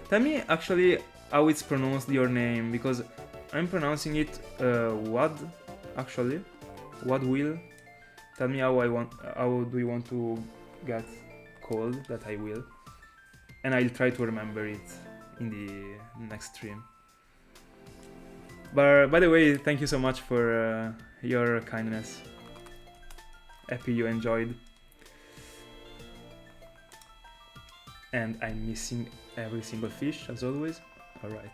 Tell me actually how it's pronounced, your name, because I'm pronouncing it Wad actually. Wad will. Tell me how do you want to get called, that I will. And I'll try to remember it in the next stream. But by the way, thank you so much for your kindness. Happy you enjoyed. And I'm missing every single fish as always. Alright.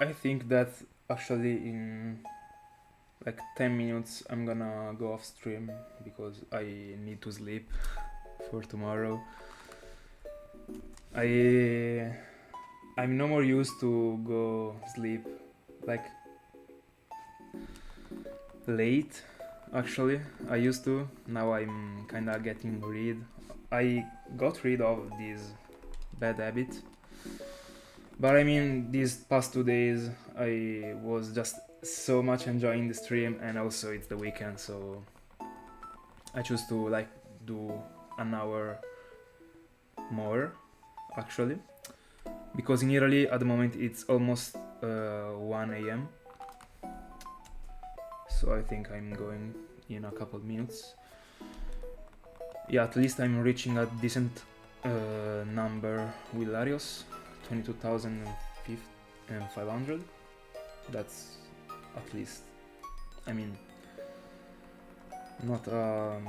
I think that actually in like 10 minutes I'm gonna go off stream because I need to sleep for tomorrow. I'm no more used to go sleep like late actually. I used to. Now I'm kinda getting I got rid of this bad habit. But I mean, these past 2 days I was just so much enjoying the stream, and also it's the weekend, so I choose to like do an hour more actually, because in Italy at the moment it's almost 1 a.m. So I think I'm going in a couple minutes. Yeah, at least I'm reaching a decent number with Latios, 22,500. That's at least, I mean, not I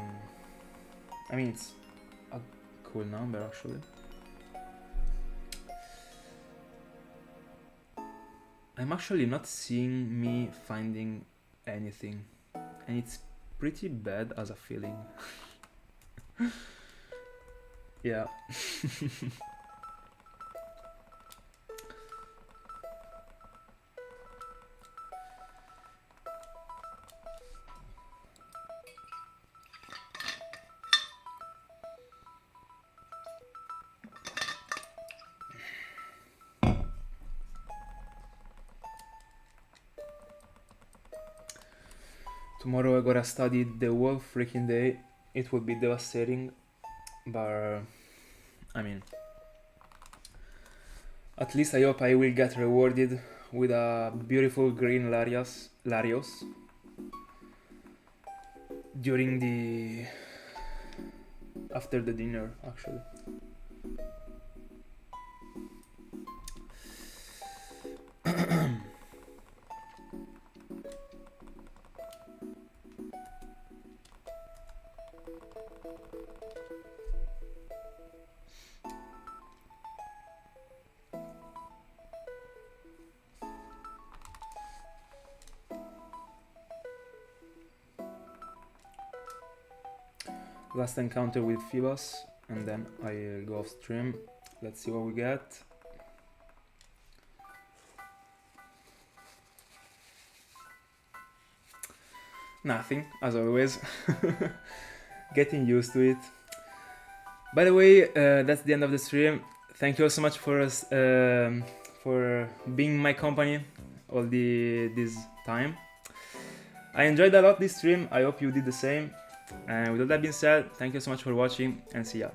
mean, it's a cool number actually. I'm actually not seeing me finding anything, and it's pretty bad as a feeling. Yeah. Tomorrow I gotta study the whole freaking day. It would be devastating, but I mean, at least I hope I will get rewarded with a beautiful green Latios during the after the dinner, actually. Last encounter with Feebas, and then I'll go off stream. Let's see what we get. Nothing, as always. Getting used to it. By the way, that's the end of the stream. Thank you all so much for being my company all this time. I enjoyed a lot this stream. I hope you did the same. And with all that being said, thank you so much for watching, and see ya.